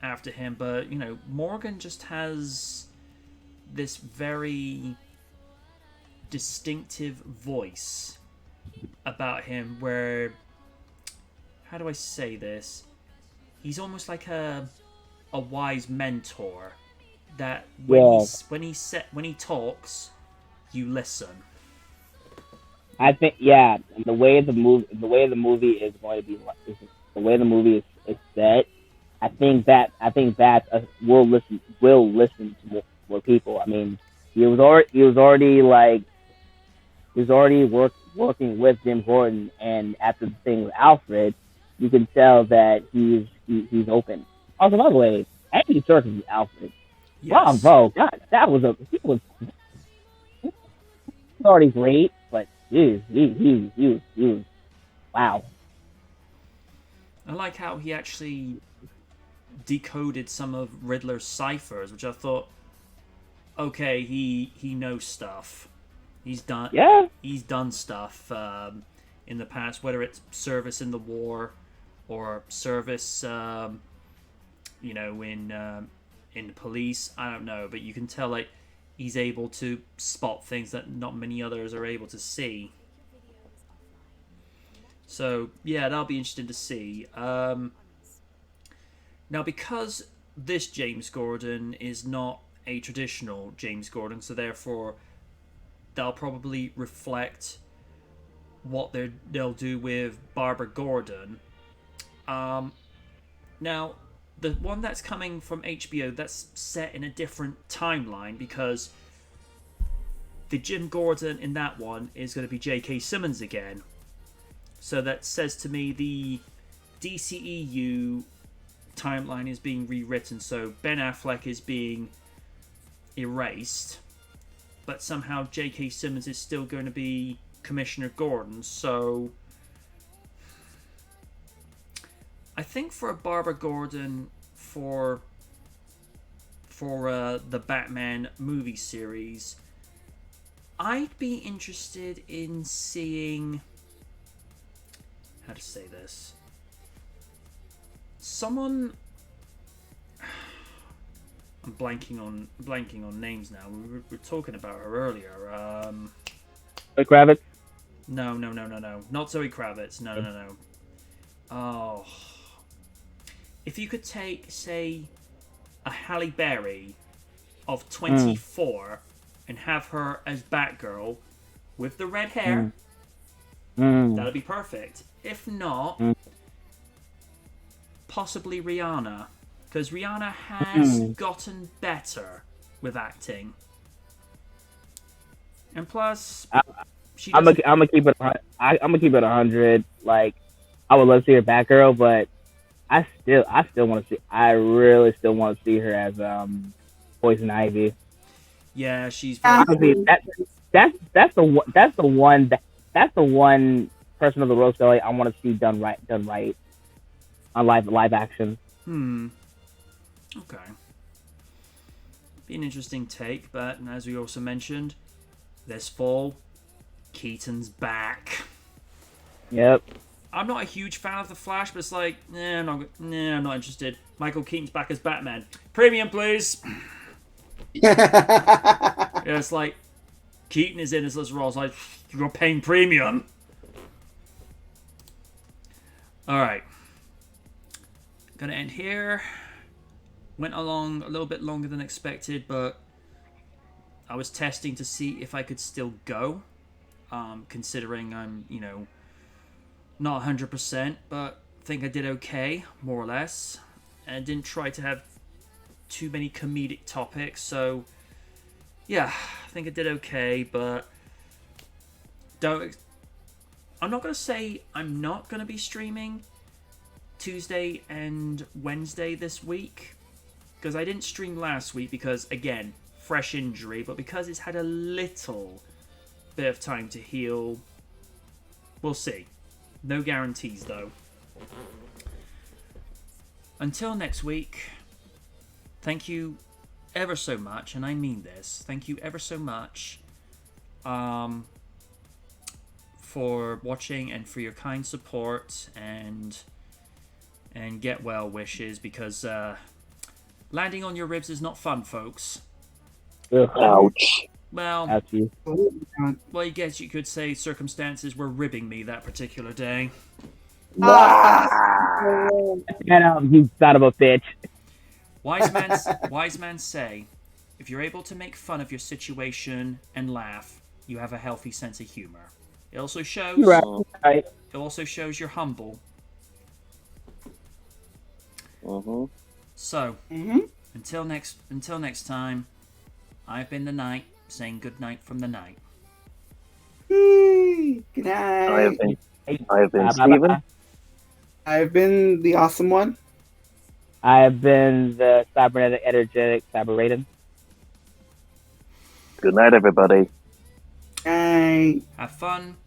after him. But Morgan just has this very distinctive voice about him where, how do I say this, he's almost like a wise mentor that when he talks, you listen. I think the way the movie is going to be, the way the movie is set, I think that will listen to more people. I mean, he was already working with Jim Gordon, and after the thing with Alfred, you can tell that he's open. Also, by the way, Andy Serkis is Alfred. Yes. Wow, bro, God, he was already great, but he was wow. I like how he actually decoded some of Riddler's ciphers, which I thought, okay, he knows stuff. He's done stuff in the past, whether it's service in the war or service, in the police. I don't know, but you can tell he's able to spot things that not many others are able to see. So yeah, that'll be interesting to see. Now, because this James Gordon is not a traditional James Gordon, so therefore they'll probably reflect what they'll do with Barbara Gordon. Now, the one that's coming from HBO, that's set in a different timeline, because the Jim Gordon in that one is going to be J.K. Simmons again. So that says to me the DCEU timeline is being rewritten. So Ben Affleck is being erased, but somehow J.K. Simmons is still going to be Commissioner Gordon. So I think for a Barbara Gordon for the Batman movie series, I'd be interested in seeing, how to say this, someone, I'm blanking on names now. We were talking about her earlier. Zoe Kravitz? No. Not Zoe Kravitz. No. Oh. If you could take, say, a Halle Berry of 24 and have her as Batgirl with the red hair, that'd be perfect. If not, possibly Rihanna. Because Rihanna has gotten better with acting. And plus, I'm gonna keep it 100. Like, I would love to see her Batgirl, but I really still want to see her as Poison Ivy. Yeah, she's Honestly, that's the one person of the roast belly I want to see done right on live action. Okay. Be an interesting take, but as we also mentioned, this fall, Keaton's back. Yep. I'm not a huge fan of The Flash, but it's like, I'm not interested. Michael Keaton's back as Batman. Premium, please. Yeah, it's like, Keaton is in as this role. It's like, you're paying premium. Alright. Gonna end here. Went along a little bit longer than expected, but I was testing to see if I could still go. Considering I'm, not 100%, but I think I did okay, more or less. And I didn't try to have too many comedic topics, so yeah, I think I did okay, but I'm not going to say I'm not going to be streaming Tuesday and Wednesday this week, because I didn't stream last week because, again, fresh injury, but because it's had a little bit of time to heal, we'll see. No guarantees, though. Until next week, thank you ever so much, and I mean this, thank you ever so much for watching and for your kind support and get well wishes, because landing on your ribs is not fun, folks. Ouch. Well, I guess you could say circumstances were ribbing me that particular day. Get out, you son of a bitch. Wise men say, if you're able to make fun of your situation and laugh, you have a healthy sense of humor. It also shows. Right. It also shows you're humble. So, until next time, I've been the Knight, saying good night from the night. Good night. I have been Steven. I've been the awesome one. I have been the cybernetic, energetic cyber Raiden. Good night, everybody. Night. Have fun,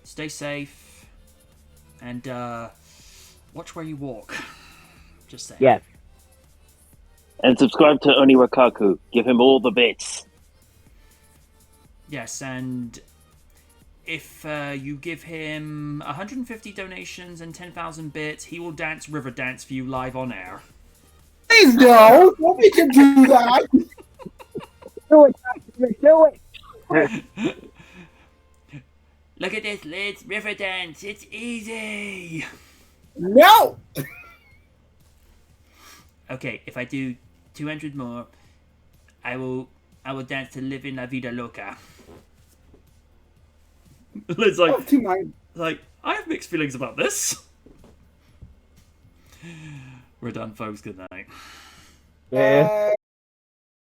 stay safe, and watch where you walk. Just saying. Yes. And subscribe to Oniwakaku. Give him all the bits. Yes, and if you give him 150 donations and 10,000 bits, he will dance River Dance for you live on air. Please don't. Don't make him do that. Do it. Do it. Look at this, Liz. River Dance. It's easy. No. Okay, if I do 200 more, I will dance to Living La Vida Loca. Liz like, I have mixed feelings about this. We're done, folks. Good night. Yeah.